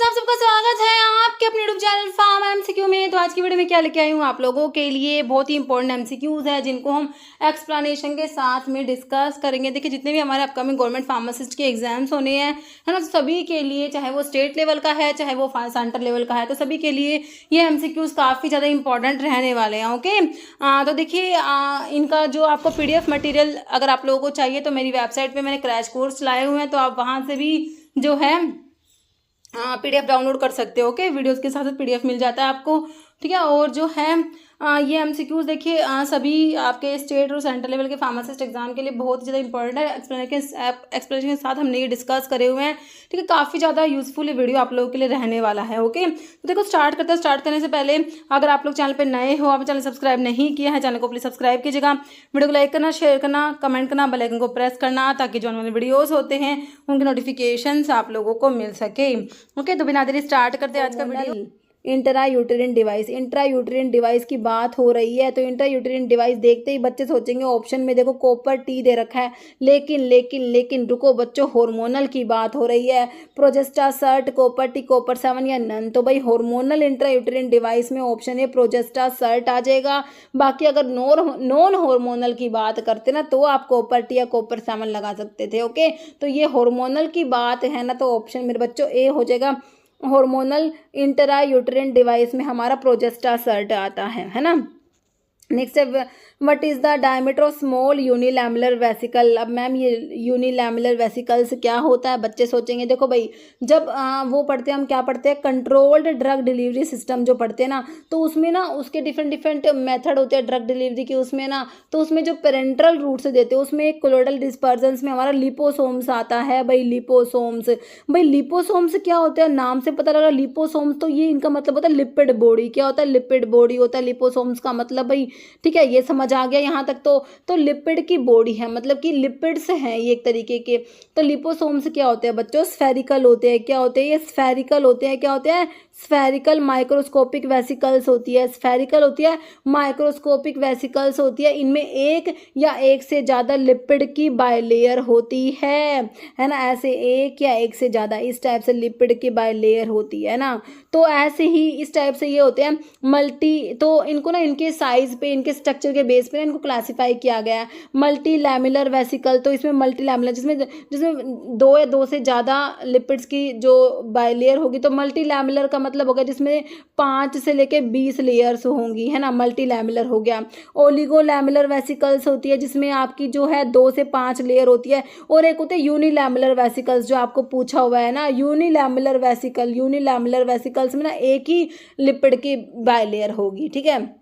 आप सबका स्वागत है आपके अपने यूट्यूब चैनल फार्म एमसीक्यू में। तो आज की वीडियो में क्या लेके आई हूँ आप लोगों के लिए, बहुत ही इंपॉर्टेंट एमसीक्यूज है जिनको हम एक्सप्लेनेशन के साथ में डिस्कस करेंगे। देखिए जितने भी हमारे अपकमिंग गवर्नमेंट फार्मासिस्ट के एग्जाम्स होने हैं है ना, सभी के लिए, चाहे वो स्टेट लेवल का है चाहे वो सेंटर लेवल का है, तो सभी के लिए ये एमसीक्यूज काफ़ी ज़्यादा इंपॉर्टेंट रहने वाले हैं। ओके, तो देखिए इनका जो आपको PDF मटेरियल अगर आप लोगों को चाहिए तो मेरी वेबसाइट पर मैंने क्रैश कोर्स लाए हुए हैं, तो आप वहाँ से भी जो है PDF डाउनलोड कर सकते हो। ओके, वीडियोस के साथ साथ PDF मिल जाता है आपको, ठीक है। और जो है ये एमसीक्यूज देखिए सभी आपके स्टेट और सेंट्रल लेवल के फार्मासिस्ट एग्जाम के लिए बहुत ज़्यादा इंपॉर्टेंट है। एक्सप्लेनेशन के साथ हमने ये डिस्कस करे हुए हैं, ठीक है। काफ़ी ज़्यादा यूजफुल ये वीडियो आप लोगों के लिए रहने वाला है। ओके, तो देखो स्टार्ट करते हैं। स्टार्ट करने से पहले अगर आप लोग चैनल पर नए हो, आप चैनल सब्सक्राइब नहीं किया है, चैनल को प्लीज़ सब्सक्राइब कीजिएगा, वीडियो को लाइक करना, शेयर करना, कमेंट करना, बेल आइकन को प्रेस करना, ताकि जो हमारे वीडियोज़ होते हैं उनके नोटिफिकेशन आप लोगों को मिल सके। ओके, तो बिना देरी स्टार्ट करते हैं आज का वीडियो। इंट्रा यूटेरिन डिवाइस की बात हो रही है। तो इंट्रा यूटेरिन डिवाइस देखते ही बच्चे सोचेंगे ऑप्शन में देखो कॉपर टी दे रखा है, लेकिन रुको बच्चों, हार्मोनल की बात हो रही है। प्रोजेस्टासर्ट, कॉपर टी, कॉपर 7 या नन। तो भाई हार्मोनल इंट्रा यूटेरिन डिवाइस में ऑप्शन ए प्रोजेस्टासर्ट आ जाएगा। बाकी अगर नॉन हार्मोनल की बात करते ना तो आप कॉपर टी या कॉपर 7 लगा सकते थे। ओके, तो ये हार्मोनल की बात है ना, तो ऑप्शन मेरे बच्चों ए हो जाएगा। हार्मोनल इंट्रा यूटेरिन डिवाइस में हमारा प्रोजेस्टासर्ट आता है ना। नेक्स्ट है what is the diameter of small unilamellar vesicle. अब मैम ये यूनिलैमुलर वेसिकल्स क्या होता है, बच्चे सोचेंगे। देखो भाई जब वो पढ़ते हैं, हम क्या पढ़ते हैं, कंट्रोल्ड ड्रग डिलीवरी सिस्टम जो पढ़ते हैं ना, तो उसमें ना उसके डिफरेंट मेथड होते हैं ड्रग डिलीवरी की। उसमें ना तो उसमें जो पेरेंट्रल रूट से देते हैं उसमें एक कोलोइडल डिस्पर्जन्स में हमारा लिपोसोम्स आता है। भाई लिपोसोम्स क्या होता है, नाम से पता लगा लिपोसोम्स, तो ये इनका मतलब होता है लिपिड बॉडी। क्या होता है, लिपिड बॉडी होता है लिपोसोम्स का मतलब भाई, ठीक है। ये समझ आ गया यहाँ तक। तो लिपिड की बॉडी है, मतलब कि लिपिड्स हैं ये एक तरीके के। तो लिपोसोम्स क्या होते हैं बच्चों, स्फेरिकल होते हैं। क्या होते हैं ये, स्फेरिकल होते हैं। क्या होते हैं, स्फेरिकल माइक्रोस्कोपिक वेसिकल्स होती है, स्फेरिकल होती है, माइक्रोस्कोपिक वेसिकल्स होती है। इनमें एक या एक से ज़्यादा लिपिड की बाइलेयर होती है ना। ऐसे एक या एक से ज़्यादा इस टाइप से लिपिड की बाइलेयर होती है ना। तो ऐसे ही इस टाइप से ये होते हैं मल्टी। तो इनको ना इनके साइज पे, इनके स्ट्रक्चर के बेस पे इनको क्लासिफाई किया गया है। मल्टी लैमिलर वेसिकल, तो इसमें मल्टी लैमिलर जिसमें दो या दो से ज़्यादा लिपिड्स की जो बाइलेयर होगी, तो मल्टी लैमिलर का मतलब हो गया जिसमें 5 से लेके 20 लेयर्स होंगी, है ना, मल्टी लैमिलर हो गया। ओलिगो लैमिलर वेसिकल्स होती है जिसमें आपकी जो है 2 से 5 लेयर होती है। और एक होते हैं यूनिलैमुलर वेसिकल्स जो आपको पूछा हुआ है ना, यूनिलैमुलर वेसिकल्स में ना एक ही लिपिड की बाइलेयर होगी, ठीक है।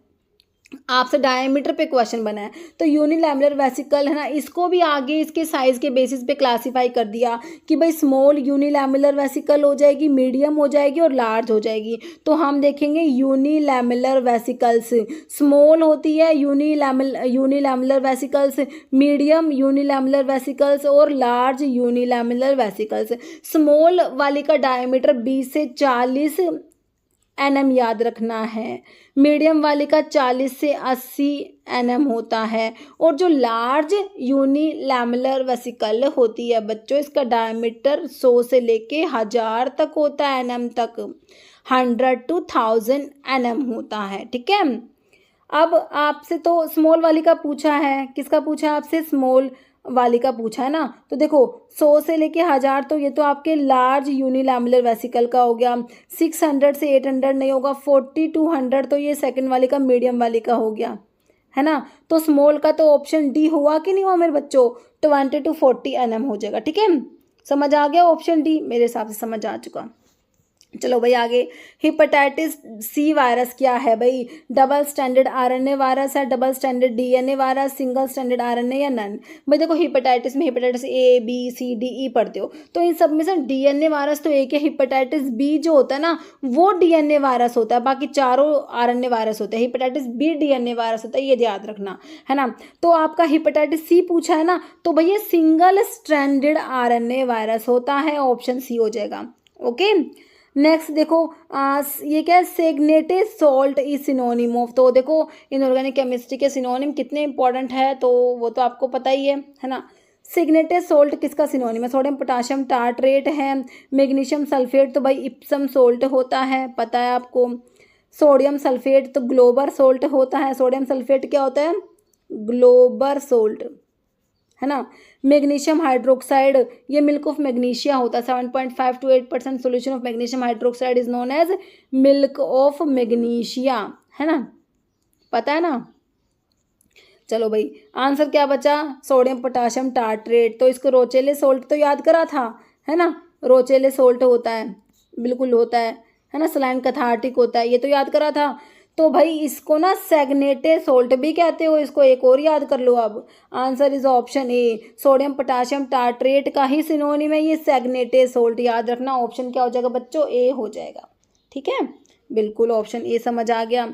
आपसे डायमीटर पे क्वेश्चन बना है, तो यूनिलैमुलर वेसिकल है ना, इसको भी आगे इसके साइज के बेसिस पे क्लासिफाई कर दिया कि भाई स्मॉल यूनिलैमुलर वेसिकल हो जाएगी, मीडियम हो जाएगी और लार्ज हो जाएगी। तो हम देखेंगे यूनिलैमुलर वेसिकल्स स्मॉल होती है, यूनिलैमुलर वेसिकल्स मीडियम, यूनिलैमुलर वेसिकल्स और लार्ज यूनिलैमुलर वेसिकल्स। स्मॉल वाली का डायमीटर 20 से 40 NM याद रखना है, मीडियम वाले का 40 से 80 NM होता है, और जो लार्ज यूनिलैमुलर वेसिकल होती है बच्चों, इसका डायमीटर 100 से लेके 1000 तक होता है, NM तक 100 to 1000 NM होता है, ठीक है। अब आपसे तो स्मॉल वाली का पूछा है, किसका पूछा है आपसे, स्मॉल वाली का पूछा है ना। तो देखो 100 से लेके 1000, तो ये तो आपके लार्ज यूनिलैमुलर वेसिकल का हो गया। 600 से 800 नहीं होगा, 40 to 100 तो ये सेकंड वाली का, मीडियम वाली का हो गया, है ना। तो स्मॉल का तो ऑप्शन डी हुआ कि नहीं हुआ मेरे बच्चों, 20 to 40 NM हो जाएगा, ठीक है। समझ आ गया, ऑप्शन डी मेरे हिसाब से समझ आ चुका। चलो भाई आगे, हेपेटाइटिस सी वायरस क्या है भाई, डबल स्टैंडर्ड RNA वायरस है, double standard DNA virus, single standard RNA या नन। भाई देखो हेपेटाइटिस में hepatitis A B C D E पढ़ते हो, तो इन सब में से DNA वायरस तो एक है। हेपेटाइटिस B जो होता है ना वो DNA वायरस होता है, बाकी चारों RNA वायरस होते हैं। हेपेटाइटिस B DNA वायरस होता है, ये याद रखना, है ना। तो आपका हेपेटाइटिस C पूछा है ना, तो भैया सिंगल स्ट्रैंडेड RNA वायरस होता है, ऑप्शन C हो जाएगा। ओके, नेक्स्ट देखो ये क्या है, सेग्नेटेड सॉल्ट इज सिनोनिम ऑफ। तो देखो इनऑर्गेनिक केमिस्ट्री के सिनोनिम कितने इंपॉर्टेंट है, तो वो तो आपको पता ही है ना। सिग्नेटेड सोल्ट किसका सिनोनिम है? सोडियम पोटाशियम टार्ट्रेट है। मैग्नीशियम सल्फेट तो भाई इप्सम सोल्ट होता है, पता है आपको। सोडियम सल्फेट तो ग्लोबर सोल्ट होता है। सोडियम सल्फेट क्या होता है? ग्लोबर सोल्ट, है ना। मैग्नीशियम हाइड्रोक्साइड ये मिल्क ऑफ मैग्नीशिया होता है। 7.5 to 8% solution of magnesium hydroxide is known as milk of magnesia, है ना, पता है ना। चलो भाई आंसर क्या बचा? Sodium potassium tartrate. तो इसको रोचेले सोल्ट तो याद करा था, है ना, रोचेले सोल्ट होता है, बिल्कुल होता है ना। सलाइन कैथार्टिक होता है, ये तो याद करा था। तो भाई इसको ना सैग्नेटे सोल्ट भी कहते हो, इसको एक और याद कर लो अब। Answer is option A, sodium potassium tartrate का ही सिनोनिम है ये सैग्नेटे सोल्ट। याद रखना ऑप्शन क्या हो जाएगा बच्चों? ए हो जाएगा, ठीक है, बिल्कुल ऑप्शन ए समझ आ गया।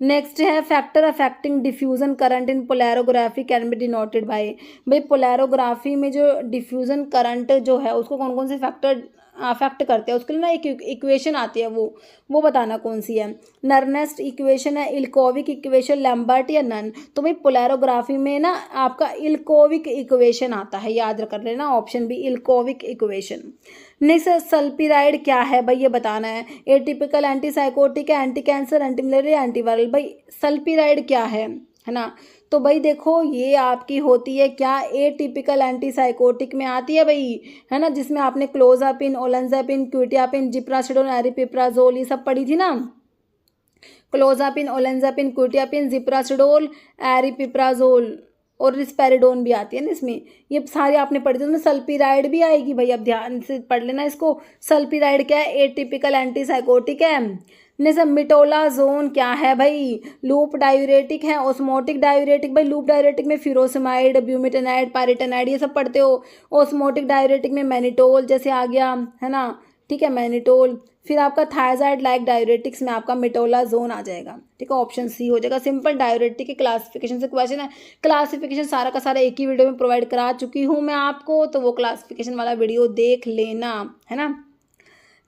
नेक्स्ट है factor affecting diffusion current in polarography can be denoted by. भाई पोलैरोग्राफी में जो डिफ्यूजन करंट जो है उसको कौन कौन से फैक्टर अफेक्ट करते हैं, उसके लिए ना एक इक्वेशन आती है, वो बताना कौन सी है। नर्नेस्ट इक्वेशन है, इल्कोविक इक्वेशन, लैम्बर्ट या नन। तो भाई पोलैरोग्राफी में ना आपका इल्कोविक इक्वेशन आता है, याद कर लेना, ऑप्शन बी इल्कोविक इक्वेशन। नेक्स्ट सल्फिराइड क्या है भाई, ये बताना है। एटिपिकल एंटीसाइकोटिक है, anti cancer, anti malaria, anti viral. भाई सल्फिराइड क्या है ना। तो भाई देखो ये आपकी होती है क्या, एटिपिकल एंटीसाइकोटिक में आती है भाई, है ना, जिसमें आपने क्लोजापिन, ओलेंजापिन, क्विटियापिन, जिप्रासिडोन, एरिपिप्राजोल ये सब पढ़ी थी ना। क्लोजापिन, ओलेंजापिन, क्विटियापिन, जिप्रासिडोल, एरिपिप्राजोल और रिस्पेरिडोन भी आती है ना इसमें, ये सारी आपने पढ़ी थी। उसमें सल्फिराइड भी आएगी भाई, अब ध्यान से पढ़ लेना इसको। सल्फिराइड क्या है? एटिपिकल एंटीसाइकोटिक है। जैसे मिटोलाजोन क्या है भाई? लूप डायूरेटिक है, ओस्मोटिक डायूरेटिक। भाई लूप डायूरेटिक में फ्यूरोसमाइड, ब्यूमेटेनाइड, पायरेटेनाइड ये सब पढ़ते हो। ओस्मोटिक डायूरेटिक में मैनिटोल जैसे आ गया, है ना, ठीक है, मैनिटोल। फिर आपका थायजाइड लाइक डायूरेटिक्स में आपका मिटोलाजोन आ जाएगा, ठीक है, ऑप्शन सी हो जाएगा। सिंपल डायूरेटिक के क्लासिफिकेशन से क्वेश्चन है, क्लासिफिकेशन सारा का सारा एक ही वीडियो में प्रोवाइड करा चुकी हूँ मैं आपको, तो वो क्लासिफिकेशन वाला वीडियो देख लेना, है ना।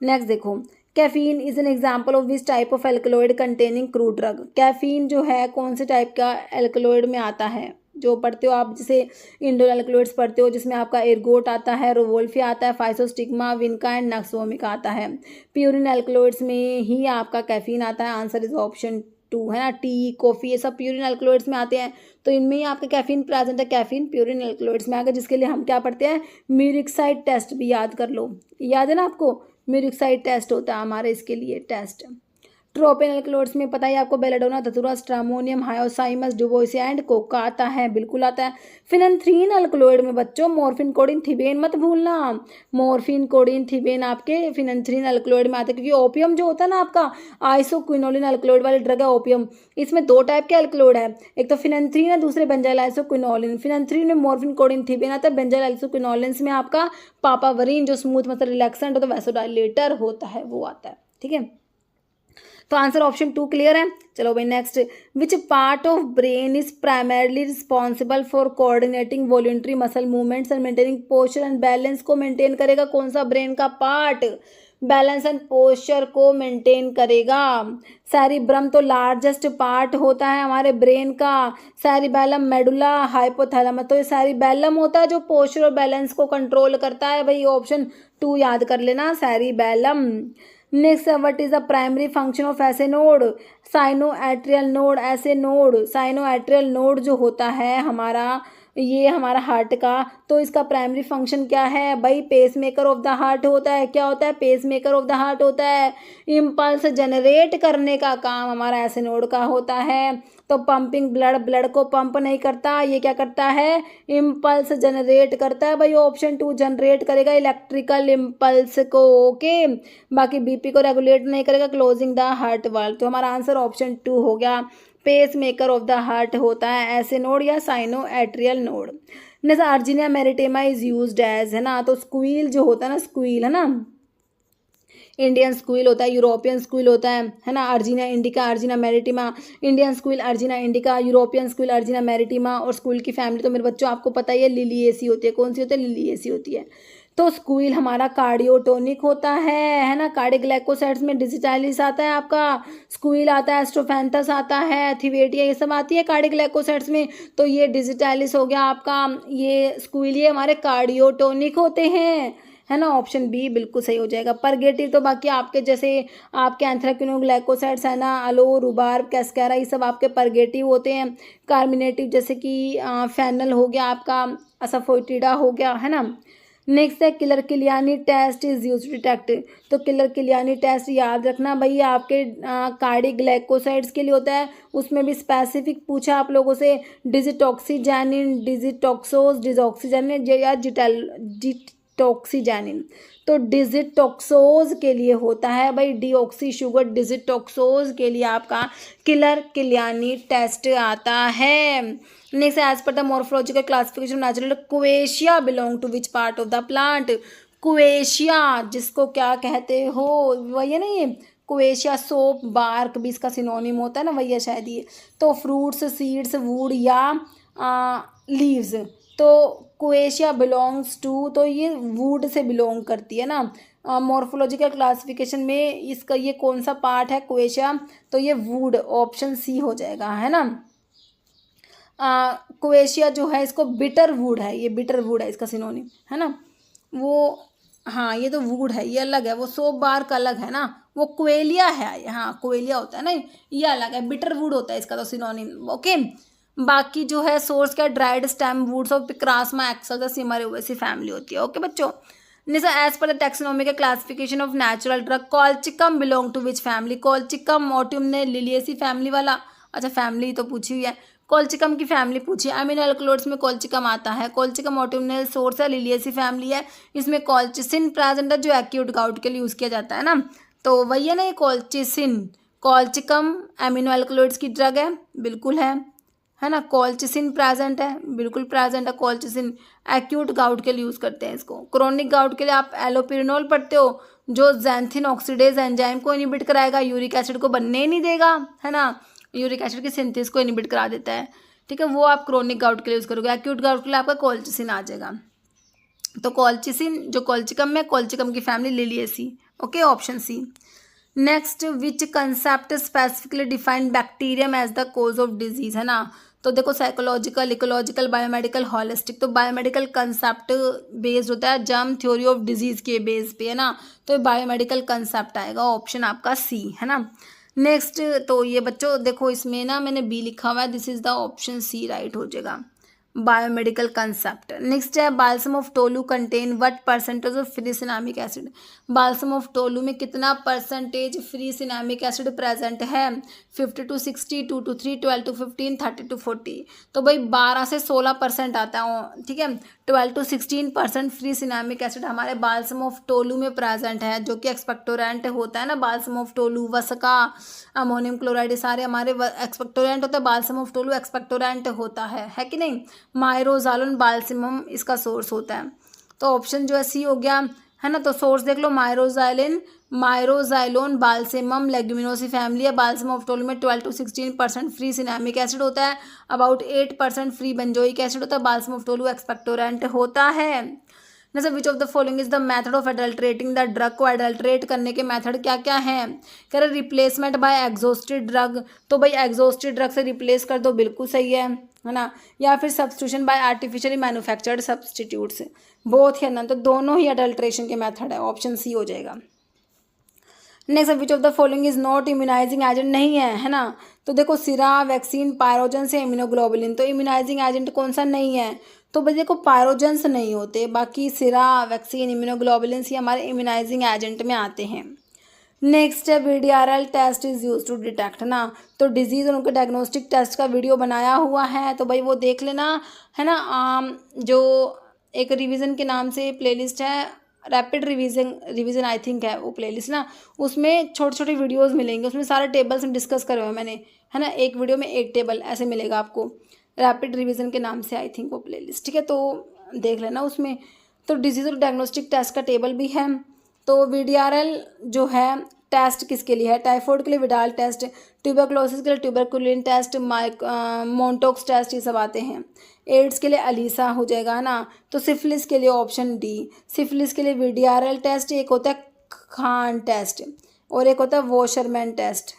नेक्स्ट देखो, caffeine is an example of which type of alkaloid containing crude drug. Caffeine जो है कौन से टाइप का एल्कलॉइड में आता है, जो पढ़ते हो आप, जैसे इंडोल एल्कलॉइड्स पढ़ते हो जिसमें आपका एर्गोट आता है, रोवोल्फिया आता है, फाइसोस्टिग्मा, विनका एंड नक्सोमिका आता है। प्यूरिन एल्कलॉइड्स में ही आपका कैफीन आता है। आंसर इज ऑप्शन 2, है ना। टी, कॉफ़ी ये सब प्यूरिन एल्कलॉइड्स में आते हैं, तो इनमें ही आपका कैफीन प्रेजेंट है। कैफीन प्यूरिन एल्कलॉइड्स में आ गया, जिसके लिए हम क्या पढ़ते हैं? म्यूरिक्साइड टेस्ट भी याद कर लो, याद है ना आपको, म्यूरिक्साइड टेस्ट होता है हमारे इसके लिए टेस्ट। ट्रोपेन एल्कलॉइड्स में पता है आपको, बेलेडोना, धतूरा, स्ट्रामोनियम, हायोसाइमस, डुबोइसिया एंड कोका आता है, बिल्कुल आता है। फिनन्थ्रीन एल्कलॉइड में बच्चों मॉर्फिन, कोडीन, थिबेन मत भूलना। मॉर्फिन, कोडीन, थिबेन आपके फिनन्थ्रीन एल्कलॉइड में आते हैं, क्योंकि ओपियम जो होता है ना आपका आइसोक्विनोलिन एल्कलॉइड वाली ड्रग है ओपियम, इसमें 2 टाइप के एल्कलॉइड है, एक तो फिनन्थ्रीन है, दूसरे बेंजाइल आइसोक्विनोलिन। फिनन्थ्रीन में मॉर्फिन, कोडीन, थिबेन आता है, बेंजाइल आइसोक्विनोलिन में आपका पापावरीन जो स्मूथ मतलब रिलैक्सेंट होता है, वैसोडाइलेटर होता है, वो आता है, ठीक है। तो आंसर ऑप्शन 2 क्लियर है। चलो भाई next, which part of brain is primarily responsible for coordinating voluntary muscle movements and maintaining posture and balance को मेंटेन करेगा? कौन सा ब्रेन का पार्ट बैलेंस एंड पोस्चर को मेंटेन करेगा? सेरिब्रम तो लार्जेस्ट पार्ट होता है हमारे ब्रेन का। सेरिबेलम, मेडुला, हाइपोथैलेमस, तो ये सेरिबेलम होता है जो पोस्चर और बैलेंस को कंट्रोल करता है भाई, ऑप्शन 2 याद कर लेना, cerebellum. Next, what is the primary function of ऐसे नोड? साइनोएट्रियल नोड, ऐसे नोड, साइनोएट्रियल नोड जो होता है हमारा, ये हमारा हार्ट का, तो इसका प्राइमरी फंक्शन क्या है भाई? Pacemaker of the heart होता है। क्या होता है? Pacemaker of the heart होता है। इम्पल्स जनरेट करने का काम हमारा ऐसे नोड का होता है। तो पंपिंग ब्लड को पंप नहीं करता, ये क्या करता है? इम्पल्स जनरेट करता है भाई, ऑप्शन 2 जनरेट करेगा इलेक्ट्रिकल इम्पल्स को, ओके। बाकी बीपी को रेगुलेट नहीं करेगा, क्लोजिंग द हार्ट वाल्व। तो हमारा आंसर ऑप्शन 2 हो गया, pacemaker of the heart होता है ऐसे नोड या साइनोएट्रियल नोड। जैसे Urginea maritima is used as, है ना, तो स्क्वील जो होता है ना, स्क्वील, है ना, इंडियन स्क्वील होता है, यूरोपियन स्क्वील होता है ना, Urginea indica, Urginea maritima. Indian squill Urginea indica, European squill Urginea maritima. और स्क्वील की फैमिली तो मेरे बच्चों आपको पता ही है, लिलिएसी होती है। कौन सी होती है? लिलिएसी होती है। तो स्क्वील हमारा कार्डियोटोनिक होता है ना। कार्डियोग्लाइकोसाइड्स में डिजिटालिस आता है आपका, स्क्वील आता है, एस्ट्रोफैंथस आता है, थिवेटिया, ये सब आती है कार्डियोग्लाइकोसाइड्स में। तो ये डिजिटालिस हो गया आपका, ये स्क्वील, ये हमारे कार्डियोटोनिक होते हैं, है ना। ऑप्शन बी बिल्कुल सही हो जाएगा। परगेटिव तो बाकी आपके जैसे आपके एंथ्राक्विनोग्लाइकोसाइड्स है ना, अलो, रुबार्ब, कैस्केरा, ये सब आपके परगेटिव होते हैं। कार्मिनेटिव जैसे कि फेनल हो गया आपका, असफोइटिडा हो गया, है ना। नेक्स्ट है Keller Kiliani test is use to detect. तो किलर किलियानी टेस्ट याद रखना भाई, आपके कार्डियोग्लाइकोसाइड्स के लिए होता है। उसमें भी स्पेसिफिक पूछा आप लोगों से, डिजिटॉक्सीजैनिन, डिजिटॉक्सोज, डिजॉक्सीजैनिन या डिटॉक्सीजैनिन। तो डिजिटॉक्सोज के लिए होता है भाई डीऑक्सी शुगर, डिजिटॉक्सोज के लिए आपका किलर किलियानी टेस्ट आता है। Next, as per the morphological classification natural quassia belong to which part of the plant. Quassia जिसको क्या कहते हो, वही है ना ये क्वेशिया, सोप, बार्क भी इसका सिनोनिम होता है ना, वही है शायद ये। तो फ्रूट्स, सीड्स, वुड या लीव्स। तो क्वेशिया बिलोंग्स टू, तो ये वुड से बिलोंग करती है ना। मॉर्फोलॉजिकल क्लासिफिकेशन में इसका ये कौन सा पार्ट है क्वेशिया, तो ये वुड, ऑप्शन सी हो जाएगा, है ना। क्वेशिया जो है इसको बिटर वुड है, ये बिटर वुड है इसका सिनोनिम, है ना। वो हाँ ये तो वुड है, ये अलग है, वो सोप बार्क अलग है ना, वो क्वेलिया है, हाँ क्वेलिया होता है ना, ये अलग है, बिटर वुड होता है इसका तो सिनोनिम। ओके, बाकी जो है सोर्स क्या, dried stem woods of Picrasma excelsa Simaroubaceae family होती है। ओके बच्चों, as per the taxonomical classification of natural drug, Colchicum belong to which family. Colchicum मोटियम ने लिलियेसी फैमिली वाला, अच्छा फैमिली तो पूछी हुई है, कॉल्चिकम की फैमिली पूछी है। अमीनो एल्कलॉइड्स में कॉल्चिकम आता है, कॉल्चिकम ऑटोमनल सोर्स है, लिलियेसी फैमिली है, इसमें कॉल्चिसिन प्रेजेंट है जो एक्यूट गाउट के लिए यूज़ किया जाता है ना। तो वही है ना ये कॉल्चिसिन, कॉल्चिकम एमिनो एल्कलॉइड्स की ड्रग है, बिल्कुल है ना। कॉल्चिसिन प्रेजेंट है, बिल्कुल प्रेजेंट है कॉल्चिसिन, एक्यूट गाउट के लिए यूज़ करते हैं इसको। क्रोनिक गाउट के लिए आप एलोपिरिनोल पढ़ते हो, जो जैंथिन ऑक्सीडेज एंजाइम को इनिबिट कराएगा, यूरिक एसिड को बनने ही नहीं देगा, है ना, यूरिक एसिड की सिंथेसिस को इनिबिट करा देता है, ठीक है, वो आप क्रोनिक गाउट के लिए यूज़ करोगे। एक्यूट गाउट के लिए आपका कॉल्चिसिन आ जाएगा। तो कॉल्चिसिन जो कॉल्चिकम में, कॉल्चिकम की family Liliaceae. Okay, option C. Next, which concept specifically defined bacterium as the cause of disease, है ना। तो देखो साइकोलॉजिकल, इकोलॉजिकल, बायोमेडिकल, हॉलिस्टिक। तो बायोमेडिकल कंसेप्ट बेस्ड होता है जर्म थ्योरी ऑफ डिजीज के बेस पे, है ना। तो बायोमेडिकल कंसेप्ट आएगा, ऑप्शन आपका सी, है ना। नेक्स्ट, तो ये बच्चों देखो इसमें ना मैंने बी लिखा हुआ है, this is the option C right हो जाएगा, बायोमेडिकल कंसेप्ट। नेक्स्ट है balsam of Tolu contain what percentage of free cinnamic acid. Balsam of Tolu में कितना percentage free cinnamic acid present है, 50 to 60, 2 to 3, 12 to 15, 30 to 40। तो भाई 12 से 16% आता है, ठीक है। 12 to 16% फ्री सिनामिक एसिड हमारे बाल्सम ऑफ टोलू में प्रेजेंट है, जो कि एक्सपेक्टोरेंट होता है ना। बाल्सम ऑफ टोलू, वसका, अमोनियम क्लोराइड, सारे हमारे एक्सपेक्टोरेंट होता है। बाल्सम ऑफ टोलू एक्सपेक्टोरेंट होता है कि नहीं। मायरोजालोन बाल्समम इसका सोर्स होता है। तो ऑप्शन जो है सी हो गया, है ना। तो सोर्स देख लो, मायरोजाइलोन बाल्सेमम लेग्यूमिनोसी फैमिली है। बाल्सम ऑफ टोलू में 12 to 16% फ्री सिनामिक एसिड होता है, अबाउट 8% फ्री बेंजोइक एसिड होता है। बाल्सम ऑफ टोलू एक्सपेक्टोरेंट होता है। जैसे which of the following is the method of adulterating the drug, को एडल्ट्रेट करने के मेथड क्या क्या है, कह रहे रिप्लेसमेंट बाय एग्जॉस्टेड ड्रग। तो भाई एग्जॉस्टेड ड्रग से रिप्लेस कर दो, बिल्कुल सही है ना। या फिर substitution by artificially manufactured substitutes, both है ना। तो दोनों ही अडल्ट्रेशन के मेथड है, ऑप्शन सी हो जाएगा। Next, which of the following is not immunising agent, नहीं है ना। तो देखो सिरा, वैक्सीन, पायरोजन से इम्यूनोग्लोबुलिन। तो इम्यूनाइजिंग एजेंट कौन सा नहीं है, तो भाई देखो पायरोजन्स नहीं होते, बाकी सिरा, वैक्सीन, इम्यूनोग्लोबुलिन ये हमारे इम्यूनाइजिंग एजेंट में आते हैं। नेक्स्ट है VDRL test is use to detect ना। तो डिजीज़ और उनके डायग्नोस्टिक टेस्ट का वीडियो बनाया हुआ है, तो भाई वो देख लेना, है ना। जो एक रिवीजन के नाम से प्लेलिस्ट है, रैपिड रिवीजन आई थिंक है वो प्लेलिस्ट ना, उसमें छोटे छोटे वीडियोस मिलेंगे, उसमें सारे टेबल्स डिस्कस करे हुए हैं मैंने, है ना। एक वीडियो में एक टेबल ऐसे मिलेगा आपको, रैपिड रिवीजन के नाम से आई थिंक वो प्लेलिस्ट, ठीक है। तो देख लेना उसमें। तो डिजीज़ और डायग्नोस्टिक टेस्ट का टेबल भी है। तो VDRL जो है टेस्ट किसके लिए है, टाइफाइड के लिए विडाल टेस्ट, ट्यूबरकुलोसिस के लिए ट्यूबरकुलिन टेस्ट, मोन्टोक्स टेस्ट, ये सब आते हैं। एड्स के लिए अलीसा हो जाएगा, है ना। तो सिफिलिस के लिए ऑप्शन डी, सिफिलिस के लिए वीडीआरएल टेस्ट, एक होता है खान टेस्ट और एक होता है वॉशरमैन टेस्ट।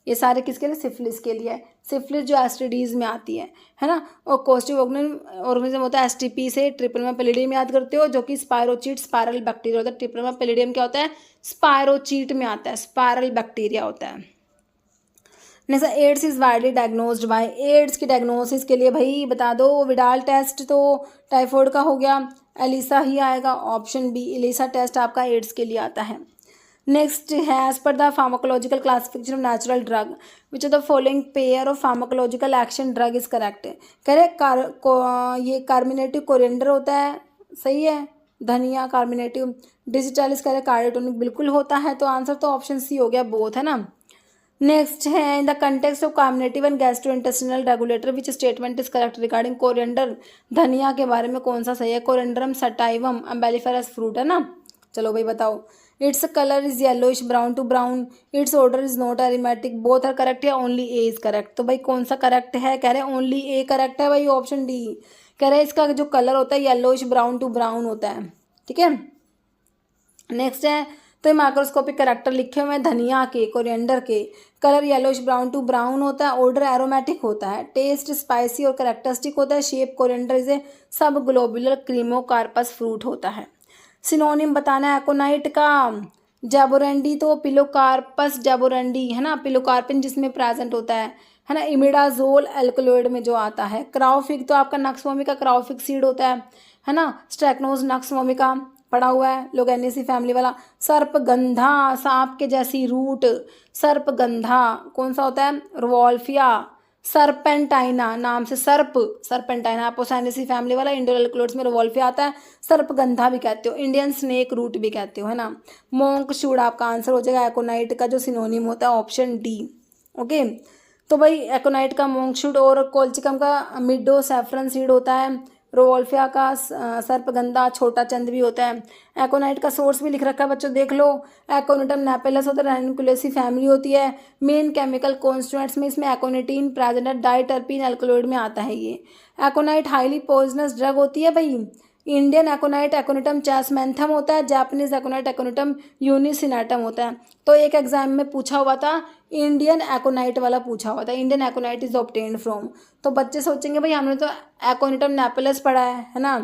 ये सारे किसके लिए? सिफिलिस के लिए है। सिफिलिस जो एस्टिडीज़ में आती है ना। और कोस्टिव ऑर्गेनिज्म होता है एसटीपी से। ट्रिपलमा पैलिडियम याद करते हो, जो कि स्पायरोचीट स्पायरल बैक्टीरिया होता है। ट्रिपलमा पैलिडियम क्या होता है? स्पायरोचीट में आता है, स्पायरल बैक्टीरिया होता है। Next, AIDS is widely diagnosed by, AIDS की डायग्नोसिस के लिए भाई बता दो। विडाल टेस्ट तो टाइफॉइड का हो गया, एलिसा ही आएगा, ऑप्शन बी एलिसा टेस्ट आपका एड्स के लिए आता है। नेक्स्ट है as per the pharmacological classification of natural drug which of the following pair of pharmacological action drug is correct. कह रहे ये कार्मिनेटिव कोरिएंडर होता है, सही है, धनिया कार्मिनेटिव। डिजिटालिस कह रहे कार्डियोटोनिक बिल्कुल होता है, तो आंसर तो ऑप्शन सी हो गया, बोथ, है ना। नेक्स्ट है in the context of carminative and gastrointestinal regulator which statement is correct regarding coriander. धनिया के बारे में कौन सा सही है? कोरिएंडरम सटाइवम अम्बेलिफेरस फ्रूट, है ना। चलो भाई बताओ। Its colour is yellowish brown to brown, its odour is not aromatic, both are correct या ओनली ए इज करेक्ट? तो भाई कौन सा करेक्ट है? कह रहे हैं ओनली ए करेक्ट है भाई, ऑप्शन डी। कह रहे हैं इसका जो कलर होता है येलोइश ब्राउन टू ब्राउन होता है, ठीक है। नेक्स्ट है, तो ये माइक्रोस्कोपिक करेक्टर लिखे हुए हैं धनिया के, कोरिएंडर के। Colour yellowish brown to brown होता है, ऑर्डर एरोमेटिक होता है, टेस्ट स्पाइसी और करेक्टरिस्टिक होता है, शेप कोरिएंडर इज ए सब ग्लोबुलर क्रीमोकार्पस फ्रूट होता है। सिनोनिम बताना है एकोनाइट का। जैबोरेंडी तो पिलोकार्पस जैबोरेंडी, है ना, पिलोकार्पिन जिसमें प्रेजेंट होता है ना। इमिडाजोल एल्कलॉइड में जो आता है। क्राउफिग तो आपका नक्स वोमिका क्राउफिग सीड होता है ना। स्ट्रैक्नोज नक्स वोमिका पड़ा हुआ है, लोगेनेसी फैमिली वाला। सर्पगंधा, सांप के जैसी रूट, सर्पगंधा कौन सा होता है? रोवोल्फिया। सर्पेंटाइना नाम से सर्पेंटाइना अपोसाइनेसी फैमिली वाला, इंडोएल्कुलोइड्स में रोवोल्फिया आता है। सर्पगंधा भी कहते हो, इंडियन स्नेक रूट भी कहते हो, है ना। मोंक शूड आपका आंसर हो जाएगा एकोनाइट का जो सिनोनिम होता है, ऑप्शन डी। ओके, तो भाई एकोनाइट का मोंक शूड और कोल्चिकम का मिडो सैफरन सीड होता है। रोवोल्फिया का सर्पगंधा छोटा चंद भी होता है। एकोनाइट का सोर्स भी लिख रखा है बच्चों, देख लो। एकोनिटम नेपेलस होता है, रैनिकुलेसी फैमिली होती है। मेन केमिकल कॉन्स्टिट्यूएंट्स में इसमें एकोनिटीन प्रेजेंट है, डाइटर्पीन एल्कलॉइड में आता है ये। एकोनाइट हाईली पॉइजनस ड्रग होती है भाई। इंडियन एकोनाइट एकोनिटम चैसमेंथम होता है, जापानीज एकोनाइट एकोनिटम यूनिसिनेटम होता है। तो एक एग्जाम में पूछा हुआ था, इंडियन एकोनाइट वाला पूछा हुआ था, इंडियन एकोनाइट इज ऑब्टेन्ड फ्रॉम। तो बच्चे सोचेंगे भाई हमने तो एकोनिटम नेपेलस पढ़ा है ना।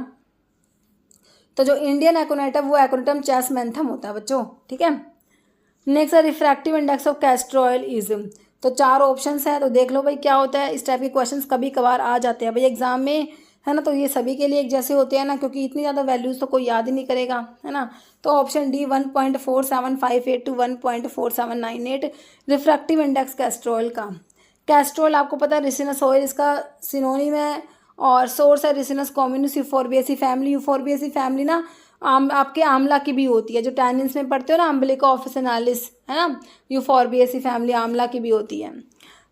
तो जो इंडियन एकोनाइट है वो एकोनिटम चैसमेंथम होता है बच्चों, ठीक है। नेक्स्ट है refractive index of castor oil is. तो 4 ऑप्शंस है, तो देख लो भाई क्या होता है। इस टाइप के क्वेश्चंस कभी कभार आ जाते हैं भाई एग्जाम में, है ना। तो ये सभी के लिए एक जैसे होते हैं ना, क्योंकि इतनी ज़्यादा वैल्यूज़ तो कोई याद ही नहीं करेगा, है ना। तो option D 1.4758 to 1.4798 refractive index castor oil का। कैस्ट्रोल आपको पता है रिसिनस ऑयल इसका सिनोनिम है, और सोर्स है Ricinus communis Euphorbiaceae family. Euphorbiaceae family ना आपके आंवला की भी होती है, जो टैनिन्स में पढ़ते हो ना, अम्बिलिका ऑफिसिनालिस, है ना। यूफोर्बिएसी फैमिली आंवला की भी होती है।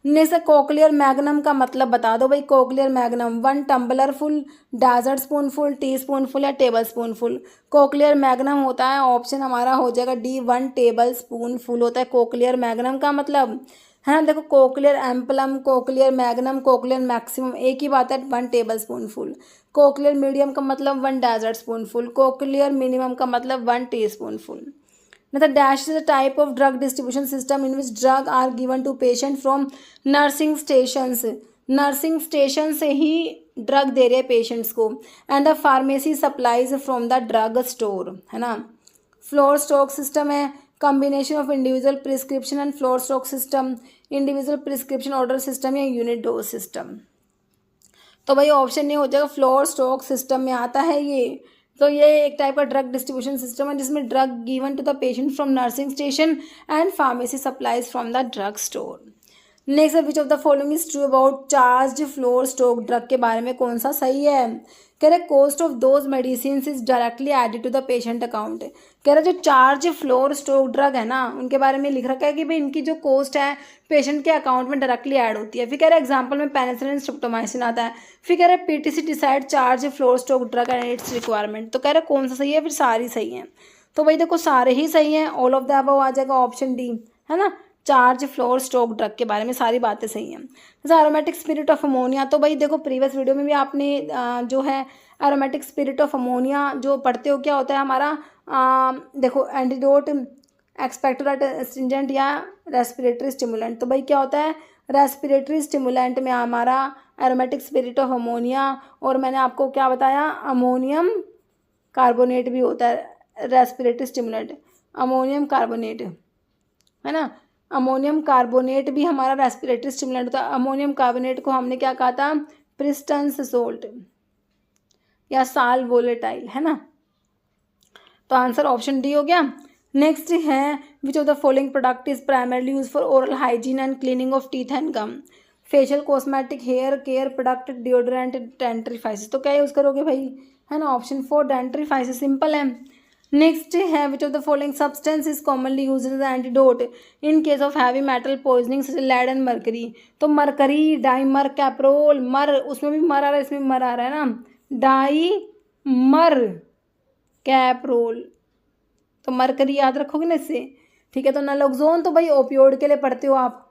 नेक्स्ट कोक्लियर मैग्नम का मतलब बता दो भाई। Cochlear magnum 1 tumbler full, dessert spoon full, teaspoon full या tablespoon full. Cochlear magnum होता है, ऑप्शन हमारा हो जाएगा डी 1 टेबल स्पून फुल होता है कोक्लियर मैग्नम का मतलब, है ना। देखो cochlear amplum, cochlear magnum, cochlear maximum एक ही बात है, 1 tablespoon full. Cochlear medium का मतलब 1 dessert spoon full. Cochlear minimum का मतलब 1 teaspoon full. Now the dash is a type of drug distribution system in which drug are given to patient from nursing stations. Nursing station से ही drug दे रहे patients को। And the pharmacy supplies from the drug store, है ना। Floor stock system है, combination of individual prescription and floor stock system, individual prescription order system या unit dose system. तो भाई option नहीं हो जाएगा, फ्लोर स्टॉक सिस्टम में आता है ये। तो ये एक टाइप का ड्रग डिस्ट्रीब्यूशन सिस्टम है जिसमें drug given to the patient from nursing station and pharmacy supplies from the drug store. Next है which of the following is true about charge floor stock drug के बारे में कौन सा सही है। कह रहे cost of those medicine is directly added to the patient account. कह रहे जो चार्ज फ्लोर स्टॉक ड्रग है ना, उनके बारे में लिख रखा है कि भाई इनकी जो कॉस्ट है पेशेंट के अकाउंट में डायरेक्टली ऐड होती है। फिर कह रहे एग्जाम्पल में पेनिसिलिन स्ट्रेप्टोमाइसिन आता है। फिर कह रहे PTC decide charge floor stock drug and it's requirement. तो कह रहे कौन सा सही है, फिर सारी सही है। तो भाई देखो सारे ही सही हैं, ऑल ऑफ द अबव आ जाएगा ऑप्शन डी, है ना। चार्ज फ्लोर स्टॉक ड्रग के बारे में सारी बातें सही हैं। जैसे एरोमेटिक स्पिरिट ऑफ अमोनिया, तो भाई देखो प्रीवियस वीडियो में भी आपने जो है एरोमेटिक स्पिरिट ऑफ अमोनिया जो पढ़ते हो क्या होता है हमारा, देखो एंटीडोट, एक्सपेक्टोरेट एस्ट्रिंजेंट या रेस्पिरेटरी स्टिमुलेंट। तो भाई क्या होता है रेस्पिरेटरी स्टिमुलेंट में हमारा एरोमेटिक स्पिरिट ऑफ अमोनिया, और मैंने आपको क्या बताया अमोनियम कार्बोनेट भी होता है रेस्पिरेटरी स्टिमुलेंट, अमोनियम कार्बोनेट है ना, अमोनियम कार्बोनेट भी हमारा रेस्पिरेटरी स्टिमुलेंट होता है। अमोनियम कार्बोनेट को हमने क्या कहा था, प्रिस्टन्स सोल्ट या साल वोलेटाइल, है ना। तो आंसर ऑप्शन डी हो गया। नेक्स्ट है which of the following product is primarily use for oral hygiene and cleaning of teeth and gum, facial cosmetic hair care product deodorant dentifrices. तो क्या यूज़ करोगे भाई, है ना, ऑप्शन 4 डेंट्रीफाइसिस, सिंपल है। नेक्स्ट है which of the following substance is commonly use as antidote in case of heavy metal poisoning such lead and mercury. तो mercury, dimercaprol, मर, उसमें भी मर आ रहा है इसमें भी मर आ रहा है ना, डाई मर कैप्रोल, तो मरकरी याद रखोगे ना इससे, ठीक है। तो नलोक्सोन तो भाई ओपियोड के लिए पढ़ते हो आप,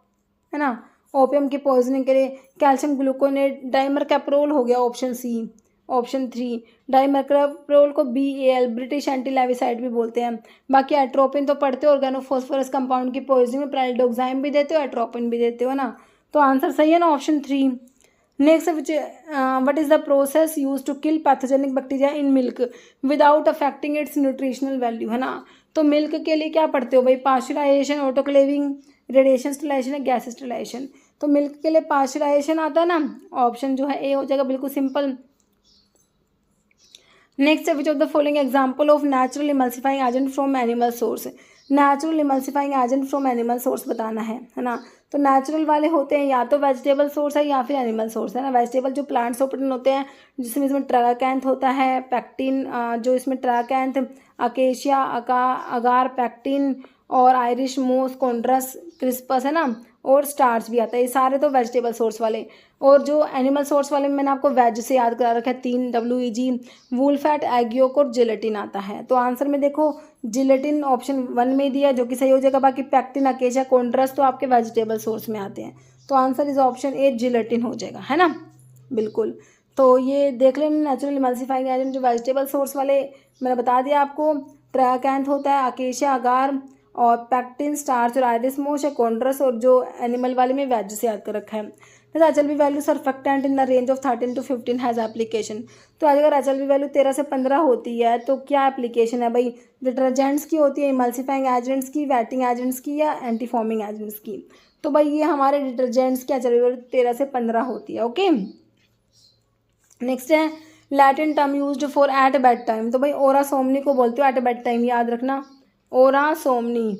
है ना, ओपियम की पॉइजनिंग के लिए। कैल्शियम ग्लूकोनेट, डाइमर कैप्रोल हो गया ऑप्शन सी। ऑप्शन 3 डाइमरकैप्रोल को BAL ब्रिटिश एंटी लेविसाइड भी बोलते हैं। बाकी एट्रोपिन तो पढ़ते हो, ऑर्गेनोफॉस्फोरस कंपाउंड की पॉइजनिंग में प्राइडोक्साइम भी देते हो, एट्रोपिन भी देते हो ना, तो आंसर सही है ना option 3। Next what is the process use to kill pathogenic bacteria in milk without affecting its nutritional value, है ना। तो मिल्क के लिए क्या पढ़ते हो भाई, पास्चराइजेशन, ऑटोक्लेविंग, रेडिएशन स्टिलाइजेशन या गैस स्टिलाइजेशन। तो मिल्क के लिए पास्चराइजेशन आता है ना, ऑप्शन जो है ए हो जाएगा, बिल्कुल सिंपल। नेक्स्ट है which of the following example of natural emulsifying agent from animal source, natural emulsifying agent from animal source बताना है ना। तो नेचुरल वाले होते हैं या तो वेजिटेबल सोर्स है या फिर एनिमल सोर्स है ना। वेजिटेबल जो प्लांट्स प्रोटीन होते हैं जिसमें इसमें ट्रागाकैंथ होता है, पैक्टिन जो इसमें ट्रागाकैंथ, अकेशिया, अगार पैक्टिन और आयरिश मोस, कॉन्ड्रस, क्रिस्पस, है ना, और स्टार्च भी आता है। ये सारे तो वेजिटेबल सोर्स वाले। और जो एनिमल सोर्स वाले में मैंने आपको वेज से याद करा रखा है 3 WEG, wool fat, egg yolk और जिलेटिन आता है। तो आंसर में देखो जिलेटिन ऑप्शन 1 में दिया जो कि सही हो जाएगा। बाकी पैक्टिन, अकेशिया, कॉन्ड्रस तो आपके वेजिटेबल सोर्स में आते हैं। तो answer is option A gelatin हो जाएगा, है ना, बिल्कुल। तो ये देख लेना नेचुरल इमल्सिफाइंग एजेंट जो वेजिटेबल सोर्स वाले मैंने बता दिया आपको, ट्रागाकैंथ होता है, अकेशिया, अगार और पैक्टिन, स्टार्च और आयरिश मोस या कॉन्ड्रस, और जो एनिमल वाले में वेज से याद कर रखा है। HLB value surfactant in the range of 13 to 15 has application. तो अगर HLB वैल्यू 13 से 15 होती है तो क्या एप्लीकेशन है भाई, डिटर्जेंट्स की होती है, इमल्सिफाइंग एजेंट्स की, वेटिंग एजेंट्स की या एंटीफॉर्मिंग एजेंट्स की। तो भाई ये हमारे डिटर्जेंट्स की HLB वैल्यू 13 से 15 होती है। ओके, नेक्स्ट है Latin term used for at bed time. तो भाई ओरा सोमनी को बोलते हो एट बेड टाइम, याद रखना, ओरा सोमनी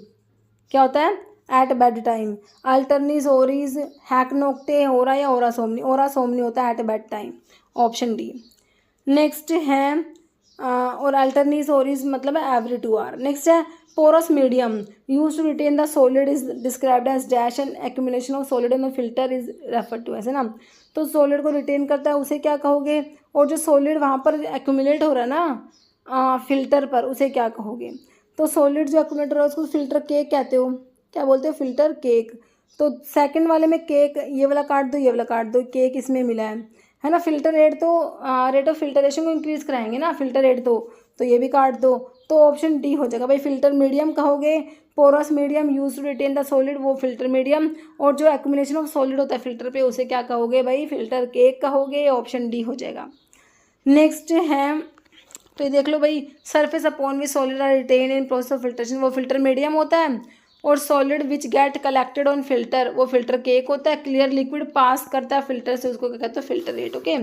क्या होता है at bed time. Alternis, horis, hac nocte, hora या ओरा सोमनी, ओरा सोमनी होता है at bed time, option D. Next है और अल्टरनीज, ओरीज मतलब है एवरी 2 आवर। नेक्स्ट है porous medium use to retain the solid is described as dash and accumulation of solid in the filter is refer to, ऐसे ना। तो solid को retain करता है उसे क्या कहोगे, और जो सॉलिड वहाँ पर एक्यूमुलेट हो रहा है ना फिल्टर पर, उसे क्या कहोगे। तो सॉलिड जो एक्यूमुलेट हो रहा है उसको फिल्टर केक कहते हो, क्या बोलते हो, फिल्टर केक। तो सेकंड वाले में केक, ये वाला काट दो, ये वाला काट दो, केक इसमें मिला है ना। फिल्टर रेट तो रेट ऑफ फिल्टरेशन को इंक्रीज कराएंगे ना फिल्टर रेट, तो ये भी काट दो, तो ऑप्शन डी हो जाएगा भाई। फिल्टर मीडियम कहोगे, porous medium use to retain the solid वो फिल्टर मीडियम, और जो एक्यूमुलेशन ऑफ सॉलिड होता है फिल्टर पे उसे क्या कहोगे भाई, फिल्टर केक कहोगे, ऑप्शन डी हो जाएगा। नेक्स्ट है तो ये देख लो भाई, surface upon which solid are retain in process of filtration वो फिल्टर मीडियम होता है, और solid which get collected on filter वो फिल्टर केक होता है। क्लियर लिक्विड पास करता है फिल्टर से उसको क्या कहते हैं, फिल्टर रेट। ओके,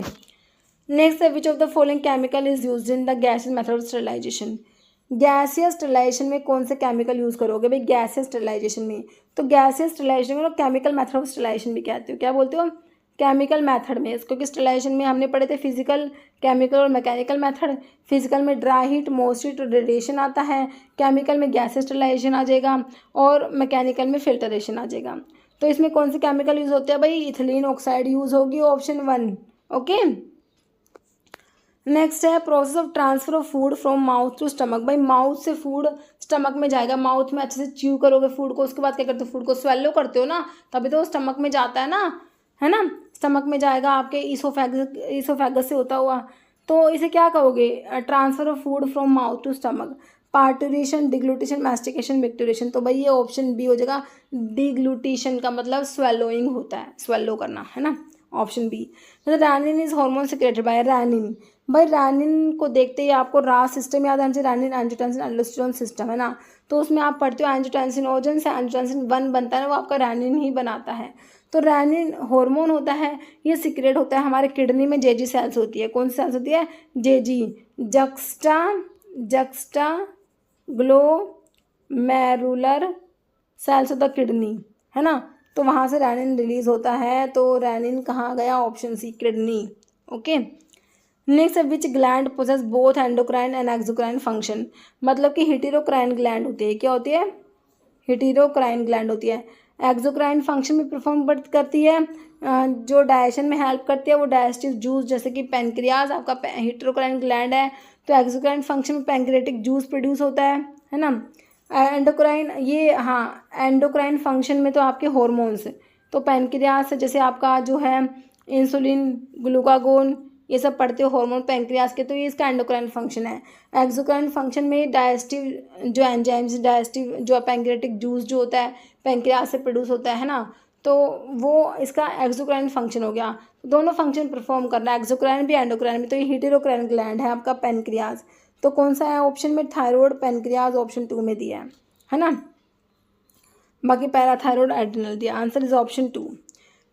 नेक्स्ट है which of the following chemical is used in the gaseous method of sterilisation. Gaseous sterilisation में कौन से केमिकल यूज़ करोगे भाई, गैसियस स्टरलाइजेशन में। तो गैसियस स्टरलाइजेशन को केमिकल मेथड ऑफ स्टरलाइजेशन भी कहते हो, क्या बोलते हो, केमिकल मेथड में। क्योंकि स्टरलाइजेशन में हमने पढ़े थे फिजिकल, केमिकल और मैकेनिकल मेथड। फिजिकल में dry heat, most heat, radiation आता है, केमिकल में गैसियस स्टरलाइजेशन आ जाएगा, और मैकेनिकल में फिल्टरेशन आ जाएगा। तो इसमें कौन से केमिकल यूज़ होते हैं भाई, इथिलीन ऑक्साइड यूज़ होगी, ऑप्शन 1। ओके, नेक्स्ट है process of transfer of food from mouth to stomach. भाई माउथ से फूड स्टमक में जाएगा, माउथ में अच्छे से च्यू करोगे फूड को, उसके बाद क्या करते हो, फूड को स्वेलो करते हो ना, तभी तो स्टमक में जाता है ना, स्टमक में जाएगा आपके ईसोफेगस से होता हुआ। तो इसे क्या कहोगे, transfer of food from mouth to stomach, parturition, deglutition, mastication, micturition. तो भाई ये ऑप्शन बी हो जाएगा। डिग्लूटेशन का मतलब स्वेलोइंग होता है, स्वेलो करना, है ना, option B. Renin is hormone secreted by renin. भाई रैनिन को देखते ही आपको रास सिस्टम याद आना चाहिए, रैनिन एंजियोटेंसिन एल्डोस्टेरोन सिस्टम, है ना। तो उसमें आप पढ़ते हो एंजियोटेंसिन ओजन से एंजियोटेंसिन 1 बनता है, वो आपका रैनिन ही बनाता है। तो रैनिन हार्मोन होता है, ये सिक्रेट होता है हमारे किडनी में, जेजी सेल्स होती है। कौन सी सेल्स होती है, JG, juxtaglomerular cells of the kidney, है ना। तो वहाँ से रैनिन रिलीज होता है। तो रैनिन कहाँ गया, option C, kidney. Okay, next है which gland possess both endocrine and exocrine function. मतलब कि हिटेरोक्राइन ग्लैंड होती है, क्या होती है, हिटेरोक्राइन ग्लैंड होती है। एक्सोक्राइन फंक्शन में परफॉर्म करती है, जो डाइजेशन में हेल्प करती है वो डाइजेस्टिव जूस, जैसे कि पेनक्रियाज आपका हिटेरोक्राइन ग्लैंड है। तो एक्सोक्राइन फंक्शन में पैंक्रियाटिक जूस प्रोड्यूस होता है ना। एंडोक्राइन, ये हाँ, एंडोक्राइन फंक्शन में तो आपके हॉर्मोन्स, तो पैंक्रियाज से जैसे आपका जो है इंसुलिन, ग्लूकागोन, ये सब पढ़ते हो हार्मोन पैंक्रियाज के, तो ये इसका एंडोक्राइन फंक्शन है। एक्सोक्राइन फंक्शन में डाइजेस्टिव जो एंजाइम्स, डाइजेस्टिव जो पैंक्रियाटिक जूस जो होता है पैंक्रियाज से प्रोड्यूस होता है ना, तो वो इसका एक्सोक्राइन फंक्शन हो गया। दोनों फंक्शन परफॉर्म करना है, एक्सोक्राइन भी एंडोक्राइन भी। तो ये हिटेरोक्राइन ग्लैंड है आपका पैंक्रियाज। तो कौन सा है ऑप्शन में, थायराइड, पैंक्रियाज ऑप्शन 2 में दिया है ना। बाकी पैराथायराइड, एड्रिनल दिया। Answer is option 2।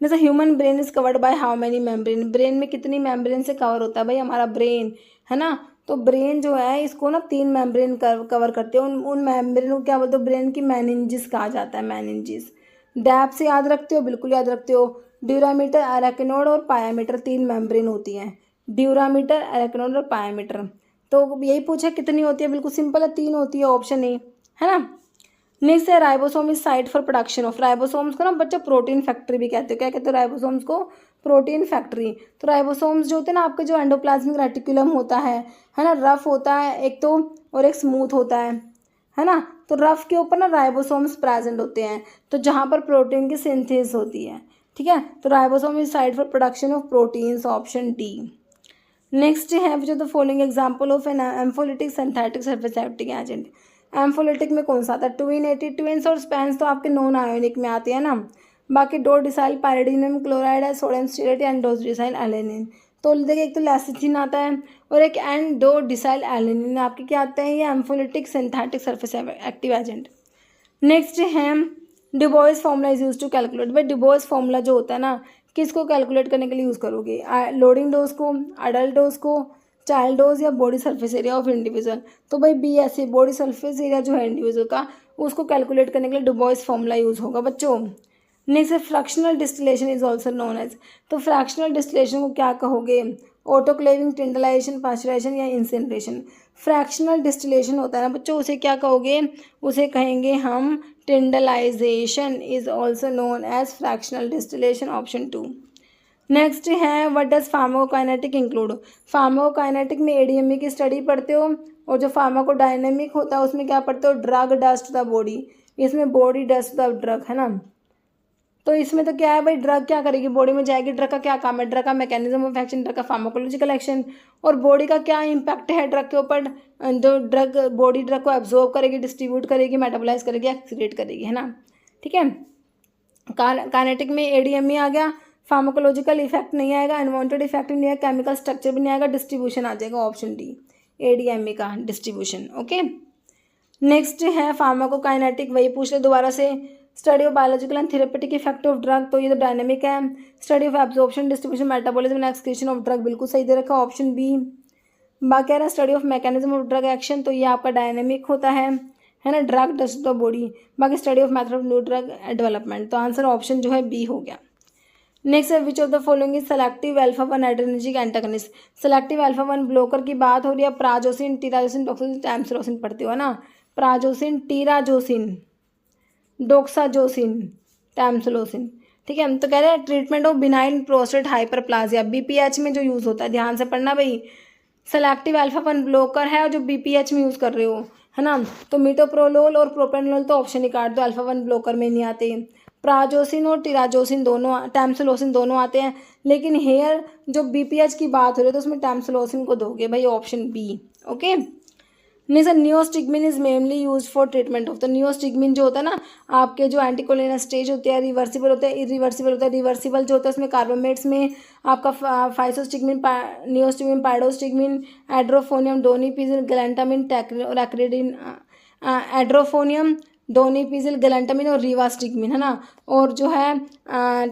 जैसे human brain is covered by how many membrane. Brain में कितनी मेम्ब्रेन से कवर होता है भाई हमारा ब्रेन, है ना। तो ब्रेन जो है इसको ना 3 मेम्ब्रेन कवर करते हैं। उन मेम्ब्रेन को क्या बोलते हो, ब्रेन की मेनिंजिस कहा जाता है, मेनिंजिस। डैप से याद रखते हो, बिल्कुल याद रखते हो। ड्यूरामीटर, एराकिनोड और पायामीटर, 3 मेम्ब्रेन होती हैं, ड्यूरामीटर, एराकिनोड और पायामीटर। तो यही पूछा कितनी होती है, बिल्कुल सिंपल है, 3 होती है, ऑप्शन ए, है ना। नेक्स्ट है ribosome is site for production of. Ribosomes को ना बच्चा प्रोटीन फैक्ट्री भी कहते हो। क्या कहते हो राइबोसोम्स को, प्रोटीन फैक्ट्री। तो राइबोसोम्स जो होते हैं ना, आपका जो एंडोप्लाज्मिक रेटिकुलम होता है ना, रफ होता है एक तो, और एक स्मूथ होता है ना। तो रफ के ऊपर ना राइबोसोम्स प्रेजेंट होते हैं, तो जहाँ पर प्रोटीन की सिंथेसिस होती है, ठीक है। तो ribosome is site for production of proteins, option D. Next है which of the following example of an ampholytic synthetic surface agent. Ampholytic में कौन सा आता है, ट्विन ट्विन्स और स्पैंस तो आपके नॉन आयोनिक में आते हैं ना। बाकी डो डिसाइल पैराडीनियम क्लोराइड है, sodium stearate and do decile alanine. तो देखिए एक तो लैसिथिन आता है और एक एंड डो डिसाइल एलेनिन आपके क्या आते हैं, ये ampholytic synthetic surface active agent. Next है Du Bois formula is use to calculate. भाई डिबॉयस फॉर्मूला जो होता है ना, किसको कैलकुलेट करने के लिए यूज़ करोगे, लोडिंग डोज को, अडल्ट डोज को, चाइल्ड डोज या body surface area of individual. तो भाई बी ऐसे, बॉडी सरफेस एरिया जो है इंडिविजुअल का, उसको कैलकुलेट करने के लिए डिबॉयस फॉर्मूला यूज़ होगा बच्चों। नेक्स्ट है fractional distillation is also known as. तो फ्रैक्शनल डिस्टिलेशन को क्या कहोगे, ऑटोक्लेविंग, टिंडलाइजेशन, पास्चराइजेशन या इंसिनरेशन। फ्रैक्शनल डिस्टिलेशन होता है ना बच्चों, उसे क्या कहोगे, उसे कहेंगे हम tyndallization, is also known as fractional distillation, option 2। Next है what does pharmacokinetic include. Pharmacokinetic में एडीएमई की स्टडी पढ़ते हो, और जो फार्माकोडायनेमिक होता है उसमें क्या पढ़ते हो, ड्रग डस्ट द बॉडी। इसमें बॉडी डस्ट द ड्रग, है ना। तो इसमें तो क्या है भाई, ड्रग क्या करेगी, बॉडी में जाएगी। ड्रग का क्या काम है, ड्रग का मैकेनिज्म ऑफ एक्शन, ड्रग का फार्माकोलॉजिकल एक्शन, और बॉडी का क्या इम्पैक्ट है ड्रग के ऊपर, जो ड्रग बॉडी ड्रग को एब्जॉर्ब करेगी, डिस्ट्रीब्यूट करेगी, मेटाबोलाइज करेगी, एक्सीक्रेट करेगी, है ना, ठीक है। काइनेटिक में एडीएमई आ गया, फार्माकोलॉजिकल इफेक्ट नहीं आएगा, अनवांटेड इफेक्ट नहीं आएगा, केमिकल स्ट्रक्चर भी नहीं आएगा, डिस्ट्रीब्यूशन आ जाएगा, ऑप्शन डी, एडीएमई का डिस्ट्रीब्यूशन। ओके, नेक्स्ट है फार्माकोकाइनेटिक, वही पूछ ले दोबारा से, study of biological and therapeutic effect of drug, तो ये तो डायनेमिक है। Study of absorption, distribution, metabolism and excretion of drug, बिल्कुल सही दे रखा, ऑप्शन बी। बाकी रहा study of mechanism of drug action, तो ये आपका डायनेमिक होता है ना, ड्रग डस्ट द बॉडी। बाकी study of method of new drug development, तो आंसर ऑप्शन जो है बी हो गया। नेक्स्ट है which of the following is selective alpha 1 adrenergic antagonist. Selective alpha 1 blocker की बात हो रही है, प्राजोसिन, टीराजोसिन, डॉक्साजोसिन, टैमसिलोसिन पढ़ते हो ना, प्राजोसिन, टीराजोसिन, डोक्साजोसिन, टैमसिलोसिन, ठीक है। तो कह रहे हैं treatment of benign prostate hyperplasia, BPH में जो यूज़ होता है, ध्यान से पढ़ना भाई, सेलेक्टिव अल्फा 1 ब्लॉकर है और जो BPH में यूज़ कर रहे हो, है ना। तो मिटोप्रोलोल और प्रोपेनोल तो ऑप्शन ही काट दो, अल्फा 1 ब्लॉकर में नहीं आते। प्राजोसिन और टिराजोसिन दोनों, टैमसोलोसिन दोनों आते हैं, लेकिन हेयर जो BPH की बात हो रही है तो उसमें टैमसोलोसिन को दोगे भाई, ऑप्शन बी। ओके। नहीं sir, neostigmine is mainly use for treatment of, तो नियोस्टिग्मिन जो होता है ना, आपके जो एंटीकोलिनस स्टेज होते हैं, रिवर्सिबल होते हैं, इरिवर्सिबल होता है। रिवर्सिबल जो होता है उसमें कार्बोमेट्स में आपका फाइसोस्टिग्मिन, नियोस्टिग्मिन, पाइडोस्टिग्मिन, एड्रोफोनियम, डोनिपिजिल, गैलेंटामिन, टैक्रिडिन, एड्रोफोनियम, डोनिपिजिल, गैलेंटामिन और रिवास्टिग्मिन, है ना। और जो है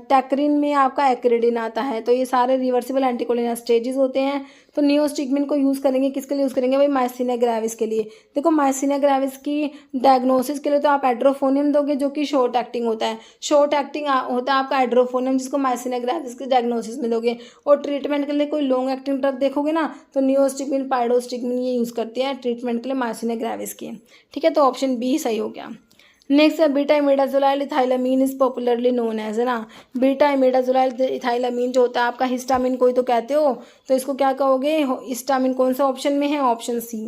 टैक्रिन में आपका एक्रिडिन आता है। तो ये सारे रिवर्सिबल एंटीकोलिनस स्टेजेस होते हैं। तो नियोस्टिग्मिन को यूज़ करेंगे, किसके लिए यूज़ करेंगे भाई, माइस्थीनिया ग्रेविस के लिए। देखो माइस्थीनिया ग्रेविस की डायग्नोसिस के लिए तो आप एड्रोफोनियम दोगे जो कि शॉर्ट एक्टिंग होता है। शॉर्ट एक्टिंग होता है आपका एड्रोफोनियम, जिसको माइस्थीनिया ग्रेविस की डायग्नोसिस में दोगे। और ट्रीटमेंट के लिए कोई लॉन्ग एक्टिंग ड्रग देखोगे ना, तो नियोस्टिग्मिन, पाइडोस्टिग्मिन ये यूज़ करती है ट्रीटमेंट के लिए माइस्थीनिया ग्रेविस की। ठीक है, तो ऑप्शन बी सही हो गया। नेक्स्ट है beta imidazolyl ethylamine is popularly known as, है ना। बीटा इमिडाजोलाइल इथाइलामीन जो होता है आपका हिस्टामिन कोई तो कहते हो, तो इसको क्या कहोगे, हिस्टामिन। कौन सा ऑप्शन में है, ऑप्शन सी,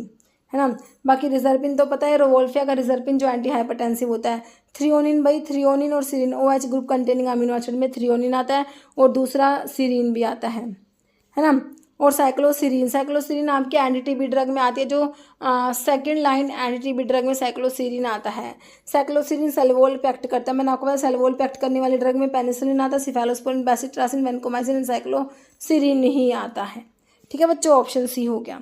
है ना। बाकी रिजर्पिन तो पता है, रोवोल्फिया का रिजर्पिन जो एंटी हाइपरटेंसिव होता है। थ्रियोनिन भाई, थ्रियोनिन और सीरिन, OH group containing amino acid में थ्रियोनिन आता है और दूसरा सीरिन भी आता है ना। और साइक्लोसिरीन, साइक्लोसिरीन आपके एंटी-टीबी ड्रग में आती है, जो सेकंड लाइन एंटी-टीबी ड्रग में साइक्लोसिरीन आता है। साइक्लोसिरीन सेलवोल पे एक्ट करता है, मैंने आपको बताया सेलवोल पे एक्ट करने वाले ड्रग में पेनिसिलिन आता है, सिफेलोस्पोरिन, बेसिट्रासिन, वेनकोमाइसिन एंड साइक्लोसिरीन नहीं आता है। ठीक है बच्चों, ऑप्शन सी हो गया।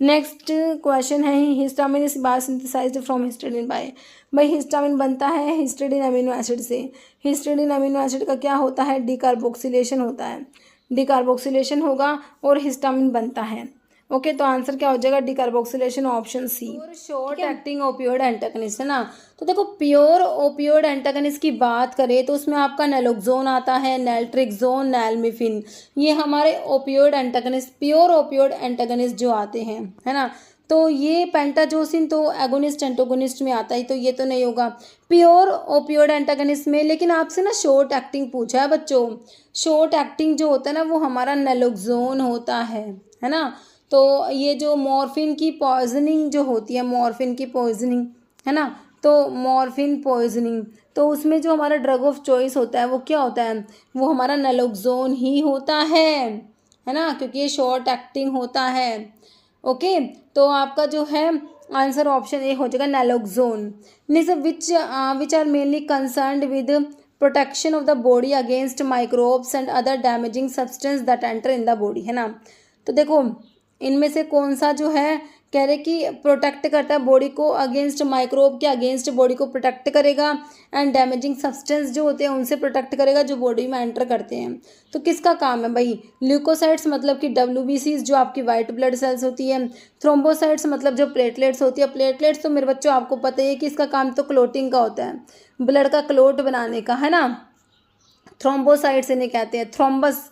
नेक्स्ट क्वेश्चन है, histamine is biosynthesized from histidine by. भाई हिस्टामिन बनता है हिस्टिडीन अमीनो एसिड से। हिस्टिडीन अमीनो एसिड का क्या होता है, डिकार्बोक्सिलेशन होता है। डिकार्बोक्सिलेशन होगा और हिस्टामिन बनता है। ओके, तो आंसर क्या हो जाएगा, डिकार्बोक्सिलेशन, ऑप्शन सी। और शॉर्ट एक्टिंग ओपियोइड एंटागनिस्ट, है ना। तो देखो प्योर ओपियोइड एंटागनिस्ट की बात करें तो उसमें आपका नैलोक्सोन आता है, नैल्ट्रिक्सोन, नैल्मिफिन, ये हमारे opioid antagonist, pure opioid antagonist जो आते हैं, है ना। तो ये पेंटाजोसिन तो एगोनिस्ट एंटागोनिस्ट में आता है, तो ये तो नहीं होगा प्योर ओपियोइड एंटागनिस्ट में। लेकिन आपसे ना शॉर्ट एक्टिंग पूछा है बच्चों। शॉर्ट एक्टिंग जो होता है ना वो हमारा नैलोक्सोन होता है ना। तो ये जो मॉर्फिन की पॉइजनिंग जो होती है, मॉर्फिन की पॉइजनिंग, है ना, तो मॉर्फिन पॉइजनिंग, तो उसमें जो हमारा ड्रग ऑफ चॉइस होता है वो क्या होता है, वो हमारा नैलोक्सोन ही होता है ना, क्योंकि ये शॉर्ट एक्टिंग होता है। ओके, तो आपका जो है आंसर ऑप्शन ए हो जाएगा, naloxone. Which are mainly concerned with protection of the body against microbes and other damaging substance that enter in the body, है ना। तो देखो इनमें से कौन सा जो है, कह रहे कि प्रोटेक्ट करता है बॉडी को अगेंस्ट माइक्रोब के अगेंस्ट बॉडी को प्रोटेक्ट करेगा, एंड डैमेजिंग सब्सटेंस जो होते हैं उनसे प्रोटेक्ट करेगा जो बॉडी में एंटर करते हैं। तो किसका काम है भाई, ल्यूकोसाइट्स मतलब कि WBCs जो आपकी वाइट ब्लड सेल्स होती है, थ्रोम्बोसाइट्स मतलब जो प्लेटलेट्स होती है। प्लेटलेट्स तो मेरे बच्चों आपको पता ही है कि इसका काम तो क्लोटिंग का होता है, ब्लड का क्लोट बनाने का, है ना। थ्रोम्बोसाइट्स इन्हें कहते हैं, थ्रोम्बस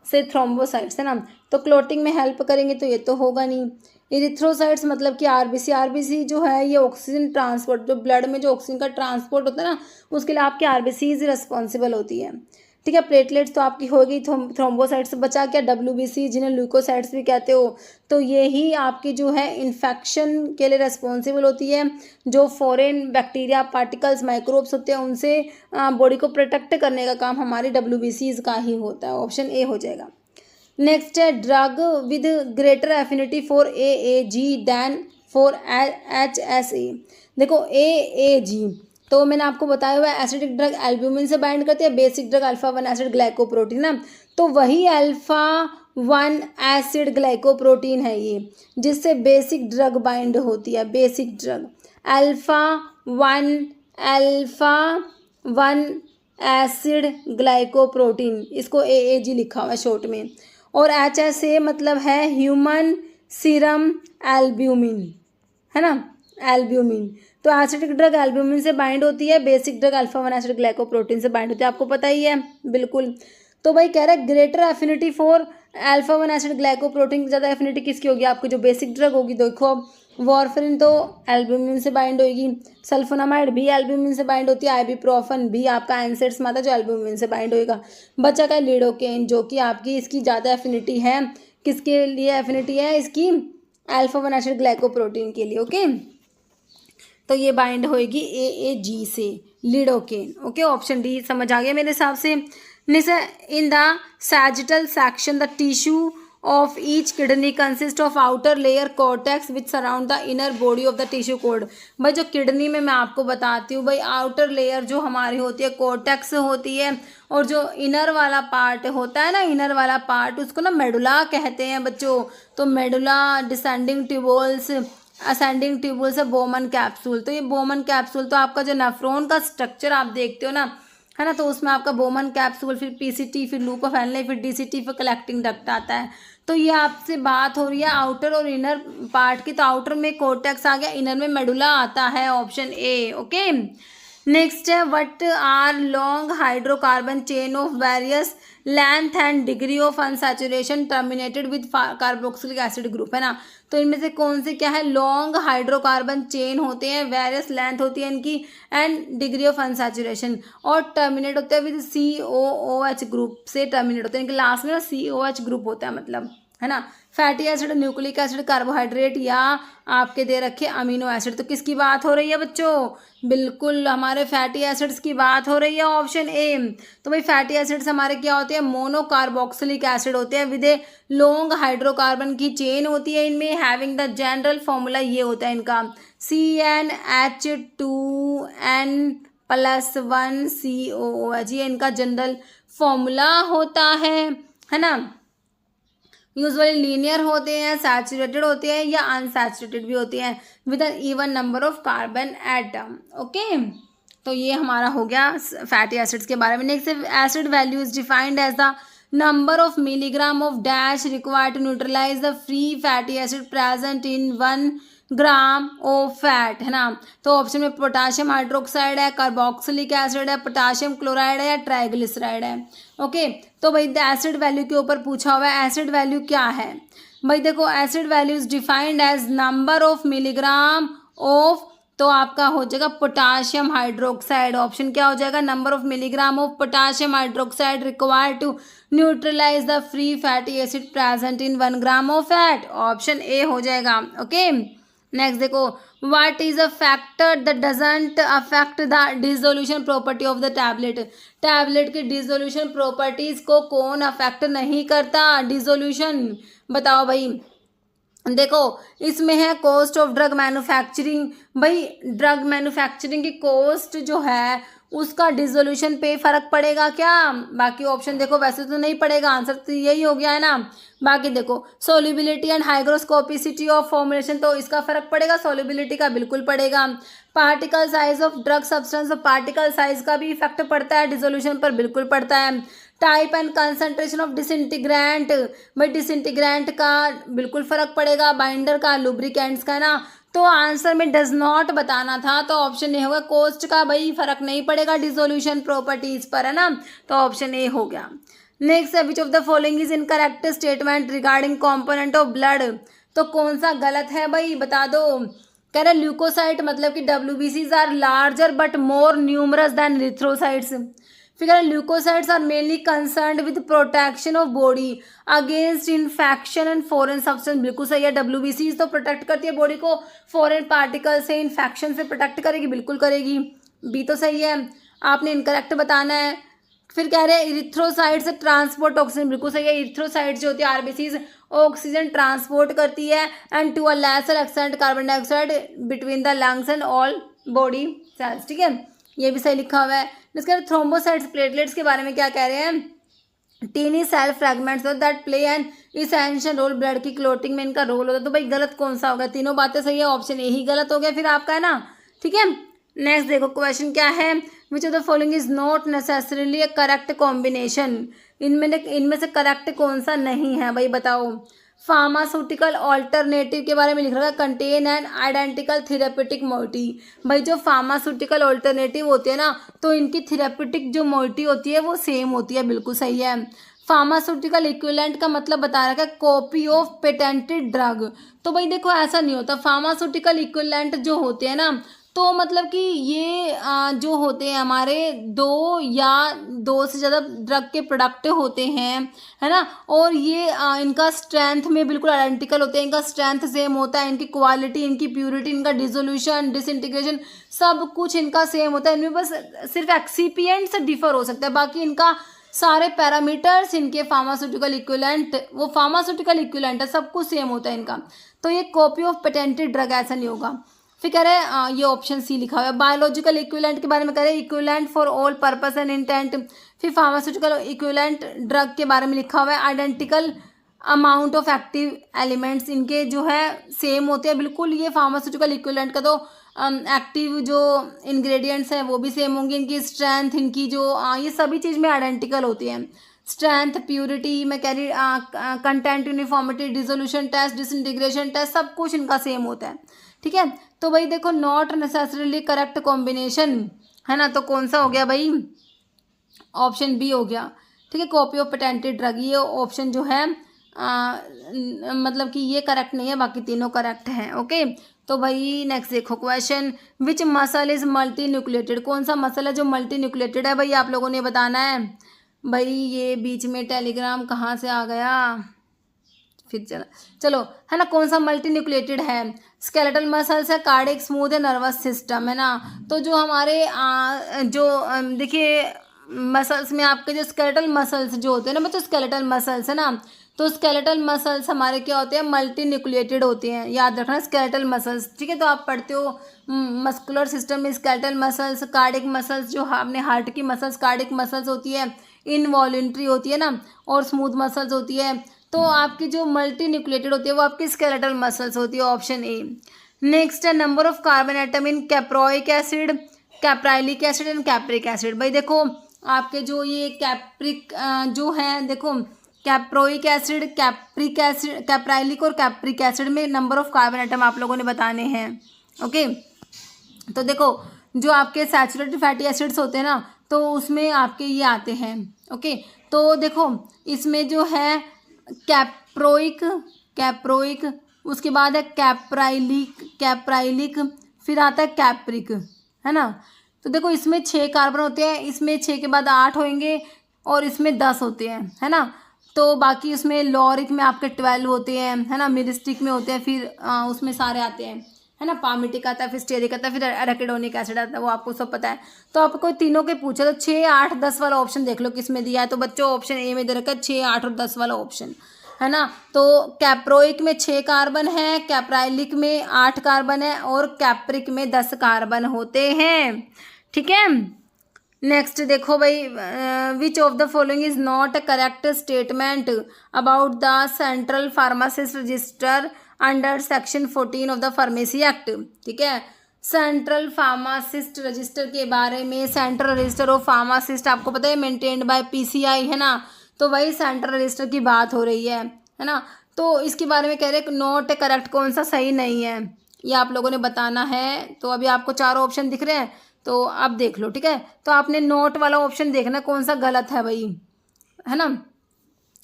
से थ्रोम्बोसाइट्स, है ना। तो क्लोटिंग में हेल्प करेंगे, तो ये तो होगा नहीं। इरिथ्रोसाइट्स मतलब कि आरबीसी जो है ये ऑक्सीजन ट्रांसपोर्ट, जो ब्लड में जो ऑक्सीजन का ट्रांसपोर्ट होता है ना उसके लिए आपकी आरबीसीज रिस्पॉन्सिबल होती है। ठीक है, प्लेटलेट्स तो आपकी होगी, थ्रोम्बोसाइट्स बचा क्या, WBC जिन्हें ल्यूकोसाइट्स भी कहते हो। तो ये ही आपकी जो है इन्फेक्शन के लिए रिस्पॉन्सिबल होती है, जो फॉरेन बैक्टीरिया, पार्टिकल्स, माइक्रोब्स होते हैं उनसे बॉडी को प्रोटेक्ट करने का काम हमारी WBCs का ही होता है। ऑप्शन ए हो जाएगा। नेक्स्ट है drug with greater affinity for AAG than for HSA। देखो AAG तो मैंने आपको बताया हुआ है एसिडिक ड्रग एल्ब्यूमिन से बाइंड करती है, basic drug alpha 1 acid glycoprotein ना। तो वही अल्फा 1 एसिड ग्लाइकोप्रोटीन है ये, जिससे बेसिक ड्रग बाइंड होती है। Basic drug alpha 1 acid glycoprotein, इसको AAG लिखा हुआ है शॉर्ट में। और HSA मतलब है ह्यूमन सीरम एल्ब्यूमिन, है ना, एल्ब्यूमिन। तो एसिडिक ड्रग एल्ब्यूमिन से बाइंड होती है, basic drug alpha 1 acid glycoprotein से बाइंड होती है, आपको पता ही है बिल्कुल। तो भाई कह रहा है greater affinity for alpha 1 acid glycoprotein, ज़्यादा एफिनिटी किसकी होगी, आपकी जो बेसिक ड्रग होगी। देखो वारफरिन तो एल्ब्यूमिन से बाइंड होगी, सल्फोनामाइड भी एल्ब्यूमिन से बाइंड होती है, आइबुप्रोफेन भी आपका एनसेड्स में आता है जो एल्ब्यूमिन से बाइंड होएगा। बचा का लिडोकेन जो कि आपकी इसकी ज़्यादा एफिनिटी है किसके लिए एफिनिटी है इसकी, अल्फा 1 एसिड ग्लाइकोप्रोटीन के लिए। ओके, तो ये बाइंड होएगी AAG से, लिडोकेन। ओके, ऑप्शन डी समझ आ गया मेरे हिसाब से। In the sagittal section the tissue of each kidney consist of outer layer cortex which surround the inner body of the tissue cord। भाई जो किडनी में मैं आपको बताती हूँ भाई, आउटर लेयर जो हमारी होती है कॉर्टेक्स होती है, और जो इनर वाला पार्ट होता है ना, इनर वाला पार्ट उसको ना मेडुला कहते हैं बच्चों। तो medulla, descending tubules, ascending tubules है बोमन कैप्सूल। तो ये बोमन कैप्सूल तो आपका जो नेफ्रॉन का स्ट्रक्चर आप देखते हो ना, है ना, तो उसमें आपका बोमन कैप्सूल, फिर PCT, फिर लूप ऑफ हेनले, फिर DCT, फिर कलेक्टिंग डक्ट आता है। तो ये आपसे बात हो रही है आउटर और इनर पार्ट की, तो आउटर में कॉर्टेक्स आ गया, इनर में मेडुला आता है, ऑप्शन ए। ओके, नेक्स्ट है what are long hydrocarbon chain of various length and degree of unsaturation terminated with carboxylic acid group, है ना। तो इनमें से कौन से क्या है, लॉन्ग हाइड्रोकार्बन चेन होते हैं, वेरियस लेंथ होती है इनकी, एंड डिग्री ऑफ अनसैचुरेशन, और टर्मिनेट होते हैं विद COOH ग्रुप से टर्मिनेट होते हैं, इनके लास्ट में COH ग्रुप होता है मतलब, है ना। Fatty acid, nucleic acid, carbohydrate, या आपके दे रखे अमीनो एसिड। तो किसकी बात हो रही है बच्चों, बिल्कुल हमारे फैटी एसिड्स की बात हो रही है, ऑप्शन ए। तो भाई फैटी एसिड्स हमारे क्या होते हैं, मोनोकार्बोक्सिलिक एसिड होते हैं विद ए लॉन्ग हाइड्रोकार्बन की चेन होती है इनमें, हैविंग द जनरल फॉर्मूला ये होता है इनका CnH2n+1COOH, ये इनका जनरल फॉर्मूला होता है ना। यूजुअली लीनियर होते हैं, सैचुरेटेड होते हैं, या अनसैचुरेटेड भी होते हैं with an even number of carbon atom. Okay, तो ये हमारा हो गया फैटी एसिड्स के बारे में। Next acid value is defined as the number of milligram of dash required to neutralize the free fatty acid present in 1 gram of fat, है ना। तो ऑप्शन में पोटाशियम हाइड्रोक्साइड है, कार्बोक्सिलिक एसिड है, potassium chloride है, या triglyceride है। Okay, तो भाई द एसिड वैल्यू के ऊपर पूछा हुआ है, एसिड वैल्यू क्या है भाई, देखो acid value is defined as number of milligram of, तो आपका हो जाएगा पोटाशियम हाइड्रोक्साइड। ऑप्शन क्या हो जाएगा, number of milligram of potassium hydroxide required to neutralize the free fatty acid present in 1 gram of fat, option A हो जाएगा। Okay, next देखो, what is a factor that doesn't affect the dissolution property of the tablet. Tablet की dissolution properties को कौन affect नहीं करता, dissolution बताओ भाई। देखो इसमें है कॉस्ट ऑफ ड्रग मैन्युफैक्चरिंग, भाई ड्रग मैन्युफैक्चरिंग की कॉस्ट जो है उसका डिसोल्यूशन पे फर्क पड़ेगा क्या, बाकी ऑप्शन देखो वैसे तो नहीं पड़ेगा, आंसर तो यही हो गया है ना। बाकी देखो solubility and hygroscopicity of formulation, तो इसका फर्क पड़ेगा, सोल्यूबिलिटी का बिल्कुल पड़ेगा। Particle size of drug substance, तो पार्टिकल साइज का भी इफेक्ट पड़ता है डिसोल्यूशन पर, बिल्कुल पड़ता है। Type and concentration of disintegrant, भाई डिसइंटीग्रेंट का बिल्कुल फर्क पड़ेगा, बाइंडर का, लुब्रिकेंट्स का ना। तो आंसर में डज नॉट बताना था, तो ऑप्शन ए होगा, कोस्ट का भाई फर्क नहीं पड़ेगा डिसोल्यूशन प्रॉपर्टीज पर, है ना, तो ऑप्शन ए हो गया। नेक्स्ट है which of the following is incorrect statement regarding component of blood, तो कौन सा गलत है भाई बता दो। कह रहे ल्यूकोसाइट मतलब कि WBCs are larger but more numerous than erythrocytes. फिर leukocytes are mainly concerned with protection of body against infection and foreign substance, बिल्कुल सही है। WBCs तो प्रोटेक्ट करती है बॉडी को फॉरेन पार्टिकल से, इन्फेक्शन से प्रोटेक्ट करेगी, बिल्कुल करेगी, बी तो सही है, आपने इनकरेक्ट बताना है। फिर कह रहे हैं इरिथ्रोसाइट्स ट्रांसपोर्ट ऑक्सीजन, बिल्कुल सही है। इरिथ्रोसाइट्स जो होती है RBCs ऑक्सीजन ट्रांसपोर्ट करती है, and to a lesser extent carbon dioxide between the lungs and all body cells, ठीक है, ये भी सही लिखा हुआ है। इसके बाद थ्रोम्बोसाइट्स प्लेटलेट्स के बारे में क्या कह रहे हैं, tiny cell fragments that play an essential role, blood की क्लोटिंग में इनका रोल होता है। तो भाई गलत कौन सा होगा, तीनों बातें सही है, ऑप्शन ए ही गलत हो गया फिर आपका, है ना, ठीक है। नेक्स्ट देखो क्वेश्चन क्या है, which of the following is not necessarily a correct combination, इनमें से करेक्ट कौन सा नहीं है भाई बताओ। फार्मास्यूटिकल ऑल्टरनेटिव के बारे में लिख रहा है, contain and identical therapeutic moiety, भाई जो फार्मास्यूटिकल ऑल्टरनेटिव होती है ना, तो इनकी थेरेपेटिक जो मोइटी होती है वो सेम होती है, बिल्कुल सही है। फार्मास्यूटिकल इक्विवेलेंट का मतलब बता रखा है कॉपी ऑफ पेटेंटेड ड्रग, तो भाई देखो ऐसा नहीं होता, फार्मास्यूटिकल इक्विवेलेंट जो होते हैं ना, तो मतलब कि ये जो होते हैं हमारे दो या दो से ज़्यादा ड्रग के प्रोडक्ट होते हैं, है ना। और ये इनका स्ट्रेंथ में बिल्कुल आइडेंटिकल होते हैं, इनका स्ट्रेंथ सेम होता है, इनकी क्वालिटी, इनकी प्यूरिटी, इनका डिसोल्यूशन, डिसइंटीग्रेशन, सब कुछ इनका सेम होता है। इनमें बस सिर्फ एक्सीपिएंट से डिफर हो सकता है, बाकी इनका सारे पैरामीटर्स, इनके फार्मास्यूटिकल इक्विवेलेंट, वो फार्मास्यूटिकल इक्विवेलेंट है, सब कुछ सेम होता है इनका। तो ये कॉपी ऑफ पेटेंटेड ड्रग ऐसा नहीं होगा। फिर कह रहे हैं ये ऑप्शन सी लिखा हुआ है। बायोलॉजिकल इक्विवेलेंट के बारे में कह रहे हैं equivalent for all purpose and intent. फिर फार्मास्यूटिकल इक्विवेलेंट ड्रग के बारे में लिखा हुआ है identical amount of active elements, इनके जो है सेम होते हैं बिल्कुल। ये फार्मास्यूटिकल इक्विवेलेंट का तो एक्टिव जो इंग्रेडिएंट्स हैं वो भी सेम होंगे, इनकी स्ट्रेंथ, इनकी जो ये सभी चीज़ में आइडेंटिकल होती हैं। स्ट्रेंथ, प्यूरिटी में कह रही content, uniformity, dissolution test, disintegration test, सब कुछ इनका सेम होता है। ठीक है, तो भाई देखो नॉट नेसेसरीली करेक्ट कॉम्बिनेशन, है ना। तो कौन सा हो गया भाई, ऑप्शन बी हो गया। ठीक है, कॉपी ऑफ पेटेंटेड ड्रग, ये ऑप्शन जो है मतलब कि ये करेक्ट नहीं है, बाकी तीनों करेक्ट हैं। ओके, तो भाई नेक्स्ट देखो question, which muscle is multi nucleated, कौन सा मसल है जो मल्टी न्यूक्लिएटेड है, भाई आप लोगों ने बताना है। भाई ये बीच में टेलीग्राम कहाँ से आ गया, फिर चलो है ना, कौन सा मल्टी न्यूक्लिएटेड है, स्केलेटल मसल्स है, कार्डियक, स्मूथ है, नर्वस सिस्टम, है ना। तो जो हमारे देखिए मसल्स में आपके जो स्केलेटल मसल्स जो होते हैं ना बच्चों, स्केलेटल मसल्स है ना, तो स्केलेटल मसल्स हमारे क्या होते हैं, मल्टी न्यूक्लिएटेड होते हैं, याद रखना स्केलेटल मसल्स। ठीक है, तो आप पढ़ते हो मस्कुलर सिस्टम में स्केलेटल मसल्स, कार्डियक मसल्स, जो अपने हार्ट की मसल्स कार्डियक मसल्स होती है, इनवॉल्यूंटरी होती है ना, और स्मूथ मसल्स होती है। तो आपकी जो मल्टी न्यूक्लिएटेड होती है वो आपकी स्केलेटल मसल्स होती है, ऑप्शन ए। नेक्स्ट है number of carbon atom in caproic acid, caprylic acid and capric acid. भाई देखो आपके जो ये कैप्रिक जो है, देखो caproic acid, capric acid, caprylic और कैप्रिक एसिड में नंबर ऑफ कार्बन एटम आप लोगों ने बताने हैं। ओके, तो देखो जो आपके सैचुरेटेड फैटी एसिड्स होते हैं ना, तो उसमें आपके ये आते हैं। ओके, तो देखो इसमें जो है कैप्रोइक, उसके बाद है कैप्राइलिक, फिर आता है कैप्रिक, है ना। तो देखो इसमें 6 कार्बन होते हैं, इसमें 6 के बाद 8 होंगे और इसमें 10 होते हैं, है ना। तो बाकी उसमें लॉरिक में आपके 12 होते हैं, है ना, मिरिस्टिक में होते हैं, फिर उसमें सारे आते हैं, है ना, पामिटिक आता है, फिर स्टेरिक आता है, फिर एराकिडोनिक एसिड आता है, वो आपको सब पता है। तो आपको तीनों के पूछा तो 6, 8, 10 वाला ऑप्शन देख लो किसमें दिया है। तो बच्चों ऑप्शन ए में दे रखा है 6, 8 और 10 वाला ऑप्शन, है ना। तो कैप्रोइक में 6 कार्बन है, कैप्राइलिक में 8 कार्बन है और कैप्रिक में 10 कार्बन होते हैं। ठीक है, नेक्स्ट देखो भाई, विच of the following is not a correct statement about the central pharmacist register under section 14 of the pharmacy act. ठीक है, सेंट्रल फार्मासिस्ट रजिस्टर के बारे में, सेंट्रल रजिस्टर ऑफ फार्मासिस्ट आपको पता है मेंटेन्ड बाय पीसीआई, है ना। तो वही सेंट्रल रजिस्टर की बात हो रही है ना। तो इसके बारे में कह रहे हैं नॉट करेक्ट, कौन सा सही नहीं है ये आप लोगों ने बताना है। तो अभी आपको 4 ऑप्शन दिख रहे हैं, तो आप देख लो। ठीक है, तो आपने नोट वाला ऑप्शन देखना कौन सा गलत है भाई, है ना।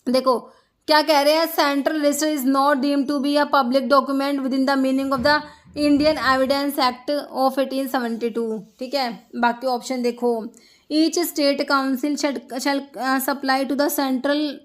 देखो क्या कह रहे हैं, central register is not deemed to be a public document within the meaning of the Indian Evidence Act of 1872। ठीक है, बाकी ऑप्शन देखो, each state council shall supply to the central,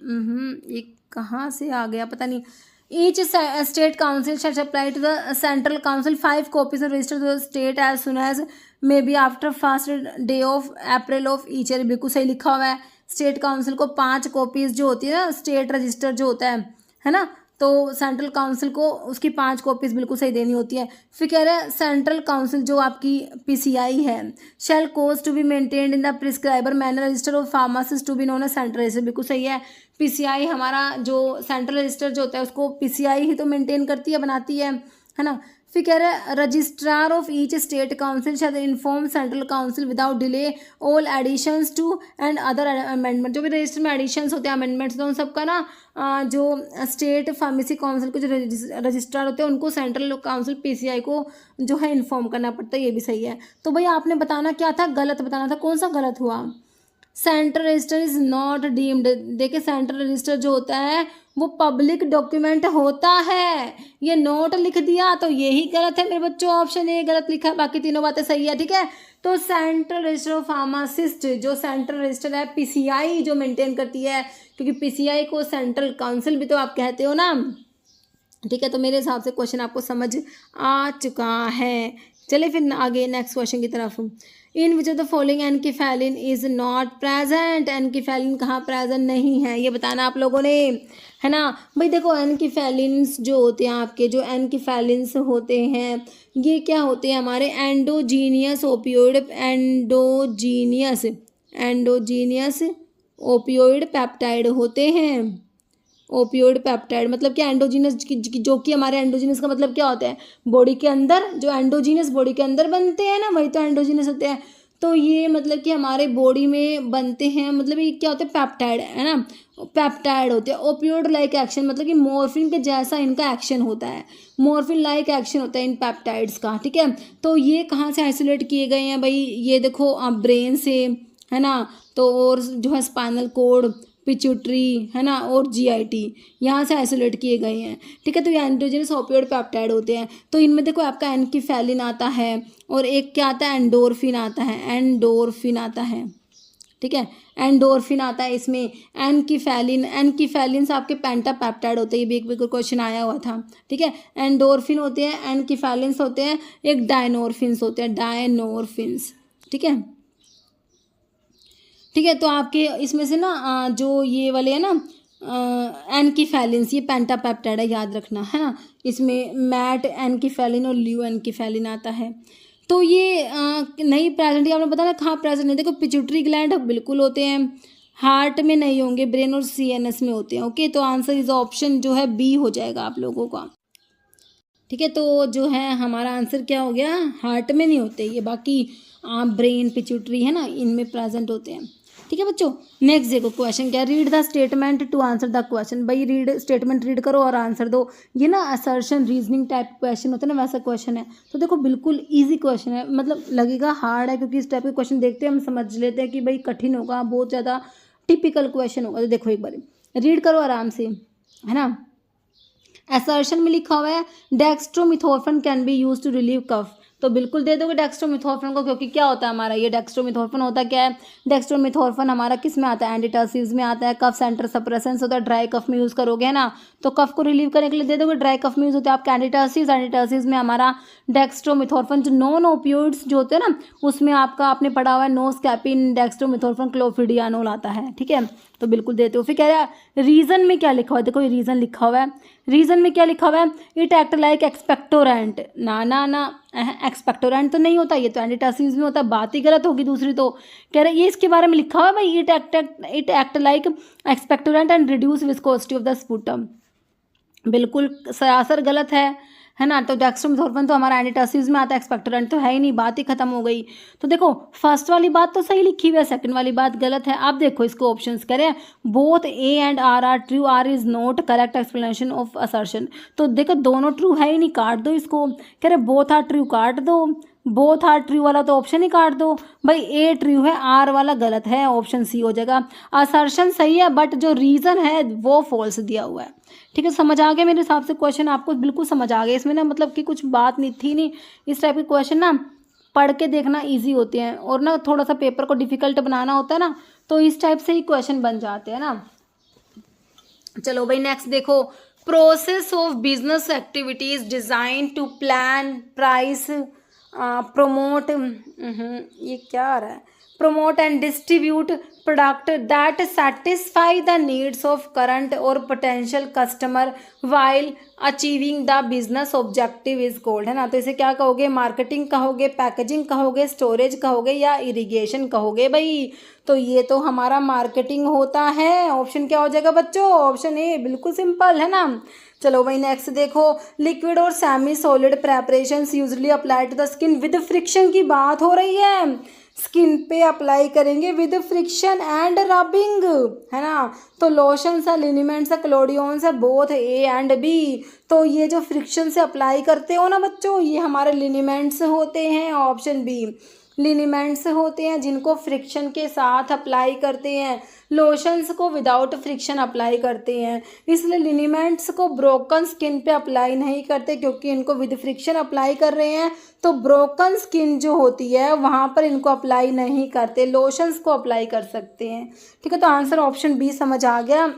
ये कहाँ से आ गया पता नहीं, each state council shall supply to the central council 5 copies of register to the state as soon as may be after first day of April of each year. बिल्कुल सही लिखा हुआ है, स्टेट काउंसिल को 5 कॉपीज जो होती है ना, स्टेट रजिस्टर जो होता है ना, तो सेंट्रल काउंसिल को उसकी 5 कॉपीज बिल्कुल सही देनी होती है। फिर कह रहे हैं सेंट्रल काउंसिल जो आपकी पीसीआई है, shall cause to be maintained in the prescriber manner register of pharmacist to be known as central register. बिल्कुल सही है, पीसीआई हमारा जो सेंट्रल रजिस्टर जो होता है उसको पीसीआई ही तो मेंटेन करती है, बनाती है ना। फिर कह रहे हैं registrar of each state council shall inform central council without delay all additions to and other amendment. जो भी रजिस्टर में एडिशंस होते हैं, अमेंडमेंट्स, तो उन सबका ना जो स्टेट फार्मेसी काउंसिल के जो रजिस्ट्रार होते हैं उनको सेंट्रल काउंसिल पीसीआई को जो है इन्फॉर्म करना पड़ता है। ये भी सही है। तो भाई आपने बताना क्या था, गलत बताना था, कौन सा गलत हुआ। Central register is not deemed. देखिए सेंट्रल रजिस्टर जो होता है वो पब्लिक डॉक्यूमेंट होता है। ये नोट लिख दिया तो यही गलत है मेरे बच्चों, ऑप्शन ए गलत लिखा है, बाकी तीनों बातें सही है। ठीक है, तो सेंट्रल रजिस्टर ऑफ फार्मासिस्ट, जो सेंट्रल रजिस्टर है पीसीआई जो मेंटेन करती है, क्योंकि पीसीआई को सेंट्रल काउंसिल भी तो आप कहते हो ना। ठीक है, तो मेरे हिसाब से क्वेश्चन आपको समझ आ चुका है। चलिए फिर आगे नेक्स्ट क्वेश्चन की तरफ। In which of the following enkephalin is not present. Enkephalin कहाँ प्रेजेंट नहीं है ये बताना आप लोगों ने, है ना। भाई देखो एनकीफेलिन्स जो होते हैं आपके, जो एनकीफेलिन्स होते हैं ये क्या होते हैं हमारे endogenous opioid, endogenous opioid peptide होते हैं। ओपियोइड पेप्टाइड मतलब क्या, एंडोजीनस जो कि हमारे एंडोजीनस का मतलब क्या होता है, बॉडी के अंदर, जो एंडोजीनस बॉडी के अंदर बनते हैं ना वही तो एंडोजीनस होते हैं। तो ये मतलब कि हमारे बॉडी में बनते हैं, मतलब ये क्या होता है, पेप्टाइड, है ना, पेप्टाइड होते हैं। ओपियोइड लाइक एक्शन मतलब कि मॉर्फिन के जैसा इनका एक्शन होता है, मॉर्फिन लाइक एक्शन होता है इन पेप्टाइड्स का। ठीक है, तो ये कहाँ से आइसोलेट किए गए हैं भाई, ये देखो आप ब्रेन से, है ना, तो और जो है स्पाइनल कोड, पिट्यूटरी, है ना, और जीआईटी यहाँ से आइसोलेट किए गए हैं। ठीक है, तो ये एंडोजीनस ओपियोइड पेप्टाइड होते हैं। तो इनमें देखो आपका एनकीफेलिन आता है और एक क्या आता है, एंडोर्फिन आता है, एंडोर्फिन आता है। ठीक है, एंडोर्फिन आता है इसमें। एनकीफेलिन आपके पेंटापेप्टाइड होते हैं, ये भी एक क्वेश्चन आया हुआ था। ठीक है, एंडोर्फिन होते हैं, एनकीफेलिन्स होते हैं, एक डायनोरफिन्स होते हैं, डायनोरफिन्स। ठीक है, ठीक है, तो आपके इसमें से ना जो ये वाले है ना एनकीफेलिन्स, ये पेंटापेप्टाइड है, याद रखना, है ना। इसमें मैट एनकीफेलिन और ल्यू एनकीफेलिन आता है। तो ये नहीं प्रेजेंट, आपने बताया कहाँ प्रेजेंट नहीं। देखो पिट्यूटरी ग्लैंड बिल्कुल होते हैं, हार्ट में नहीं होंगे, ब्रेन और सीएनएस में होते हैं। ओके, तो आंसर इज ऑप्शन जो है बी हो जाएगा आप लोगों का। ठीक है, तो जो है हमारा आंसर क्या हो गया, हार्ट में नहीं होते ये, बाकी ब्रेन पिट्यूटरी है ना इनमें प्रेजेंट होते हैं। ठीक है बच्चों, नेक्स्ट देखो क्वेश्चन क्या, read the statement to answer the question. भाई रीड स्टेटमेंट रीड करो और आंसर दो। ये ना असर्शन रीजनिंग टाइप क्वेश्चन होता है ना, वैसा क्वेश्चन है। तो देखो बिल्कुल इजी क्वेश्चन है, मतलब लगेगा हार्ड है क्योंकि इस टाइप के क्वेश्चन देखते हैं हम समझ लेते हैं कि भाई कठिन होगा, बहुत ज़्यादा टिपिकल क्वेश्चन होगा। तो देखो एक बार रीड करो आराम से, है ना। असर्शन में लिखा हुआ है dextromethorphan can be use to relieve cough. तो बिल्कुल दे दोगे डेक्स्ट्रोमिथोर्फन को, क्योंकि क्या होता है हमारा ये डेक्स्ट्रोमिथोर्फन होता क्या है, डेक्स्ट्रोमिथोर्फन हमारा किस में आता है, एंटीटर्सिव्स में आता है, कफ सेंटर सप्रेसेंस होता है, ड्राई कफ में यूज़ करोगे, है ना। तो कफ को रिलीव करने के लिए दे दोगे, ड्राई कफ में यूज़ होता है आपके एंटीटर्सिव्स, एंटीटर्सिव्स में हमारा डेक्स्ट्रोमिथोर्फन। जो नॉन ओपियोइड्स जो होते हैं ना उसमें आपका आपने पढ़ा हुआ है नोस्कैपिन, डेक्स्ट्रोमिथोर्फन, क्लोफिडियानोल आता है। ठीक है, तो बिल्कुल देते हो। फिर कह रहा है रीजन में क्या लिखा हुआ है, देखो ये रीजन लिखा हुआ है, रीजन में क्या लिखा हुआ है, इट एक्ट लाइक एक्सपेक्टोरेंट। ना ना ना, एक्सपेक्टोरेंट तो नहीं होता, ये तो एंटीटर्सिव्स में होता है, बात ही गलत होगी दूसरी। तो कह रहे ये इसके बारे में लिखा हुआ है भाई, it act like expectorant and reduce viscosity of the sputum. बिल्कुल सरासर गलत है ना। तो डेक्स्ट्रोमिथोर्फन तो हमारा एंटीटर्सिव्स में आता है, एक्सपेक्टोरेंट तो है ही नहीं, बात ही खत्म हो गई। तो देखो फर्स्ट वाली बात तो सही लिखी हुई है, सेकंड वाली बात गलत है। आप देखो इसको ऑप्शंस करें, both A and R true, R is not correct explanation of assertion. तो देखो दोनों ट्रू है ही नहीं, काट दो इसको। कह रहे बोथ आर ट्रू, काट दो। बोथ आर ट्रू वाला तो ऑप्शन ही काट दो भाई, ए ट्रू है, आर वाला गलत है, ऑप्शन सी हो जाएगा। असर्शन सही है बट जो रीजन है वो फॉल्स दिया हुआ है। ठीक है, समझ आ गया मेरे हिसाब से क्वेश्चन, आपको बिल्कुल समझ आ गया। इसमें ना मतलब कि कुछ बात नहीं थी नहीं, इस टाइप के क्वेश्चन ना पढ़ के देखना इजी होते हैं, और ना थोड़ा सा पेपर को डिफिकल्ट बनाना होता है ना, तो इस टाइप से ही क्वेश्चन बन जाते हैं ना। चलो भाई नेक्स्ट देखो, process of business activities design to plan price promote, ये क्या आ रहा है, promote and distribute product that satisfy the needs of current or potential customer while achieving the business objective is called, है ना। तो इसे क्या कहोगे, मार्केटिंग कहोगे, पैकेजिंग कहोगे, स्टोरेज कहोगे या इरिगेशन कहोगे भाई। तो ये तो हमारा मार्केटिंग होता है, ऑप्शन क्या हो जाएगा बच्चों, ऑप्शन ए, बिल्कुल सिंपल है ना। चलो भाई नेक्स्ट देखो, लिक्विड और semi solid preparations usually apply to the skin with friction की बात हो रही है, स्किन पे अप्लाई करेंगे विद फ्रिक्शन एंड रबिंग, है ना। तो लोशंस है, लिनिमेंट्स है, क्लोडियंस है, बोथ ए एंड बी। तो ये जो फ्रिक्शन से अप्लाई करते हो ना बच्चों, ये हमारे लिनिमेंट्स होते हैं, ऑप्शन बी। लिनीमेंट्स होते हैं जिनको फ्रिक्शन के साथ अप्लाई करते हैं, लोशंस को विदाउट फ्रिक्शन अप्लाई करते हैं। इसलिए लिनीमेंट्स को ब्रोकन स्किन पे अप्लाई नहीं करते, क्योंकि इनको विद फ्रिक्शन अप्लाई कर रहे हैं तो ब्रोकन स्किन जो होती है वहाँ पर इनको अप्लाई नहीं करते, लोशंस को अप्लाई कर सकते हैं। ठीक है, तो आंसर ऑप्शन बी समझ आ गया।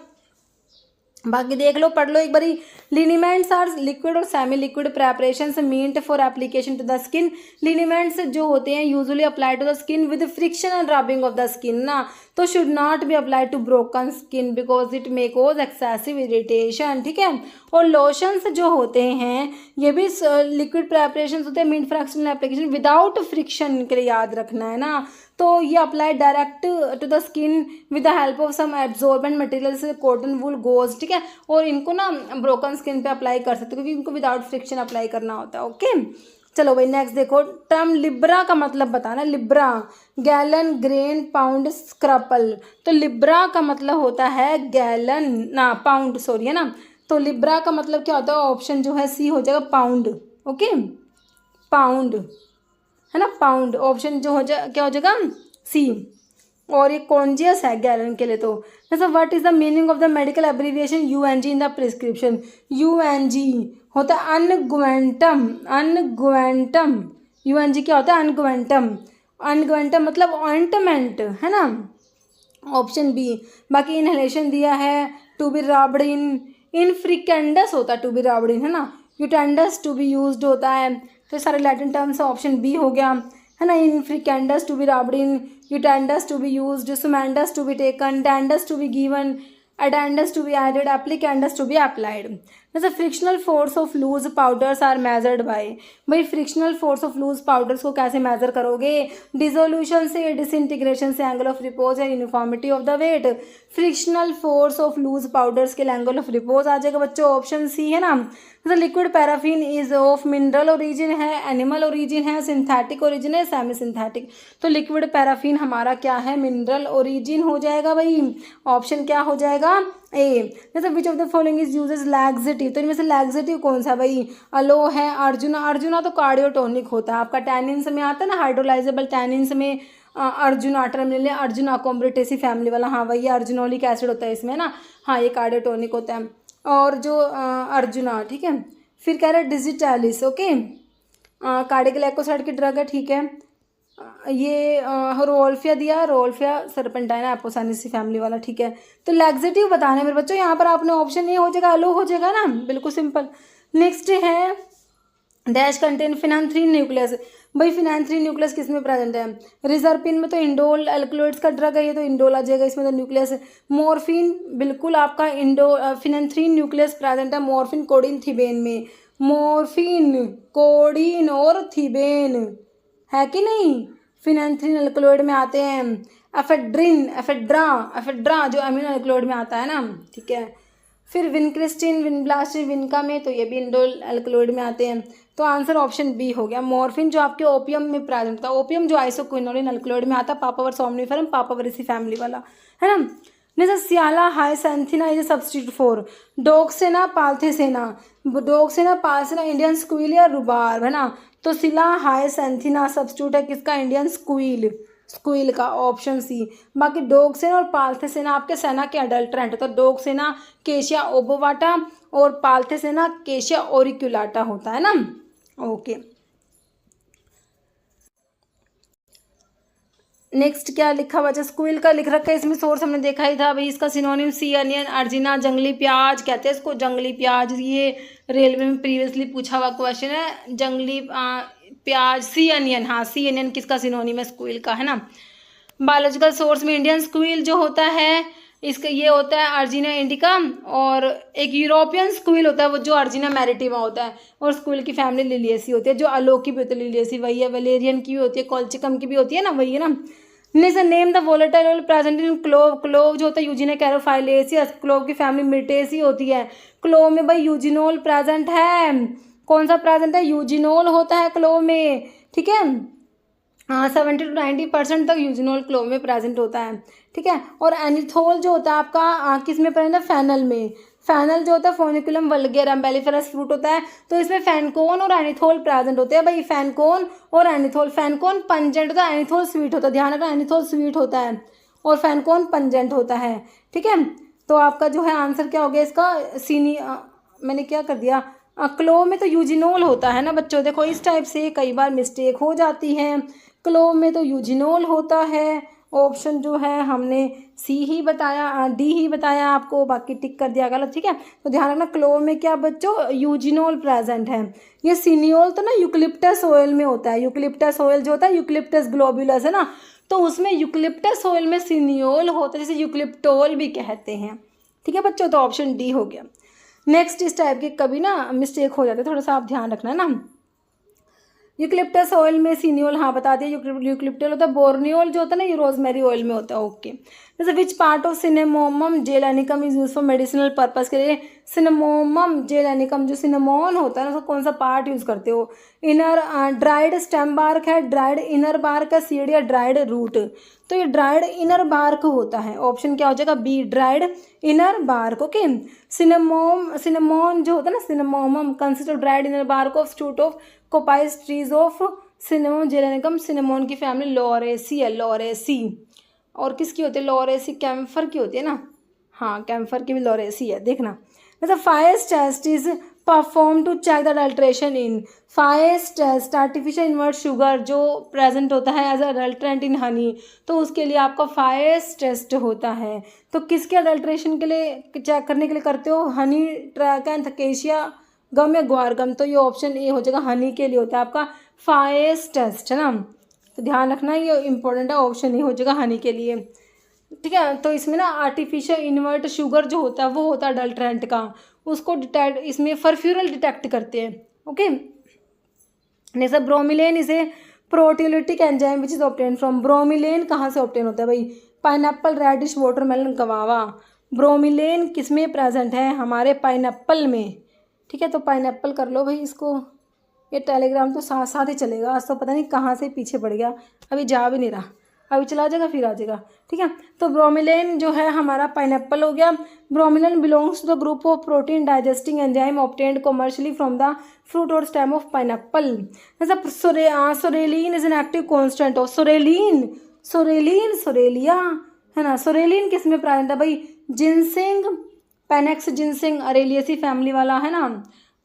बाकी देख लो, पढ़ लो एक बारी। लिनीमेंट्स आर लिक्विड और semi liquid preparations meant for application to the skin. Liniments जो होते हैं usually apply to the skin with friction and rubbing of the skin ना, तो should not be apply to broken skin because it may cause excessive irritation. ठीक है, और lotions जो होते हैं ये भी लिक्विड प्रेपरेशन होते हैं meant for external application without friction, के लिए याद रखना है ना। तो ये apply direct to the skin with the help of some absorbent material से कॉटन वूल गोज। ठीक है, और इनको ना ब्रोकन स्किन पे अप्लाई कर सकते हो क्योंकि इनको विदाउट फ्रिक्शन अप्लाई करना होता है। ओके, चलो भाई नेक्स्ट देखो। टर्म लिब्रा का मतलब बताना। Libra gallon, grain, pound, scruple. तो लिब्रा का मतलब होता है गैलन ना पाउंड, सॉरी है ना। तो लिब्रा का मतलब क्या होता है, ऑप्शन जो है सी हो जाएगा पाउंड। ओके, पाउंड है ना, पाउंड ऑप्शन जो हो जाए क्या हो जाएगा सी। और ये कॉन्जियस है गैलन के लिए। तो जैसे what is the meaning of the medical abbreviation UNG in the prescription. UNG होता है अनगुएंटम, अनगुएंटम। UNG क्या होता है, अनगुएंटम। अनगुएंटम मतलब ऑइंटमेंट है ना, ऑप्शन बी। बाकी इनहेलेशन दिया है टू बी रब्ड इन, इनफ्रिकेंडस होता है टू बी रब्ड इन है ना, यूटेंडस टू बी यूज्ड होता है। तो सारे लैटिन टर्म्स ऑप्शन बी हो गया है ना। Infricandus to be rubbed in, utendus to be used, sumendus to be taken, dandus to be given, addendus to be added, applicandus to be applied. जैसे frictional force of loose powders are measured by. भाई frictional force of loose powders को कैसे measure करोगे, dissolution से, disintegration से, angle of repose या uniformity of the weight. Frictional force of loose powders के लिए एंगल ऑफ रिपोज आ जाएगा बच्चों, ऑप्शन सी है ना। जैसे liquid paraffin is of mineral origin है, एनिमल ओरिजिन है, सिंथेटिक ओरिजिन है, सेमी सिंथेटिक। तो लिक्विड पैराफिन हमारा क्या है, मिनरल ओरिजिन हो जाएगा भाई, ऑप्शन क्या हो जाएगा ए। जैसे which of the following is uses laxative. तो इनमें से लैक्सेटिव कौन सा भाई, अलो है, अर्जुना। अर्जुना तो कार्डियोटोनिक होता है आपका, टैनिन्स में आता है ना, हाइड्रोलाइजेबल टैनिन्स में arjuna terminal, arjuna Combretaceae family वाला, हाँ वही अर्जुनोलिक एसिड होता है इसमें ना, हाँ ये कार्डियोटोनिक होता है। और जो अर्जुना, ठीक है। फिर कह रहे हैं डिजिटैलिस, ओके, कार्डियोग्लाइकोसाइड की ड्रग है, ठीक है। ये रोल्फिया दिया, रोल्फिया सरपेंटाइना एपोसानिसी फैमिली वाला, ठीक है। तो लैक्सेटिव बताना है मेरे बच्चों, यहाँ पर आपने ऑप्शन ए हो जाएगा, अलो हो जाएगा ना, बिल्कुल सिंपल। नेक्स्ट है डैश कंटेन फिनांथ्रीन न्यूक्लियस। भाई फिनांथ्रीन न्यूक्लियस किस में प्रेजेंट है, रिजर्पिन में। तो इंडोल एल्कलॉइड्स का ड्रग है ये, तो इंडोल आ जाएगा इसमें, तो न्यूक्लियस। मॉर्फिन बिल्कुल आपका फिनांथ्रीन न्यूक्लियस प्रेजेंट है मॉर्फिन, कोडिन, थिबेन में। मॉर्फिन, कोडिन और थिबेन है कि नहीं, फिनांथ्रीन एल्कलॉइड में आते हैं। एफेड्रिन, एफेड्रा जो अमीनो एल्कलॉइड में आता है ना, ठीक है। फिर विनक्रिस्टिन, विनब्लास्टिन, विनका में, तो ये भी इंडोल एल्कलॉइड में आते हैं। तो आंसर ऑप्शन बी हो गया। मॉर्फिन जो आपके ओपियम में प्रेजेंट था, ओपियम जो आइसोक्विनोलिन एल्कलॉइड में आता है, पापावर सोमनिफरम, पापावरेसी फैमिली वाला है ना। जैसे Scilla hyacinthina is substitute for डोक्सेना पाल्थेसेना। डोक्सेना पाल्थेसेना इंडियन स्क्वील या रुबार है ना। तो सिला हाइसेंथिना सब्स्टिट्यूट है किसका, इंडियन स्क्वील, स्क्वील का, ऑप्शन सी। बाकी डोक्सेना और पाल्थेसेना आपके सेना के अडल्ट्रेंट है। तो डोक्सेना केशिया ओबोवाटा और पाल्थेसेना केशिया ओरिकुलाटा होता है ना। ओके, नेक्स्ट क्या लिखा हुआ है, स्क्विल का लिख रखा है इसमें, सोर्स हमने देखा ही था भाई। इसका सिनोनिम सी अनियन, अर्जिना, जंगली प्याज कहते हैं इसको, जंगली प्याज। ये रेलवे में प्रीवियसली पूछा हुआ क्वेश्चन है, जंगली प्याज, सी अनियन। हाँ सी अनियन किसका सिनोनिम है, स्क्विल का है ना। बायोलॉजिकल सोर्स में इंडियन स्क्विल जो होता है इसका ये होता है अर्जिना इंडिका, और एक यूरोपियन स्क्विल होता है वो जो अर्जिना मैरिटिमा होता है, और स्क्विल की फैमिली लिलियसी होती है, जो अलो की भी होती है लिलियसी वही है, वलेरियन की भी होती है, कॉल्चिकम की भी होती है ना, वही है ना। Next name the volatile oil present in clove. Clove जो होता है यूजिना कैरोफाइलेसियस, क्लोव की फैमिली मिर्टेसी होती है। क्लोव में भाई यूजिनोल प्रेजेंट है, कौन सा प्रेजेंट है, यूजिनोल होता है क्लोव में, ठीक है। हाँ 70 to 90% तक यूजिनोल क्लो में प्रेजेंट होता है, ठीक है। और एनिथोल जो होता है आपका किस में प्रेजेंट है, फेनल में। फेनल जो होता है फोनिकुलम वल्गर एम्बेलिफेरस फ्रूट होता है, तो इसमें फैनकोन और एनिथोल प्रेजेंट होते हैं भाई, फैनकोन और एनिथोल। फैनकोन पंजेंट होता है, एनिथोल स्वीट होता है, ध्यान रखना एनिथोल स्वीट होता है और फैनकोन पंजेंट होता है, ठीक है। तो आपका जो है आंसर क्या हो गया इसका, मैंने क्या कर दिया, क्लो में तो यूजिनोल होता है ना बच्चों, देखो इस टाइप से कई बार मिस्टेक हो जाती है। क्लो में तो यूजिनोल होता है, ऑप्शन जो है हमने सी ही बताया, डी ही बताया आपको, बाकी टिक कर दिया गलत, ठीक है। तो ध्यान रखना क्लो में क्या बच्चों, यूजिनोल प्रेजेंट है। ये सिनियोल तो ना यूकलिप्टस ऑयल में होता है, यूकलिप्टस ऑयल जो होता है यूकलिप्टस ग्लोबुलस है ना, तो उसमें यूकलिप्टस ऑयल में सिनियोल होता है, जैसे यूकलिप्टोल भी कहते हैं, ठीक है बच्चों। तो ऑप्शन डी हो गया। नेक्स्ट इस टाइप के कभी ना मिस्टेक हो जाते हैं, थोड़ा सा आप ध्यान रखना है ना। यूकलिप्टस ऑयल में सिनियोल, हाँ बता दिया, यूकलिप्टल होता है। बोर्नियोल जो होता है ना ये रोजमेरी ऑयल में होता है, ओके। जैसे विच part of सिनेमोमम जेलानिकम is use for medicinal purpose के लिए, सिनेमोमम जेलानिकम जो सिनेमोन होता है ना उसका कौन सा पार्ट यूज करते हो, इनर ड्राइड स्टेम बार्क है, ड्राइड इनर बार्क है, सीड या ड्राइड रूट, तो ये ड्राइड इनर बार्क होता है, ऑप्शन क्या हो जाएगा B dried inner bark, okay. Cinnamon जो होता है ना Cinnamomum consist of dried inner bark of shoot of coppice trees of cinnamon zeylanicum, cinnamon की फैमिली लॉरेसी है, लॉरेसी। और किसकी होती है लॉरेसी, कैम्फर की होती है ना, हाँ कैम्फर की भी लॉरेसी है, देखना। मतलब Fiehe's test is perform to check the adulteration in, Fiehe's test artificial invert sugar जो प्रेजेंट होता है एज अडल्ट्रेंट इन हनी, तो उसके लिए आपका फाइस्ट टेस्ट होता है। तो किसके अडल्ट्रेशन के लिए चेक करने के लिए करते हो, हनी ट्रैकेंथ केशिया गम या ग्वार गम, तो ये ऑप्शन ए हो जाएगा, हनी के लिए होता है आपका फाइस्ट टेस्ट, है ना। तो ध्यान रखना ये इंपॉर्टेंट है, ऑप्शन ए हो जाएगा हनी के लिए, ठीक है। तो इसमें ना आर्टिफिशियल इन्वर्ट शुगर जो होता है वो होता है अडल्ट्रेंट का, उसको डिटेक्ट इसमें फर्फ्यूरल डिटेक्ट करते हैं, ओके। जैसे ब्रोमिलेन इसे proteolytic enzyme which is obtain from, bromelain कहाँ से ऑब्टेन होता है भाई, pineapple radish watermelon guava, bromelain किस में प्रेजेंट है, हमारे पाइनएप्पल में, ठीक है। तो पाइनएप्पल कर लो भाई इसको, ये टेलीग्राम तो साथ साथ ही चलेगा, आज तो पता नहीं कहाँ से पीछे पड़ गया, अभी जा भी नहीं रहा, अभी चला जाएगा फिर आ जाएगा, ठीक है। तो ब्रोमिलेन जो है हमारा पाइनएप्पल हो गया। Bromelain belongs to the group of protein digesting enzyme obtained commercially from the fruit और stem of pineapple. Psoralen is an active constant of, psoralen psoralen psoralea है ना, सोरेलिन किस में प्रेजेंट है भाई, ginseng Panax ginseng Araliaceae family वाला है ना,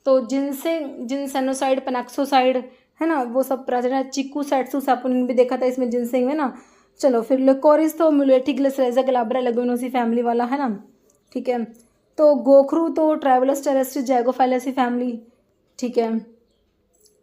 तो जिनसिंग जिनसेनोसाइड पेनेक्सोसाइड है ना वो सब प्रेजेंट है। चिकू सेट्सू सैपुलिन भी देखा था इसमें जिनसिंग है ना। चलो फिर लेकोरिस तो मुलेटिग्लिसरेजा ग्लाब्रा लेगुमिनोसी फैमिली वाला है ना, ठीक है। तो गोखरू तो ट्रैवलस टेरेस्ट्री जैगोफाइलेसी फैमिली, ठीक है।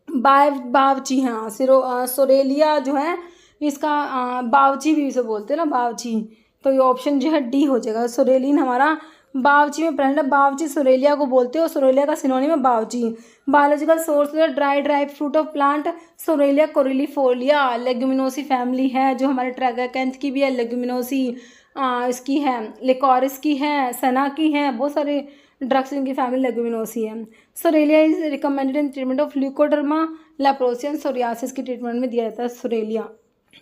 बावची, हाँ सोरेलिया जो है इसका बावची भी इसे बोलते हैं ना, बावची, तो ये ऑप्शन जो है डी हो जाएगा, सोरेलिन हमारा बावची में प्रेजेंट है। बावची सोरेलिया को बोलते हो, सोरेलिया का सिनोनिम है बावची। Biological source dry ripe fruit of plant Psoralea corylifolia, Leguminosae family है जो हमारे ट्रैगाकैंथ की भी है, लेग्यूमिनोसी इसकी है, लिकोरिस की है, सना की है, बहुत सारे ड्रग्स इनकी फैमिली लेग्यूमिनोसी है। Psoralea is recommended in treatment of leucoderma लेप्रोसियन सोरियासिस की ट्रीटमेंट में दिया जाता है सोरेलिया।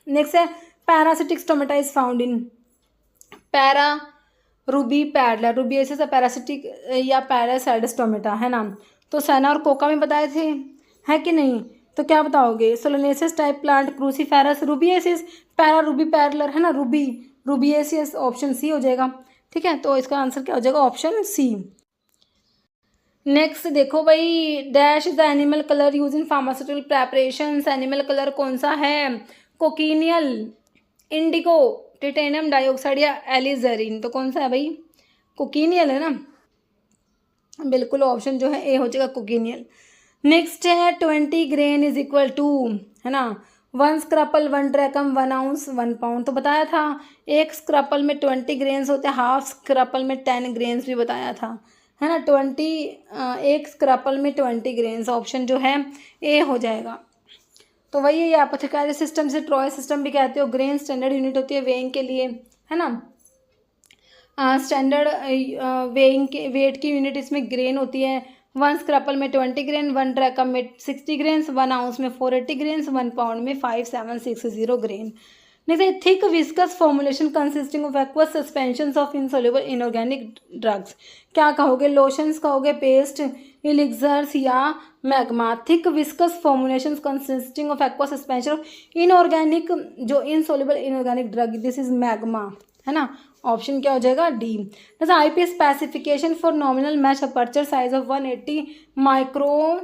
नेक्स्ट है paracytic stomata is found in, पैरा रूबी पैडलर, रूबी ऐसे पैरासिटिक या पैरासाइडस टोमेटा है ना, तो सैना और कोका में बताए थे, है कि नहीं। तो क्या बताओगे, Solanaceous type plant cruciferous, Rubiaceous, पैरा रूबी पैडलर है ना, रूबी रूबिएसिस, ऑप्शन सी हो जाएगा, ठीक है। तो इसका आंसर क्या हो जाएगा, ऑप्शन सी। नेक्स्ट देखो भाई, dash is the animal colour use in pharmaceutical preparations, animal colour कौन सा है, कोकिनियल, इंडिगो, टिटेनियम डाइऑक्साइड या एलिजरीन, तो कौन सा है भाई, कोकिनियल है ना, बिल्कुल ऑप्शन जो है ए हो जाएगा कोकिनियल। नेक्स्ट है 20 ग्रेन इज इक्वल टू है ना 1 स्क्रैपल 1 ड्रैकम 1 आउंस 1 पाउंड, तो बताया था एक स्क्रैपल में 20 ग्रेन्स होते हैं, हाफ स्क्रैपल में 10 ग्रेन्स भी बताया था, है ना। 20 एक स्क्रैपल में 20 ग्रेन्स, ऑप्शन जो है ए हो जाएगा। तो वही है, एपोथेकेरी सिस्टम से ट्रॉय सिस्टम भी कहते हो। ग्रेन स्टैंडर्ड यूनिट होती है वेइंग के लिए, है ना। स्टैंडर्ड वेइंग के वेट की यूनिट इसमें ग्रेन होती है, 1 स्क्रैपल में 20 ग्रेन, 1 ड्रैकम में 60 ग्रेन्स, 1 आउंस में 480 ग्रेन्स, 1 पाउंड में 5760 grain. Next, thick viscous formulation consisting of aqueous suspensions of insoluble inorganic drugs. क्या कहोगे, लोशंस कहोगे, पेस्ट, इलिक्सर्स या magma. Thick viscous formulations consisting of aqueous suspension of inorganic, जो insoluble inorganic drug, this is magma, है ना। Option क्या हो जाएगा, डी। जैसे IPS specification for nominal mesh aperture size of 180 micron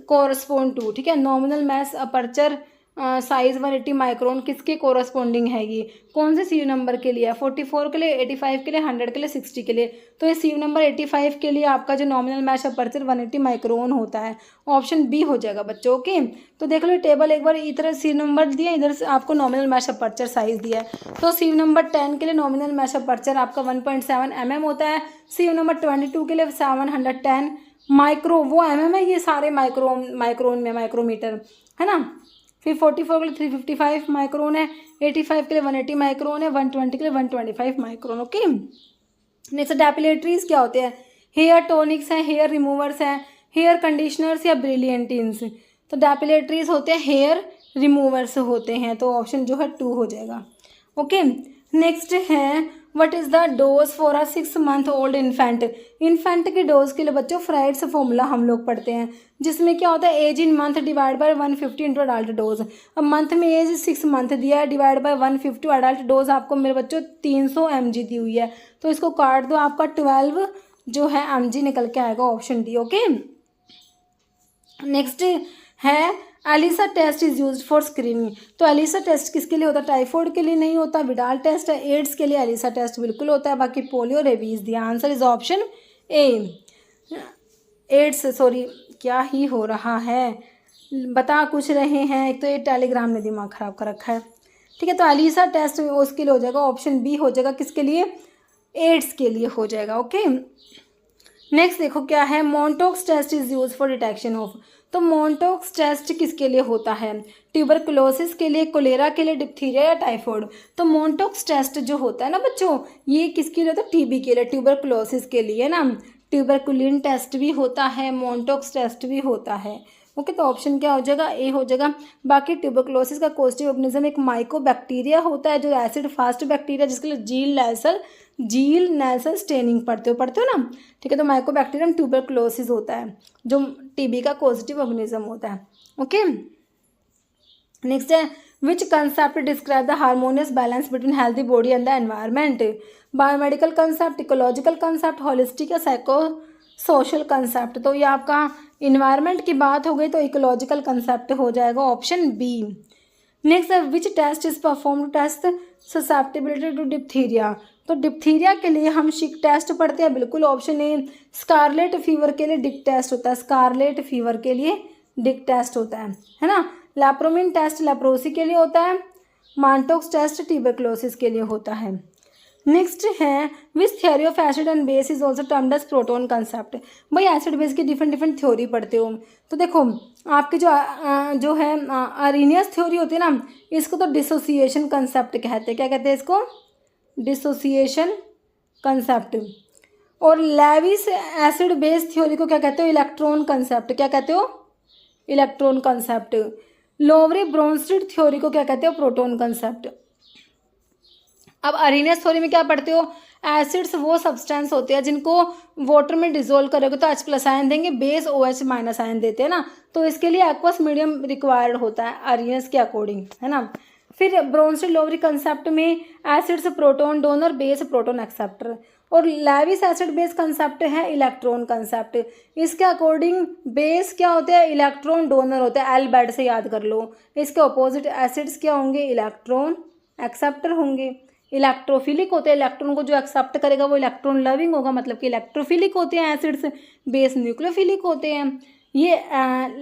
correspond to, ठीक है। Nominal mesh aperture size 180 micron किसके कोरस्पोंडिंग है, ये कौन से सीयू नंबर के लिए है, 44 के लिए, 85 के लिए, 100 के लिए, 60 के लिए। तो ये सीयू नंबर 85 के लिए आपका जो नॉमिनल मैश अपर्चर 180 माइक्रोन होता है, ऑप्शन बी हो जाएगा बच्चों। ओके, तो देख लो टेबल एक बार, इधर सीयू नंबर दिया, इधर से आपको नॉमिनल मैश अपर्चर साइज दिया है। तो सीयू नंबर 10 के लिए नॉमिनल मैश अपर्चर आपका 1.7 mm होता है। सीयू नंबर 22 के लिए 710 माइक्रो, वो mm है, ये सारे माइक्रोन में माइक्रोमीटर, है ना। फिर 44 के लिए 355 माइक्रोन है, 85 के लिए 180 माइक्रोन है, 120 के लिए 125 माइक्रोन। ओके, नेक्स्ट डेपिलेटरीज क्या होते हैं, हेयर टॉनिक्स हैं, हेयर रिमूवर्स हैं, हेयर कंडीशनर्स या ब्रिलियंटिन्स। तो डेपिलेटरीज होते हैं, हेयर रिमूवर्स होते हैं, तो ऑप्शन जो है 2 हो जाएगा। ओके, नेक्स्ट है what is the dose for a 6 month old infant. Infant के डोज के लिए बच्चों फ्राइड्स फॉर्मूला हम लोग पढ़ते हैं, जिसमें क्या होता है, age in month divide by 150 into adult dose. अब मंथ में एज 6 month दिया है, डिवाइड बाय 150, अडल्ट डोज आपको मेरे बच्चों 300 mg दी हुई है, तो इसको काट दो, आपका 12 जो है mg निकल के आएगा, ऑप्शन डी। ओके, नेक्स्ट है ELISA test is use for screening. तो एलिसा टेस्ट किसके लिए होता है, टाइफॉइड के लिए नहीं होता, विडाल टेस्ट है, एड्स के लिए एलिसा टेस्ट बिल्कुल होता है, बाकी पोलियो, रेबीज दिया। Answer is option A. AIDS, sorry क्या ही हो रहा है, बता कुछ रहे हैं, एक तो ये टेलीग्राम ने दिमाग खराब कर रखा है, ठीक है। तो एलिसा टेस्ट उसके लिए हो जाएगा, ऑप्शन बी हो जाएगा, किसके लिए, एड्स के लिए हो जाएगा। ओके, नेक्स्ट देखो क्या है, Mantoux test is use for detection of. तो मोंटोक्स टेस्ट किसके लिए होता है, ट्यूबरकुलोसिस के लिए, कोलेरा के लिए, डिप्थीरिया या टाइफॉइड। तो मोंटोक्स टेस्ट जो होता है ना बच्चों, ये किसके लिए होता है, टीबी के लिए, ट्यूबरकुलोसिस के लिए ना। ट्यूबरकुलिन टेस्ट भी होता है, मोंटोक्स टेस्ट भी होता है। ओके, तो ऑप्शन क्या हो जाएगा, ए हो जाएगा। बाकी ट्यूबरकुलोसिस का कॉजेटिव ऑर्गेनिज्म एक माइकोबैक्टीरिया होता है, जो एसिड फास्ट बैक्टीरिया, जिसके लिए जील नेल्सन स्टेनिंग पढ़ते हो ना, ठीक है। तो माइकोबैक्टीरियम ट्यूबरकुलोसिस होता है, जो टीबी का पॉजिटिव ऑर्गेनिज्म होता है। ओके, नेक्स्ट है which concept describe the harmonious balance between healthy body and the environment. Biomedical concept, ecological concept, holistic या साइको सोशल कंसेप्ट। तो ये आपका इन्वायरमेंट की बात हो गई, तो इकोलॉजिकल कंसेप्ट हो जाएगा, ऑप्शन बी। नेक्स्ट है which test is perform to test susceptibility to diphtheria. तो डिप्थीरिया के लिए हम शिक टेस्ट पढ़ते हैं, बिल्कुल ऑप्शन ए। स्कारलेट फीवर के लिए डिक टेस्ट होता है, स्कारलेट फीवर के लिए डिक टेस्ट होता है ना। लैप्रोमिन टेस्ट लेप्रोसी के लिए होता है, मांटोक्स टेस्ट ट्यूबरकुलोसिस के लिए होता है। नेक्स्ट है which theory of acid and base is also termed as proton concept. भाई एसिड बेस की डिफरेंट थ्योरी पढ़ते हो, तो देखो आपकी जो है अरेनियस थ्योरी होती है ना, इसको तो डिसोसिएशन कंसेप्ट कहते हैं। क्या कहते हैं इसको, डिसोसिएशन कंसेप्ट। और लेविस एसिड बेस थ्योरी को क्या कहते हो, इलेक्ट्रॉन कंसेप्ट। क्या कहते हो, इलेक्ट्रॉन कंसेप्ट। लोवरी ब्रोंस्टेड थ्योरी को क्या कहते हो, प्रोटोन कंसेप्ट। अब अरेनियस थ्योरी में क्या पढ़ते हो, एसिड्स वो सब्सटेंस होते हैं जिनको वाटर में डिजोल्व करोगे तो H+ आयन देंगे, बेस OH- आयन देते हैं ना, तो इसके लिए एक्वस मीडियम रिक्वायर्ड होता है अरेनियस के अकॉर्डिंग, है ना। फिर ब्रोंस्टेड लोवरी कंसेप्ट में acids proton donor, base proton acceptor. और लेविस एसिड बेस कंसेप्ट है इलेक्ट्रॉन कंसेप्ट। इसके अकॉर्डिंग बेस क्या होते हैं, इलेक्ट्रॉन डोनर होते हैं, एल बेड से याद कर लो। इसके अपोजिट एसिड्स क्या होंगे, इलेक्ट्रॉन एक्सेप्टर होंगे। इलेक्ट्रोफिलिक होते हैं, इलेक्ट्रॉन को जो एक्सेप्ट करेगा वो इलेक्ट्रॉन लविंग होगा, मतलब कि इलेक्ट्रोफिलिक होते हैं एसिड्स। बेस न्यूक्लियोफिलिक होते हैं, ये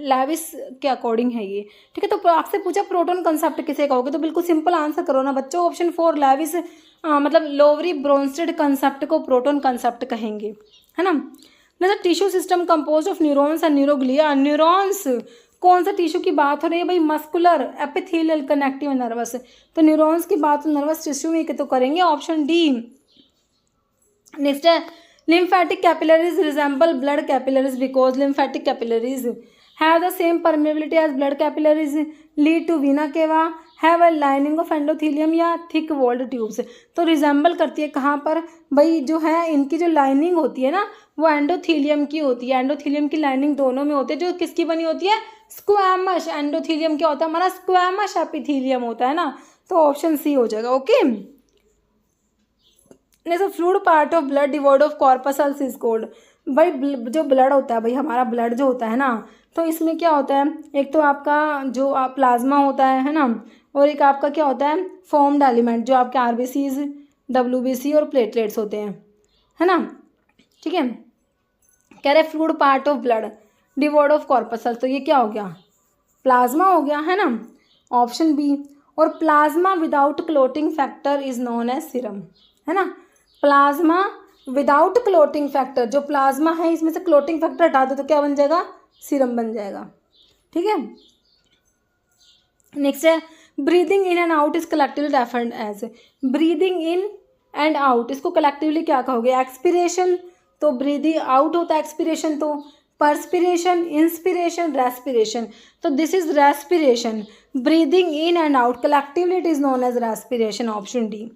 लेविस के अकॉर्डिंग है ये, ठीक है। तो आपसे पूछा प्रोटोन कंसेप्ट किसे कहोगे, तो बिल्कुल सिंपल आंसर करो ना बच्चों, ऑप्शन 4 लेविस, मतलब लोवरी ब्रोंस्टेड कंसेप्ट को प्रोटोन कंसेप्ट कहेंगे, है ना। जैसे tissue system compose of neurons and neuroglia. Neurons कौन सा टिश्यू की बात हो रही है भाई, मस्कुलर, एपिथेलियल, कनेक्टिव, नर्वस। तो न्यूरॉन्स की बात नर्वस टिश्यू में तो करेंगे, ऑप्शन डी। नेक्स्ट है Lymphatic capillaries resemble blood capillaries because lymphatic capillaries have the same permeability as blood capillaries, lead to vena cava, have a lining of endothelium या thick walled tubes। तो resemble करती है कहाँ पर भाई, जो है इनकी जो लाइनिंग होती है ना वो एंडोथीलियम की होती है, एंडोथीलियम की लाइनिंग दोनों में होती है, जो किसकी बनी होती है, स्क्वैमस। एंडोथीलियम क्या होता है हमारा, स्क्वैमस एपिथीलियम होता है ना, तो ऑप्शन सी हो जाएगा। Okay, next fluid part of blood devoid of corpuscles is called. भाई जो ब्लड होता है, भाई हमारा ब्लड जो होता है ना, तो इसमें क्या होता है, एक तो आपका जो प्लाज्मा होता है ना, और एक आपका क्या होता है फॉर्म्ड एलिमेंट, जो आपके आरबीसीज, डब्ल्यूबीसी और प्लेटलेट्स होते हैं, है ना। ठीक है, कह रहे fluid part of blood devoid of corpuscles, तो ये क्या हो गया, प्लाज्मा हो गया, है ना, ऑप्शन बी। और plasma without clotting factor is known as serum, है ना। प्लाज्मा विदाउट क्लोटिंग फैक्टर, जो प्लाज्मा है इसमें से क्लोटिंग फैक्टर हटा दो तो क्या बन जाएगा, सीरम बन जाएगा। ठीक है, नेक्स्ट है breathing in and out is collectively referred as. Breathing in and out इसको कलेक्टिवली क्या कहोगे, एक्सपिरेशन, तो ब्रीदिंग आउट होता है एक्सपिरेशन, तो परस्पिरेशन, इंस्पिरेशन, रेस्पिरेशन, तो this is respiration. Breathing in and out collectively it is known as respiration, option D.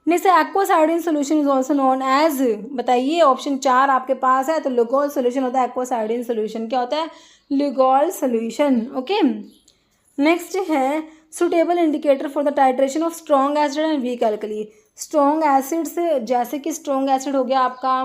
Next aqueous iodine solution is also known as, बताइए option 4 आपके पास है, तो Lugol solution होता है एक्वस आयोडीन सोल्यूशन, क्या होता है, लुगोल सोल्यूशन। ओके, नेक्स्ट है suitable indicator for the titration of strong acid and weak alkali. Strong acids जैसे कि स्ट्रॉन्ग एसिड हो गया आपका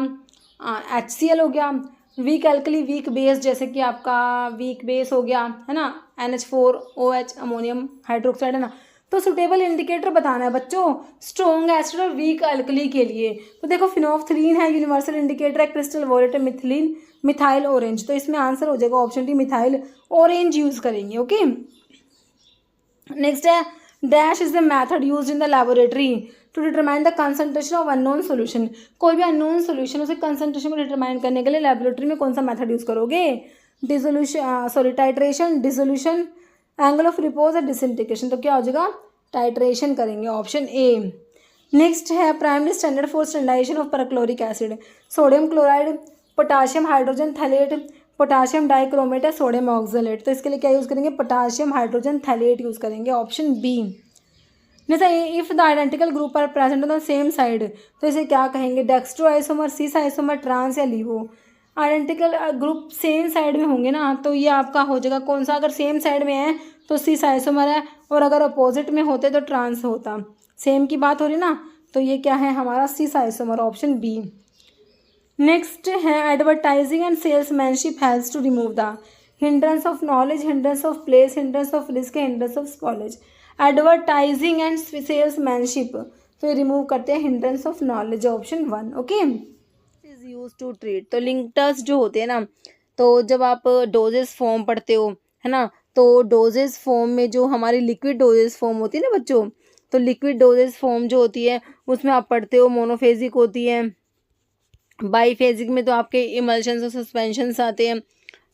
HCl हो गया, वीक एल्कली वीक बेस जैसे कि आपका वीक बेस हो गया, है ना, NH4OH अमोनियम हाइड्रोक्साइड, है ना। तो सुटेबल इंडिकेटर बताना है बच्चों स्ट्रॉन्ग एसिड और वीक एल्कली के लिए, तो देखो फिनोफ्थलीन है, यूनिवर्सल इंडिकेटर है, क्रिस्टल वॉलेट है, मिथिलीन, मिथाइल ऑरेंज, तो इसमें आंसर हो जाएगा option D, methyl orange use करेंगे। ओके, नेक्स्ट है dash is the method used in the laboratory to determine the concentration of unknown solution. कोई भी अननोन सोल्यूशन उसे कंसंट्रेशन को डिटरमाइन करने के लिए लैबोरेटरी में कौन सा मेथड यूज करोगे, dissolution, titration, dissolution, angle of repose और डिसइंटीग्रेशन, तो क्या हो जाएगा, टाइट्रेशन करेंगे, ऑप्शन ए। नेक्स्ट है primary standard for standardization of perchloric acid, sodium chloride, potassium hydrogen phthalate, potassium dichromate, sodium oxalate, तो इसके लिए क्या यूज़ करेंगे, पोटाशियम हाइड्रोजन थैलेट यूज़ करेंगे, ऑप्शन बी। जैसे if the identical group are present on the same side, तो इसे क्या कहेंगे, dextro isomer, cis isomer, trans या लीवो। आइडेंटिकल ग्रुप सेम साइड में होंगे ना, तो ये आपका हो जाएगा कौन सा, अगर सेम साइड में है तो सीस आइसोमर है, और अगर अपोजिट में होते तो ट्रांस होता। सेम की बात हो रही ना, तो ये क्या है हमारा cis isomer, option B. Next है advertising and salesmanship helps to remove the hindrance of knowledge, hindrance of place, hindrance of risk, hindrance of college. Advertising and salesmanship, तो ये रिमूव करते हैं hindrance of knowledge, option 1। Okay, is use to treat, तो linctus जो होते हैं ना, तो जब आप डोजेस फॉर्म पढ़ते हो, है ना, तो डोजेस फॉर्म में जो हमारी लिक्विड डोजेस फॉर्म होती है ना बच्चों, तो लिक्विड डोजेस फॉर्म जो होती है उसमें आप पढ़ते हो मोनोफेजिक होती है, बाईफेजिक में तो आपके इमल्शंस और सस्पेंशंस आते हैं,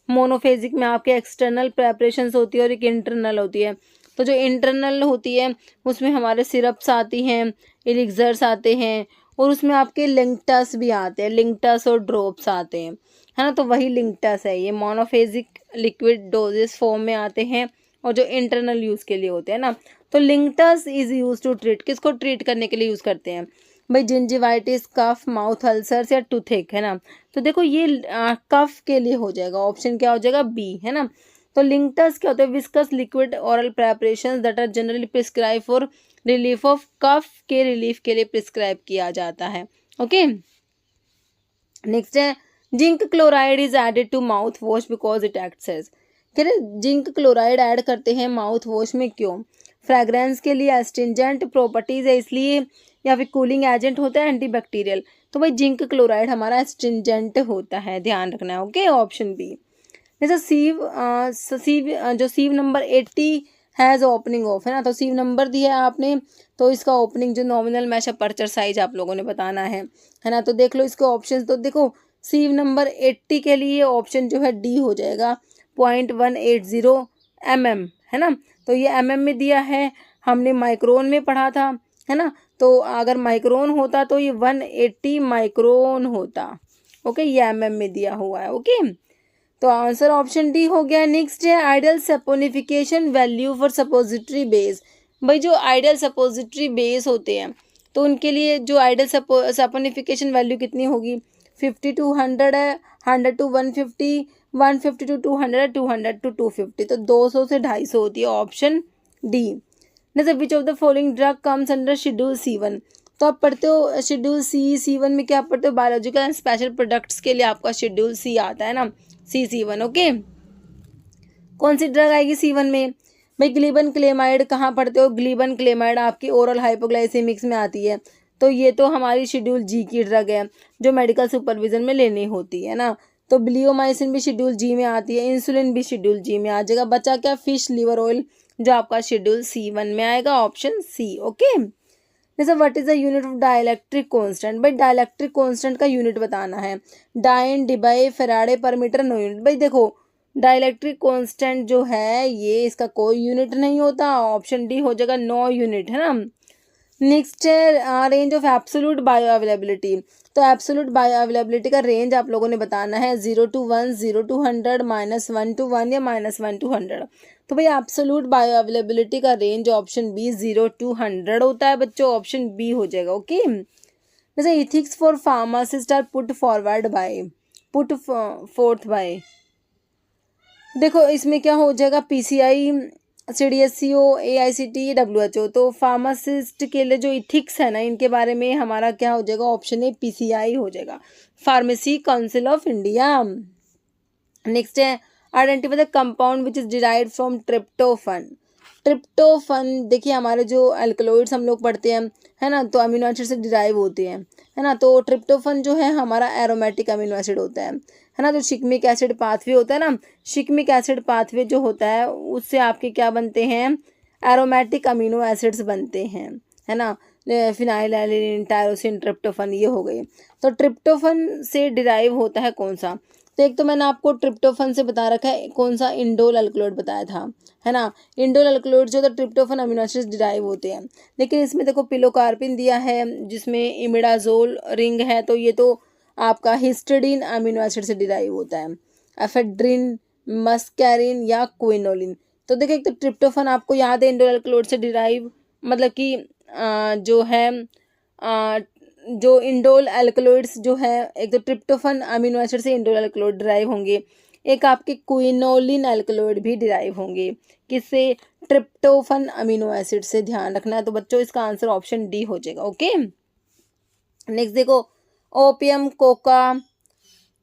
मोनोफेजिक में आपके एक्सटर्नल प्रेपरेशंस होती है और एक इंटरनल होती है। तो जो इंटरनल होती है उसमें हमारे सिरप्स आती हैं, एलिक्सर्स आते हैं, और उसमें आपके लिंक्टस भी आते हैं, लिंक्टस और ड्रॉप्स आते हैं, है ना, तो वही लिंक्टस है। ये मोनोफेजिक लिक्विड डोजेस फॉर्म में आते हैं और जो इंटरनल यूज़ के लिए होते हैं ना, तो linctus is use to treat, किसको ट्रीट करने के लिए यूज़ करते हैं भाई, जिंजिवाइटिस, कफ, माउथ अल्सर्स या टूथेक, है ना। तो देखो ये कफ के लिए हो जाएगा, ऑप्शन क्या हो जाएगा, बी, है ना। तो लिंक्टस क्या होते हैं, viscous liquid oral preparations that are generally prescribe for relief of cough, के रिलीफ के लिए प्रिस्क्राइब किया जाता है। ओके, नेक्स्ट है zinc chloride is added to mouth wash because it acts as, कह रहे जिंक क्लोराइड ऐड करते हैं माउथ वॉश में, क्यों, फ्रेग्रेंस के लिए, एस्ट्रिंजेंट प्रॉपर्टीज है इसलिए, या फिर कूलिंग एजेंट होता है, एंटीबैक्टीरियल। तो भाई जिंक क्लोराइड हमारा एस्ट्रिंजेंट होता है, ध्यान रखना है। Okay, option B. जैसे sieve number 80 has opening of, है ना, तो सीव नंबर दिया है आपने, तो इसका ओपनिंग जो नॉमिनल मैश अपर्चर साइज आप लोगों ने बताना है ना। तो देख लो इसके ऑप्शन, तो देखो सीव नंबर 80 के लिए ऑप्शन जो है डी हो जाएगा, 0.180 mm, है ना। तो ये mm में दिया है, हमने माइक्रोन में पढ़ा था, है ना। तो अगर माइक्रोन होता तो ये 180 माइक्रोन होता। ओके, ये mm में दिया हुआ है। ओके, तो आंसर ऑप्शन डी हो गया। नेक्स्ट है ideal saponification value for suppository base. भाई जो आइडियल सपोजिटरी बेस होते हैं तो उनके लिए जो आइडियल सपोनिफिकेशन वैल्यू कितनी होगी, 50 to 100 है, 100 to 150, 150 to 200, 200 to 250, तो 200 से 250 होती है, ऑप्शन डी। जैसे which of the following drug comes under schedule C1, तो आप पढ़ते हो शेड्यूल C1 में क्या पढ़ते हो, बायोलॉजिकल एंड स्पेशल प्रोडक्ट्स के लिए आपका शेड्यूल C आता है ना, C1। ओके, कौन सी ड्रग आएगी C1 में, भाई ग्लिबन क्लेमाइड। कहाँ पढ़ते हो, ग्लिबन क्लेमाइड आपकी ओरल हाइपोग्लाइसेमिक्स में आती है, तो ये तो हमारी शेड्यूल जी की ड्रग है जो मेडिकल सुपरविजन में लेनी होती है ना। तो ब्लियोमाइसिन भी शेड्यूल जी में आती है, इंसुलिन भी शेड्यूल जी में आ जाएगा। बचा क्या, फिश लिवर ऑयल जो आपका शेड्यूल C1 में आएगा, ऑप्शन सी। ओके, जैसे what is the unit of dielectric constant, भाई डाइलेक्ट्रिक कांस्टेंट का यूनिट बताना है, डाइन डिबाई फेराडे पर मीटर नो यूनिट। भाई देखो डाइलेक्ट्रिक कांस्टेंट जो है ये इसका कोई यूनिट नहीं होता, ऑप्शन डी हो जाएगा, 9 यूनिट है ना। नेक्स्ट है range of absolute bio availability, तो एब्सोल्यूट बायो अवेलेबिलिटी का रेंज आप लोगों ने बताना है 0 to 1, 0 to 100, -1 to 1 या -1 to 100। तो भाई एब्सोल्यूट बायो अवेलेबिलिटी का रेंज ऑप्शन बी 0 to 100 होता है बच्चों, ऑप्शन बी हो जाएगा। ओके, जैसे ethics for pharmacist are put forward by, put forth by, देखो इसमें क्या हो जाएगा, PCI, CDSCO, AICT, WHO। तो फार्मासिस्ट के लिए जो इथिक्स है ना इनके बारे में हमारा क्या हो जाएगा, ऑप्शन ए PCI हो जाएगा, pharmacy council of India. Next है identify the compound which is derived from tryptophan. Tryptophan देखिए हमारे जो अल्कलॉइड्स हम लोग पढ़ते हैं है ना, तो अमीनो एसिड से डिराइव होते हैं है ना। तो ट्रिप्टोफन जो है हमारा एरोमेटिक अमीनो एसिड होता है ना। जो शिकमिक एसिड पाथवे होता है ना, शिकमिक एसिड पाथवे जो होता है उससे आपके क्या बनते हैं, एरोमेटिक अमीनो एसिड्स बनते हैं है ना, फिनाइलएलानिन, टायरोसिन, ट्रिप्टोफन, ये हो गए। तो ट्रिप्टोफन से डिराइव होता है कौन सा, तो एक तो मैंने आपको ट्रिप्टोफन से बता रखा है कौन सा, इंडोल अल्कलॉइड बताया था है ना। इंडोल अल्कलॉइड जो तो ट्रिप्टोफन अमीनो एसिड्स डिराइव होते हैं, लेकिन इसमें देखो पिलोकार्पिन दिया है जिसमें इमिडाजोल रिंग है, तो ये तो आपका हिस्टिडीन अमीनो एसिड से डिराइव होता है, एफेड्रिन, मस्कैरिन या क्विनोलिन। तो देखिए एक तो ट्रिप्टोफन आपको याद है इंडोल अल्कलॉइड से डिराइव, मतलब कि जो है जो इंडोल अल्कलॉइड्स जो है, एक तो ट्रिप्टोफन अमीनो एसिड से इंडोल अल्कलॉइड डिराइव होंगे, एक आपके क्विनोलिन अल्कलॉइड भी डिराइव होंगे, किससे, ट्रिप्टोफन अमीनो एसिड से, ध्यान रखना है। तो बच्चों इसका आंसर ऑप्शन डी हो जाएगा। ओके, नेक्स्ट देखो opium, coca,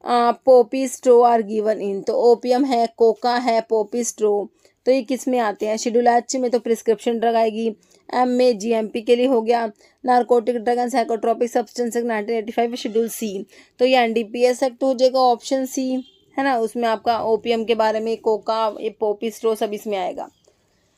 poppy straw are given in. तो ओपियम है, कोका है, पोपी स्ट्रो, तो ये किस में आते हैं, शेड्यूल एच में तो प्रिस्क्रिप्शन ड्रग आएगी, एम में GMP के लिए हो गया, narcotic drug and psychotropic substance act 1985 schedule C, तो ये NDPS एक्ट हो जाएगा, ऑप्शन सी है ना। उसमें आपका ओपियम के बारे में, कोका, ये पोपी स्ट्रो सब इसमें आएगा।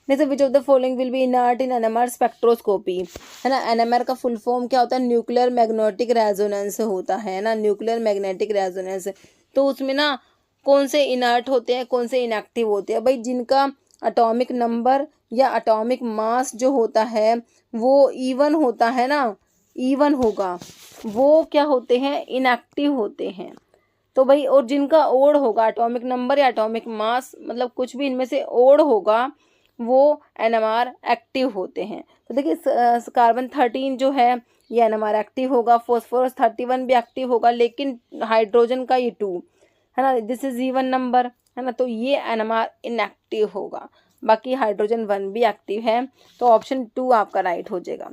जैसे which of the following will be inert in NMR spectroscopy है ना। NMR का फुल फॉर्म क्या होता है, न्यूक्लियर मैग्नेटिक रेजोनेंस होता है ना, न्यूक्लियर मैग्नेटिक रेजोनेंस। तो उसमें ना कौन से इनर्ट होते हैं, कौन से इनएक्टिव होते हैं, भाई जिनका एटॉमिक नंबर या एटॉमिक मास जो होता है वो इवन होता है ना, इवन होगा, वो क्या होते हैं, इनएक्टिव होते हैं। तो भाई और जिनका ओड होगा एटॉमिक नंबर या एटॉमिक मास, मतलब कुछ भी इनमें से ओड होगा, वो NMR एक्टिव होते हैं। तो देखिए कार्बन 13 जो है ये NMR एक्टिव होगा, फॉस्फोरस 31 भी एक्टिव होगा, लेकिन हाइड्रोजन का ये 2 है ना, दिस इज इवन नंबर है ना, तो ये NMR इनएक्टिव होगा, बाकी हाइड्रोजन 1 भी एक्टिव है, तो ऑप्शन 2 आपका राइट हो जाएगा।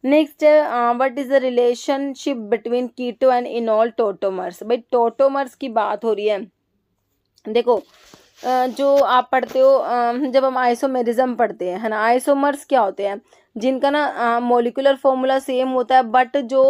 नेक्स्ट है what is the relationship between keto and enol tautomers. भाई टोटोमर्स की बात हो रही है, देखो जो आप पढ़ते हो जब हम आइसोमेरिज्म पढ़ते हैं है ना, आइसोमर्स क्या होते हैं, जिनका ना मॉलिक्यूलर फॉर्मूला सेम होता है बट जो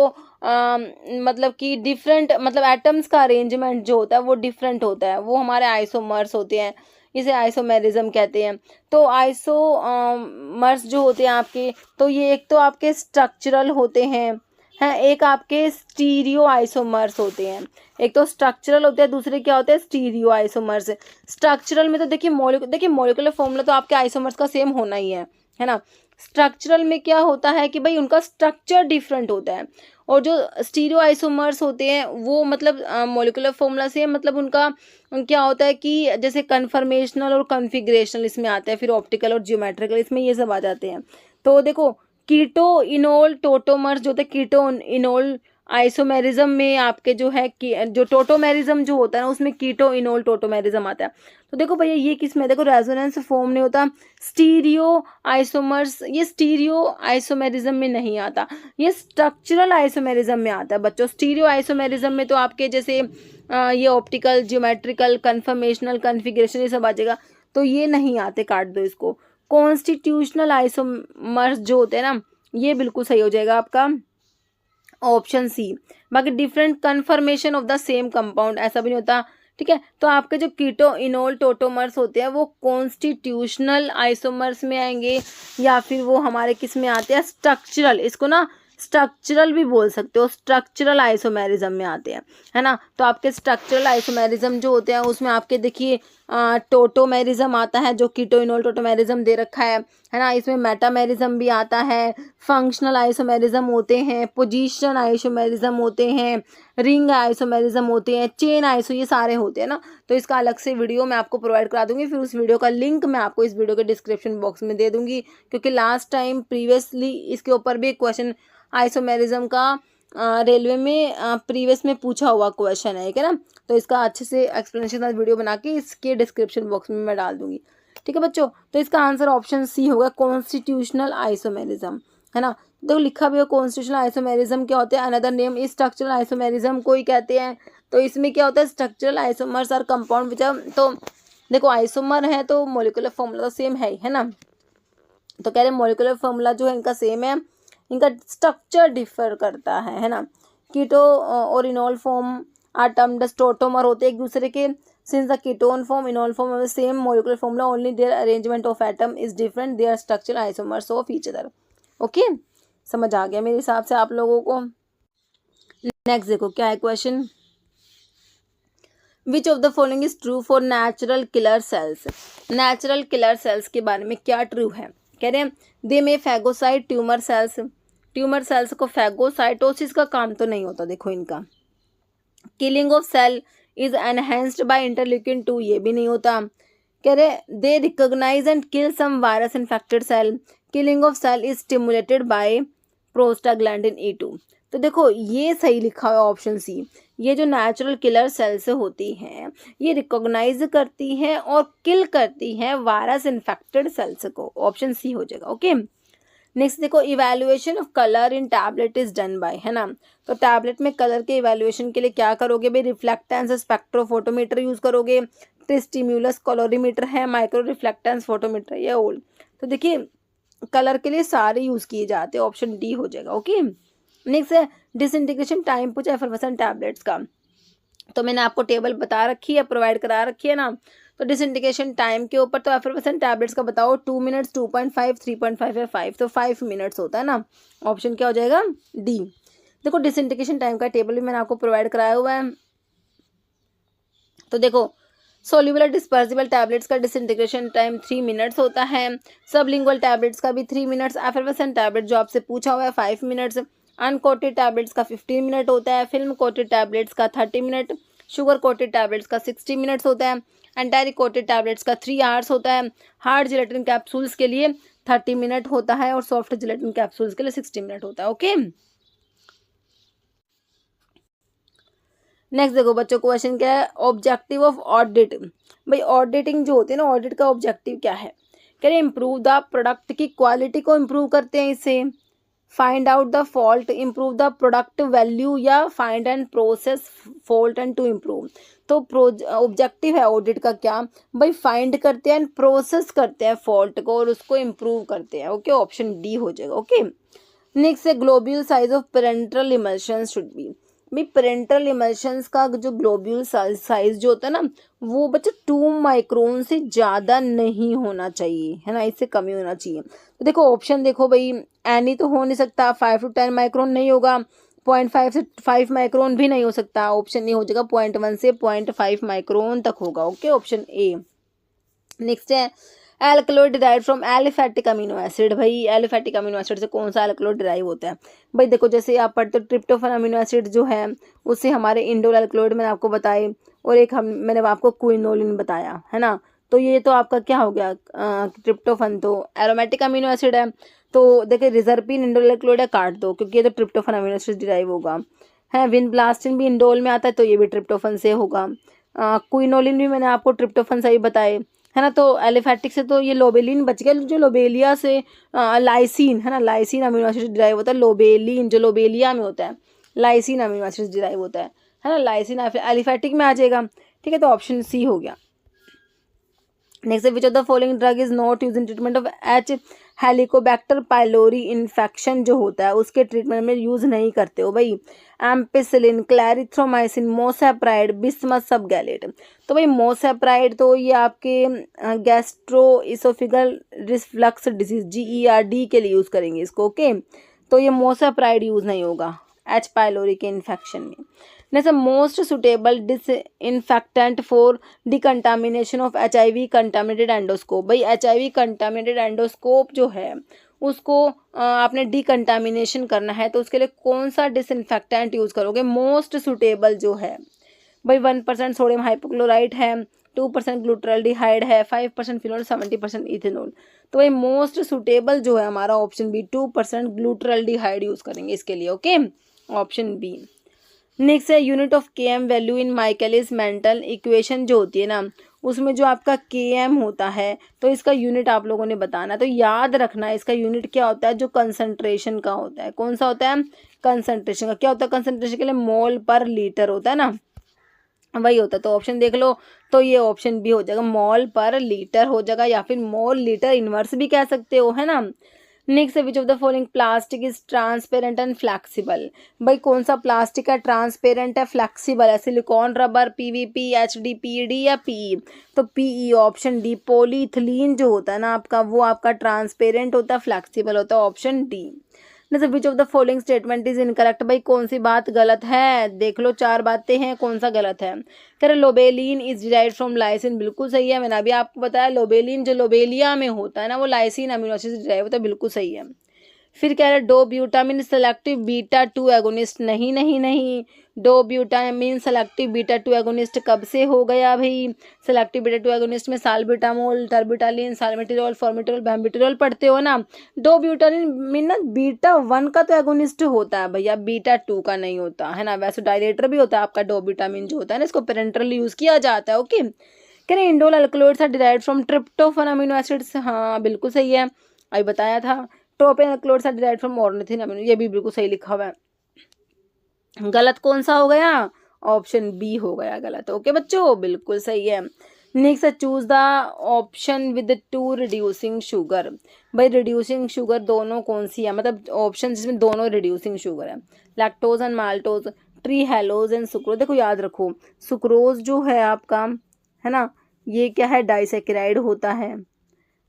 मतलब कि डिफरेंट, मतलब एटम्स का अरेंजमेंट जो होता है वो डिफरेंट होता है, वो हमारे आइसोमर्स होते हैं, इसे आइसोमेरिज्म कहते हैं। तो आइसोमर्स जो होते हैं आपके, तो ये एक तो आपके स्ट्रक्चरल होते हैं एक आपके स्टीरियो आइसोमर्स होते हैं, एक तो स्ट्रक्चरल होते हैं, दूसरे क्या होते हैं, स्टीरियो आइसोमर्स। स्ट्रक्चरल में तो देखिए मॉलिक्यूलर फॉर्मूला तो आपके आइसोमर्स का सेम होना ही है ना। स्ट्रक्चरल में क्या होता है कि भाई उनका स्ट्रक्चर डिफरेंट होता है, और जो स्टीरियो आइसोमर्स होते हैं वो मतलब मॉलिक्यूलर फॉर्मूला से मतलब उनका क्या होता है कि जैसे कन्फर्मेशनल और कॉन्फ़िगरेशनल इसमें आता है, फिर ऑप्टिकल और ज्योमेट्रिकल इसमें ये सब आ जाते हैं। तो देखो कीटो इनोल टोटोमर्स जो होते हैं, कीटो इनोल आइसोमेरिज्म में आपके जो है कि जो टोटोमेरिज्म जो होता है ना उसमें कीटो इनोल टोटोमेरिज्म आता है। तो देखो भैया ये किस में, देखो रेजोनेंस फॉर्म नहीं होता, स्टीरियो आइसोमर्स ये स्टीरियो आइसोमेरिज्म में नहीं आता, ये स्ट्रक्चरल आइसोमेरिज्म में आता है बच्चों। स्टीरियो आइसोमेरिज्म में तो आपके जैसे ये ऑप्टिकल ज्योमेट्रिकल कन्फर्मेशनल कॉन्फ़िगरेशन ये सब आ जाएगा, तो ये नहीं आते, काट दो इसको। कॉन्स्टिट्यूशनल आइसोमर्स जो होते हैं ना ये बिल्कुल सही हो जाएगा आपका ऑप्शन सी। बाकी different confirmation of the same compound ऐसा भी नहीं होता, ठीक है। तो आपके जो कीटो इनोल टोटोमर्स होते हैं वो कॉन्स्टिट्यूशनल आइसोमर्स में आएंगे, या फिर वो हमारे किस में आते हैं, स्ट्रक्चरल, इसको ना स्ट्रक्चरल भी बोल सकते हो, स्ट्रक्चरल आइसोमेरिज्म में आते हैं, है ना। तो आपके स्ट्रक्चरल आइसोमेरिज्म जो होते हैं उसमें आपके देखिए टोटोमेरिज्म आता है जो कीटोइनोल टोटोमेरिज्म दे रखा है ना। इसमें मेटामेरिज्म भी आता है, फंक्शनल आइसोमेरिज्म होते हैं, पोजीशन आइसोमेरिज्म होते हैं, रिंग आइसोमेरिज्म होते हैं, चेन आइसो, ये सारे होते हैं ना। तो इसका अलग से वीडियो मैं आपको प्रोवाइड करा दूंगी, फिर उस वीडियो का लिंक मैं आपको इस वीडियो के डिस्क्रिप्शन बॉक्स में दे दूंगी, क्योंकि लास्ट टाइम प्रीवियसली इसके ऊपर भी एक क्वेश्चन आइसोमेरिज्म का रेलवे में प्रीवियस में पूछा हुआ क्वेश्चन है, ठीक है ना। तो इसका अच्छे से एक्सप्लेनेशन वीडियो बना के इसके डिस्क्रिप्शन बॉक्स में मैं डाल दूंगी, ठीक है बच्चों। तो इसका आंसर ऑप्शन सी होगा, कॉन्स्टिट्यूशनल आइसोमेरिज्म, है ना। तो लिखा भी हो कॉन्स्टिट्यूशनल आइसोमेरिज्म क्या होता है, another name is structural isomerism को ही कहते हैं। तो इसमें क्या होता है, स्ट्रक्चरल आइसोमर्स और कंपाउंड विच आर, तो देखो आइसोमर है तो मोलिकुलर फॉर्मूला तो सेम है ना। तो कह रहे मोलिकुलर फॉर्मूला जो है इनका सेम है, इनका स्ट्रक्चर डिफर करता है ना। कीटो और enol form are termed as tautomer होते हैं एक दूसरे के, since the ketone form enol form of the same molecular formula only their arrangement of atom is different, they're structural isomers of each other. Okay, समझ आ गया मेरे हिसाब से आप लोगों को। नेक्स्ट देखो क्या है question, which of the following is true for natural killer cells. Natural killer cells के बारे में क्या ट्रू है, कह रहे हैं they may phagocyte tumor cells, tumor cells को फैगोसाइटोसिस का काम तो नहीं होता देखो इनका। Killing of cell is enhanced by interleukin 2, ये भी नहीं होता। कह रहे they recognise and kill some virus infected cell, killing of cell is stimulated by prostaglandin E2। तो देखो ये सही लिखा हुआ ऑप्शन सी, ये जो नेचुरल किलर सेल्स होती हैं ये रिकॉग्नाइज करती हैं और किल करती हैं वायरस इन्फेक्टेड सेल्स को, ऑप्शन सी हो जाएगा। ओके, नेक्स्ट देखो evaluation of colour in tablet is done by, है ना। तो टैबलेट में कलर के इवैल्यूएशन के लिए क्या करोगे भाई, रिफ्लेक्टेंस स्पेक्ट्रोफोटोमीटर यूज करोगे, स्टिम्युलस कलोरीमीटर है, माइक्रो रिफ्लेक्टेंस फोटोमीटर, ये ओल। तो देखिए कलर के लिए सारे यूज किए जाते हैं, ऑप्शन डी हो जाएगा। ओके, नेक्स्ट है डिसइंटीग्रेशन टाइम पूछा एफरवेसेंट टैबलेट्स का, तो मैंने आपको टेबल बता रखी है, प्रोवाइड करा रखी है ना। तो डिसइंटीग्रेशन टाइम के ऊपर तो एफरवेसेंट टैबलेट्स का बताओ 2 मिनट्स 2.5 3.5 या 5, तो 5 मिनट्स होता है ना, ऑप्शन क्या हो जाएगा, डी। देखो डिसइंटीग्रेशन टाइम का टेबल भी मैंने आपको प्रोवाइड कराया हुआ है। तो देखो सोल्यूबल डिस्पर्सिबल टैबलेट्स का डिसइंटीग्रेशन टाइम 3 मिनट्स होता है, सबलिंगुअल टैबलेट्स का भी 3 मिनट्स, एफरवेसेंट टैबलेट जो आपसे पूछा हुआ है 5 मिनट्स, अनकोटेड टैबलेट्स का 15 मिनट होता है, फिल्म कोटेड टैबलेट्स का 30 मिनट, शुगर कोटेड टैबलेट्स का 60 मिनट्स होता है, एंटारी कोटेड टैबलेट्स का 3 आवर्स होता है, हार्ड जिलेटिन कैप्सूल्स के लिए 30 मिनट होता है और सॉफ्ट जिलेटिन कैप्सूल्स के लिए 60 मिनट होता है। ओके, नेक्स्ट देखो बच्चों क्वेश्चन क्या है, ऑब्जेक्टिव ऑफ ऑडिट। भाई ऑडिटिंग जो होती है ना, ऑडिट का ऑब्जेक्टिव क्या है, कह रहे इम्प्रूव द प्रोडक्ट की क्वालिटी को इम्प्रूव करते हैं इससे, find out the fault, improve the product value, या find and process fault and to improve. तो ऑब्जेक्टिव है ऑडिट का क्या भाई, फाइंड करते हैं, प्रोसेस करते हैं फॉल्ट को और उसको इम्प्रूव करते हैं। ओके, ऑप्शन डी हो जाएगा। ओके, नेक्स्ट है globule size of parental emulsion should be. भाई पेरेंटल इमल्शंस का जो ग्लोब्यूल साइज जो होता है ना वो बच्चे 2 माइक्रोन से ज़्यादा नहीं होना चाहिए, है ना, इससे कम ही होना चाहिए। तो देखो ऑप्शन देखो भाई, एनी तो हो नहीं सकता, 5 to 10 माइक्रोन नहीं होगा, 0.5 से 5 माइक्रोन भी नहीं हो सकता, ऑप्शन नहीं हो जाएगा, 0.1 से 0.5 माइक्रोन तक होगा। Okay, option A. नेक्स्ट है alkaloid derive from aliphatic amino acid. भाई एलिफैटिक अमीनो एसिड से कौन सा एल्कलॉइड डिराइव होता है? भाई देखो जैसे आप पढ़ते हो ट्रिप्टोफैन अमीनो एसिड जो है उससे हमारे इंडोल एल्कलॉइड मैंने आपको बताए, और एक मैंने आपको क्विनोलिन बताया है ना। तो ये तो आपका क्या हो गया, ट्रिप्टोफैन तो एरोमेटिक अमीनो एसिड है। तो देखिए रिजर्पिन इंडोल एल्कलॉइड है, काट दो क्योंकि ये तो ट्रिप्टोफैन अमीनो एसिड डिराइव होगा। है विनब्लास्टिन भी इंडोल में आता है, तो ये भी ट्रिप्टोफैन से होगा। क्विनोलिन भी मैंने आपको ट्रिप्टोफैन से ही बताए, है ना। तो एलिफैटिक से तो ये लोबेलिन बच गया, जो लोबेलिया से लाइसिन, है ना, लाइसिन अमीनो एसिड डिराइव होता है। लोबेलिन जो लोबेलिया में होता है, लाइसिन अमीनो एसिड डिराइव होता है ना। लाइसिन एलिफैटिक में आ जाएगा, ठीक है। तो ऑप्शन सी हो गया। Next, which of the following drug is not use in treatment of H Helicobacter pylori infection जो होता है उसके ट्रीटमेंट में यूज नहीं करते हो भाई। Ampicillin, clarithromycin, mosapride, bismuth subgallate. तो भाई मोसैप्राइड तो ये आपके gastro oesophageal reflux disease GERD के लिए यूज करेंगे इसको, ओके। तो ये मोसैप्राइड यूज नहीं होगा एच पाइलोरी के इन्फेक्शन में। Next, most suitable disinfectant for decontamination of HIV contaminated endoscope. भाई HIV कंटामिनेटेड एंडोस्कोप जो है उसको आपने डिकंटामिनेशन करना है, तो उसके लिए कौन सा डिसइंफेक्टेंट यूज करोगे? मोस्ट सुटेबल जो है भाई 1% सोडियम हाइपोक्लोराइट है, 2% ग्लूटरल्डिहाइड है, 5% फिनोल, 70% इथेनॉल। तो भाई मोस्ट सुटेबल जो है हमारा ऑप्शन बी, 2% ग्लूटरल्डिहाइड यूज करेंगे इसके लिए, ओके, ऑप्शन बी। नेक्स्ट है unit of KM value in Michaelis mental equation जो होती है ना, उसमें जो आपका KM होता है तो इसका यूनिट आप लोगों ने बताना। तो याद रखना है इसका यूनिट क्या होता है, जो कंसंट्रेशन का होता है। कौन सा होता है? कंसंट्रेशन का। क्या होता है कंसंट्रेशन के लिए? मोल पर लीटर होता है ना, वही होता है। तो ऑप्शन देख लो, तो ये ऑप्शन बी हो जाएगा, मोल पर लीटर हो जाएगा, या फिर मोल लीटर इनवर्स भी कह सकते हो, है ना। Next, which of the following plastic is transparent and flexible. भाई कौन सा प्लास्टिक है, ट्रांसपेरेंट है, फ्लैक्सीबल है? Silicon, rubber, PVP, HD, PED या PE? तो PE ऑप्शन डी। पॉलीइथिलीन जो होता है ना आपका, वो आपका ट्रांसपेरेंट होता है, फ्लैक्सीबल होता है, ऑप्शन डी। जैसे which of the following statement is incorrect. भाई कौन सी बात गलत है? देख लो 4 बातें हैं, कौन सा गलत है? कह रहे लोबेलिन इज डिराइव्ड फ्रॉम लाइसिन, बिल्कुल सही है। मैंने अभी आपको बताया लोबेलिन जो लोबेलिया में होता है ना वो लाइसिन अमीनो एसिड से डिराइव होता है, बिल्कुल सही है। फिर कह रहे डो ब्यूटामिन सेलेक्टिव बीटा 2 एगोनिस्ट, नहीं नहीं नहीं। डो ब्यूटामिन सेलेक्टिव बीटा 2 एगोनिस्ट कब से हो गया भाई? सेलेक्टिव बीटा 2 एगोनिस्ट में साल्बिटामोल, टर्बिटालिन, साल्मेटिरोल, फॉर्मिटिरोल, बैम्बिटिरोल पढ़ते हो ना। डो ब्यूटामिन ना बीटा 1 का तो एगोनिस्ट होता है भैया, बीटा 2 का नहीं होता है ना। वैसे डायलेटर भी होता है आपका डो ब्यूटामिन जो होता है ना, इसको पेरेंटरली यूज किया जाता है, ओके। कह रहे indole alkaloids are derived from tryptophan amino acids, हाँ बिल्कुल सही है, अभी बताया था। Tropane alkaloids are derived from ornithine amino, ये भी बिल्कुल सही लिखा हुआ है। गलत कौन सा हो गया? ऑप्शन बी हो गया गलत, ओके बच्चों, बिल्कुल सही है। नेक्स्ट है choose the option with 2 reducing sugar. भाई रिड्यूसिंग शुगर दोनों कौन सी है, मतलब ऑप्शन जिसमें दोनों रिड्यूसिंग शुगर है, lactose and maltose, trehalose and sucrose. देखो याद रखो, सुक्रोज जो है आपका, है ना, ये क्या है, डाइसेकेराइड होता है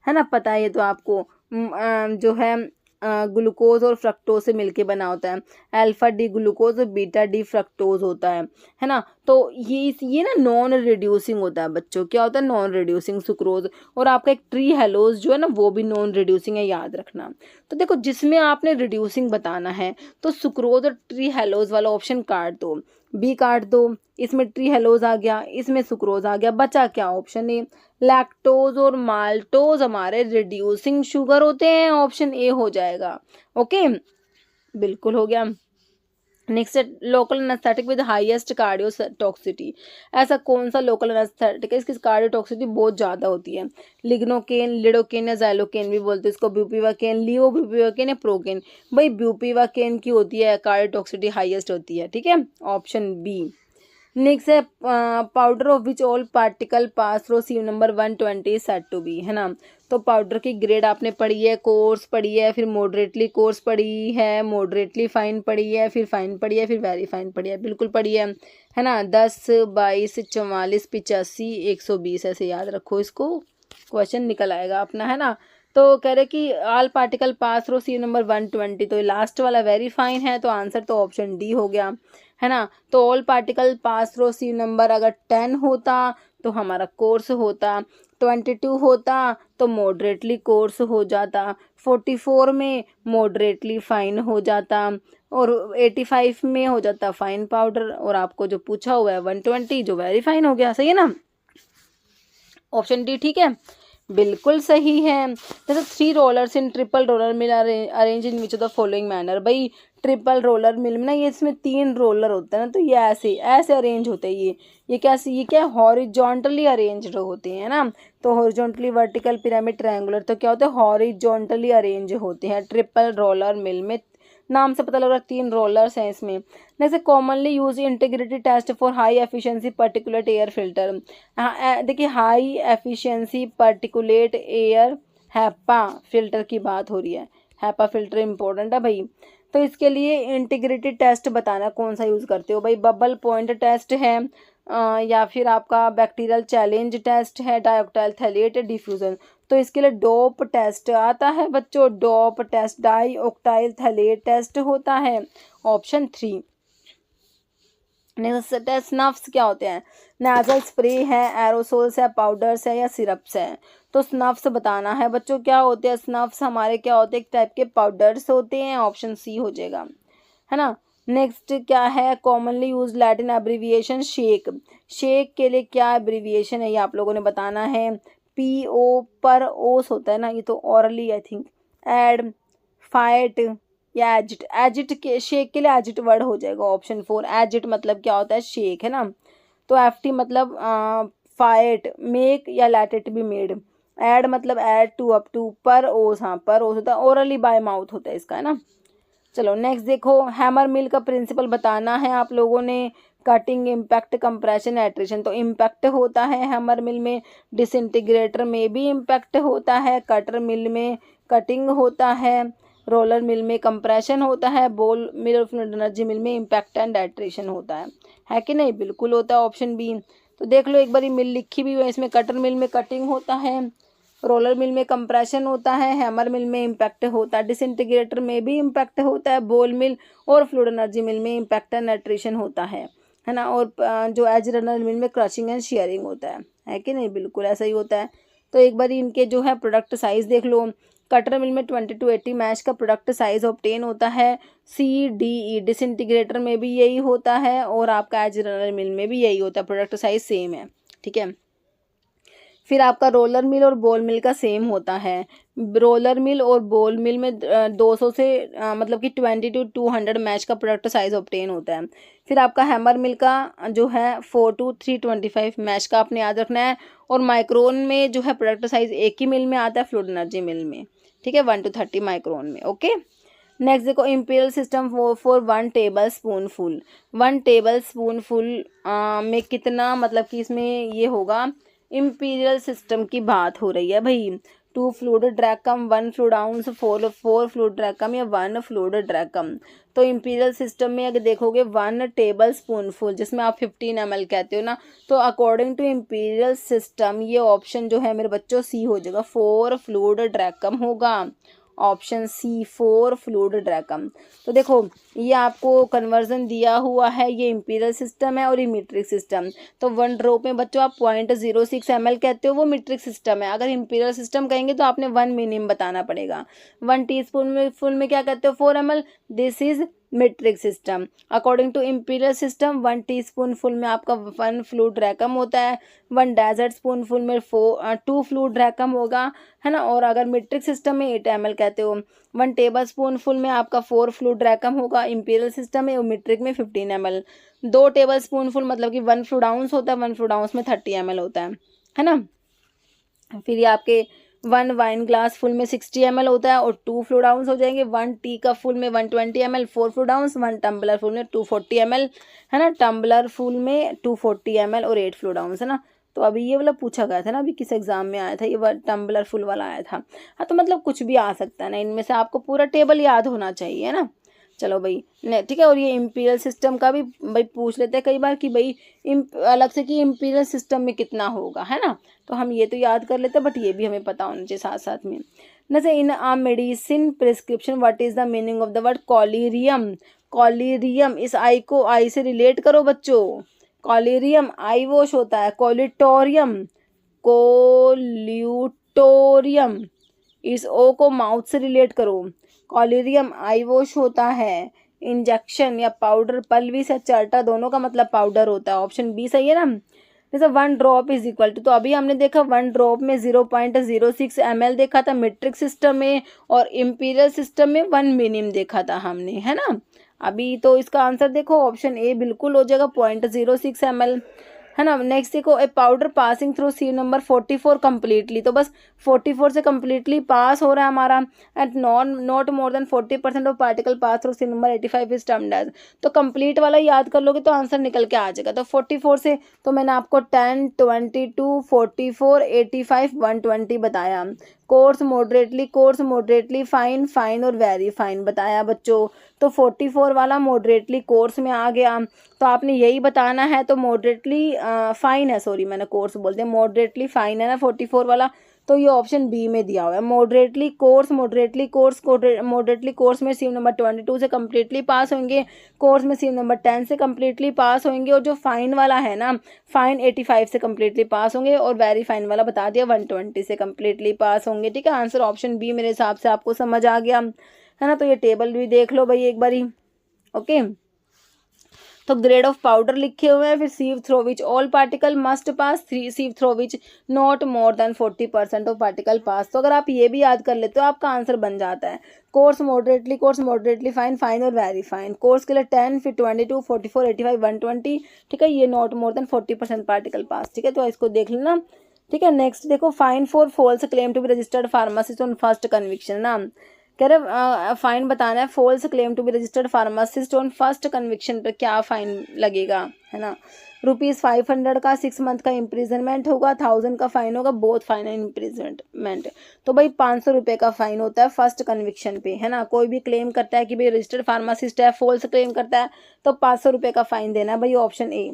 ना, पता है ये तो आपको। जो है ग्लूकोज और फ्रक्टोज से मिलके बना होता है। अल्फा डी ग्लूकोज और बीटा डी फ्रक्टोज होता है ना। तो ये ना नॉन रिड्यूसिंग होता है बच्चों। क्या होता है? Non reducing sucrose. और आपका एक ट्री हेलोज जो है ना वो भी नॉन रिड्यूसिंग है, याद रखना। तो देखो जिसमें आपने रिड्यूसिंग बताना है तो सुक्रोज और ट्री हेलोज वाला ऑप्शन काट दो, बी काट दो। इसमें ट्री हेलोज आ गया, इसमें सुक्रोज आ गया, बचा क्या? Option A. लैक्टोज और माल्टोज हमारे रिड्यूसिंग शुगर होते हैं, ऑप्शन ए हो जाएगा, ओके, बिल्कुल हो गया। नेक्स्ट है लोकल एनेस्थेटिक विद हाईएस्ट कार्डियोटॉक्सिटी। ऐसा कौन सा लोकल एनेस्थेटिक है इसकी कार्डियोटॉक्सिटी बहुत ज़्यादा होती है? लिग्नोकेन, लिडोकेन या ज़ाइलोकेन भी बोलते हैं इसको, ब्यूपीवाकेन, लियोब्यूपीवाकेन या प्रोकेन। भाई ब्यूपीवाकेन की होती है कार्डियोटॉक्सिटी हाईएस्ट होती है, ठीक है, ऑप्शन बी। नेक्स्ट है powder of which all particle pass through sieve number 120 said to be, है ना। तो पाउडर की ग्रेड आपने पढ़ी है, कोर्स पढ़ी है, फिर मॉडरेटली कोर्स पढ़ी है, मॉडरेटली फाइन पढ़ी है, फिर फाइन पढ़ी है, फिर वेरी फाइन पढ़ी है, बिल्कुल पढ़ी है ना। 10, 22, 44, 85, 120 ऐसे याद रखो इसको, क्वेश्चन निकल आएगा अपना, है ना। तो कह रहे कि all particle pass through sieve number 120, तो लास्ट वाला वेरी फाइन है, तो आंसर तो ऑप्शन डी हो गया, है ना। तो all particle pass through sieve number अगर 10 होता तो हमारा कोर्स होता, 22 होता तो मॉडरेटली कोर्स हो जाता, 44 में मॉडरेटली फाइन हो जाता, और 85 में हो जाता फाइन पाउडर, और आपको जो पूछा हुआ है 120 जो वेरी फाइन हो गया। सही है ना, ऑप्शन डी ठीक है, बिल्कुल सही है। जैसे 3 rollers in triple roller mill arrange in which of the following manner. भाई ट्रिपल रोलर मिल में ना ये इसमें 3 रोलर होते हैं ना, तो ये ऐसे ऐसे अरेंज होते हैं। ये कैसे, ये क्या हॉरिजॉन्टली अरेंज्ड होते हैं ना, तो हॉरिजॉन्टली, वर्टिकल, पिरामिड, ट्रायंगुलर, तो क्या होते हैं हॉरिजॉन्टली अरेंज होते हैं ट्रिपल रोलर मिल में। नाम से पता लग रहा है 3 रोलर्स हैं इसमें। जैसे commonly use integrity test for high efficiency particulate air filter. देखिए high efficiency particulate air HEPA filter की बात हो रही है, हैपा फिल्टर इंपॉर्टेंट है भाई। तो इसके लिए इंटीग्रिटी टेस्ट बताना कौन सा यूज़ करते हो भाई, बबल पॉइंट टेस्ट है या फिर आपका बैक्टीरियल चैलेंज टेस्ट है, डाइऑक्टाइल थैलेट डिफ्यूजन। तो इसके लिए डोप टेस्ट आता है बच्चों, डोप टेस्ट, डाइऑक्टाइल थैलेट टेस्ट होता है, ऑप्शन 3। नेक्स्ट टेस्ट स्नफ्स क्या होते हैं, नाजल स्प्रे है, एरोसोल्स है, पाउडर्स है या सिरप्स है। तो स्नफ्स बताना है बच्चों क्या होते हैं, स्नफ्स हमारे क्या होते हैं, एक टाइप के पाउडर्स होते हैं, ऑप्शन सी हो जाएगा, है ना। नेक्स्ट क्या है, commonly use Latin abbreviation shake. Shake के लिए क्या एब्रीविएशन है ये आप लोगों ने बताना है, PO पर ओस होता है ना, ये तो orally I think, ad, fiat या एजिट। एजिट के शेक के लिए एजिट वर्ड हो जाएगा, ऑप्शन 4। एजिट मतलब क्या होता है शेक, है ना। तो FT मतलब फाइट, मेक या let it be made. Ad मतलब ad to, up to, per os, हाँ पर ओस होता है, ओरली बाय माउथ होता है इसका, है ना। चलो नेक्स्ट देखो, हैमर मिल का प्रिंसिपल बताना है आप लोगों ने, कटिंग, इम्पैक्ट, कंप्रेशन, एट्रिशन। तो इम्पैक्ट होता है हैमर मिल में, डिसइंटीग्रेटर में भी इम्पैक्ट होता है, कटर मिल में कटिंग होता है, रोलर मिल में कंप्रेशन होता है, बोल मिल और फ्लूइड एनर्जी मिल में इम्पैक्ट एंड एट्रिशन होता है कि नहीं, बिल्कुल होता है, ऑप्शन बी। तो देख लो एक बार मिल लिखी भी हुई है इसमें, कटर मिल में कटिंग होता है, रोलर मिल में कंप्रेशन होता है, हैमर मिल में इम्पैक्ट होता है, डिसइंटीग्रेटर में भी इम्पैक्ट होता है, बोल मिल और फ्लूइड एनर्जी मिल में इम्पैक्ट एंड एट्रिशन होता है ना। और जो एज रनर मिल में क्रशिंग एंड शेयरिंग होता है कि नहीं, बिल्कुल ऐसा ही होता है। तो एक बार इनके जो है प्रोडक्ट साइज देख लो, कटर मिल में 20 to 80 मैच का प्रोडक्ट साइज ऑब्टेन होता है, CDE। डिसइंटीग्रेटर में भी यही होता है और आपका एज रनर मिल में भी यही होता है, प्रोडक्ट साइज सेम है, ठीक है। फिर आपका रोलर मिल और बॉल मिल का सेम होता है, रोलर मिल और बॉल मिल में 200 से मतलब कि 20 to 200 मैच का प्रोडक्ट साइज ऑब्टेन होता है। फिर आपका हैमर मिल का जो है 4 to 325 मैच का आपने याद रखना है, और माइक्रोन में जो है प्रोडक्ट साइज एक ही मिल में आता है, फ्लूइड एनर्जी मिल में, ठीक है, 1 to 30 माइक्रोन में, ओके। नेक्स्ट देखो, imperial system for 1 tablespoon full. 1 tablespoon full में कितना, मतलब कि इसमें ये होगा, इंपीरियल सिस्टम की बात हो रही है भाई। 2 फ्लूइड ड्रैकम, 1 फ्लूइड आउंस, 4 फ्लूइड ड्रैकम या 1 फ्लूइड ड्रैकम। तो इंपीरियल सिस्टम में अगर देखोगे 1 टेबल स्पून फुल, जिसमें आप 15 ml कहते हो ना, तो अकॉर्डिंग टू इंपीरियल सिस्टम ये ऑप्शन जो है मेरे बच्चों सी हो जाएगा, 4 फ्लूइड ड्रैकम होगा, ऑप्शन सी 4 फ्लूइड ड्रैकम। तो देखो ये आपको कन्वर्जन दिया हुआ है, ये इंपीरियल सिस्टम है और ये मीट्रिक सिस्टम। तो 1 ड्रॉप में बच्चों आप 0.06 ml कहते हो, वो मीट्रिक सिस्टम है। अगर इंपीरियल सिस्टम कहेंगे तो आपने 1 मिनिमम बताना पड़ेगा। 1 टीस्पून में फुल में क्या कहते हो, 4 ml, this is metric system. According to imperial system 1 teaspoonful में आपका 1 फ्लूइड ड्रैकम होता है, 1 डेजर्ट स्पून फुल में 2 फ्लूइड ड्रैकम होगा, है ना। और अगर मीट्रिक सिस्टम में 8 ml कहते हो, 1 टेबल स्पून फुल में आपका 4 फ्लूइड ड्रैकम होगा, इंपीरियल सिस्टम में, और मीट्रिक में 15 ml। 2 टेबल स्पून फुल मतलब कि 1 फ्लूइड आउंस होता है, 1 फ्लूइड आउंस में 30 ml होता है ना। फिर ये आपके 1 वाइन ग्लास फुल में 60 ml होता है और 2 फ्लूइड आउंस हो जाएंगे, 1 टी कप फुल में 120 ml, 4 fluid ounce, 1 tumbler full में 240 ml, है ना। टम्बलर फुल में 240 ml और 8 फ्लूइड आउंस, है ना। तो अभी ये वाला पूछा गया था ना, अभी किस एग्जाम में आया था, ये टम्बलर फुल वाला आया था। हाँ तो मतलब कुछ भी आ सकता है ना, इनमें से आपको पूरा टेबल याद होना चाहिए, है ना। चलो भाई ठीक है। और ये इंपीरियल सिस्टम का भी भाई पूछ लेते हैं कई बार कि भाई अलग से कि इंपीरियल सिस्टम में कितना होगा, है ना। तो हम ये तो याद कर लेते हैं, बट ये भी हमें पता होना चाहिए साथ साथ में। जैसे in a medicine prescription what is the meaning of the word collyrium. Collyrium, इस आई को आई से रिलेट करो बच्चों। कॉलीरियम आई वॉश होता है, कॉलिटोरियम कोल्यूटोरियम, इस ओ को माउथ से रिलेट करो। कॉलेरियम आई वॉश होता है। इंजेक्शन या पाउडर, पल्विस या चार्टा दोनों का मतलब पाउडर होता है। ऑप्शन बी सही है ना। जैसे 1 ड्रॉप इज इक्वल टू, तो अभी हमने देखा 1 ड्रॉप में 0.06 ml देखा था मीट्रिक सिस्टम में, और इम्पीरियल सिस्टम में 1 मिनिम देखा था हमने, है ना। अभी तो इसका आंसर देखो ऑप्शन ए बिल्कुल हो जाएगा 0.06 ml, है ना। नेक्स्ट देखो, a powder passing through sieve number 44 completely, तो बस 44 से कम्प्लीटली पास हो रहा है हमारा। At not more than 40% of particle pass through sieve number 85 is termed as, तो कंप्लीट वाला याद कर लोगे तो आंसर निकल के आ जाएगा। तो 44 से तो मैंने आपको 10, 22, 44, 85, 120 बताया। कोर्स मॉडरेटली फाइन, फाइन और वेरी फाइन बताया बच्चों। तो 44 वाला मॉडरेटली कोर्स में आ गया, तो आपने यही बताना है। तो मॉडरेटली फाइन है, सॉरी मैंने कोर्स बोल दिया, मॉडरेटली फाइन है ना 44 वाला, तो ये ऑप्शन बी में दिया हुआ है। मॉडरेटली कोर्स में सीव नंबर 22 से कम्प्लीटली पास होंगे, कोर्स में सीव नंबर 10 से कम्प्लीटली पास होंगे, और जो फाइन वाला है ना, फाइन 85 से कम्प्लीटली पास होंगे, और वेरी फाइन वाला बता दिया 120 से कम्प्लीटली पास होंगे। ठीक है, आंसर ऑप्शन बी मेरे हिसाब से आपको समझ आ गया, है ना। तो ये टेबल भी देख लो भाई एक बारी। ओके, तो ग्रेड ऑफ पाउडर लिखे हुए हैं, फिर sieve through which all particle must pass, sieve through which not more than 40% of particle pass. तो अगर आप ये भी याद कर लेते हो आपका आंसर बन जाता है। कोर्स मॉडरेटली फाइन, फाइन और वेरी फाइन। कोर्स के लिए 10, फिर 22, 44, 85, 120। ठीक है, ये not more than 40% particle pass. ठीक है, तो इसको देख लेना। ठीक है, नेक्स्ट देखो, fine for false claim to be registered pharmacist on first conviction ना, कह रहे फाइन बताना है। False claim to be registered pharmacist on first conviction पर क्या फाइन लगेगा, है ना। ₹500 का 6 मंथ का इम्प्रिजनमेंट होगा, 1000 का फाइन होगा, बोथ फाइन एंड इम्प्रिजनमेंट। तो भाई 500 रुपये का फाइन होता है फर्स्ट कन्विक्शन पे, है ना। कोई भी क्लेम करता है कि भाई रजिस्टर्ड फार्मासिस्ट है, फॉल्स क्लेम करता है, तो 500 रुपये का फाइन देना है भाई, ऑप्शन ए।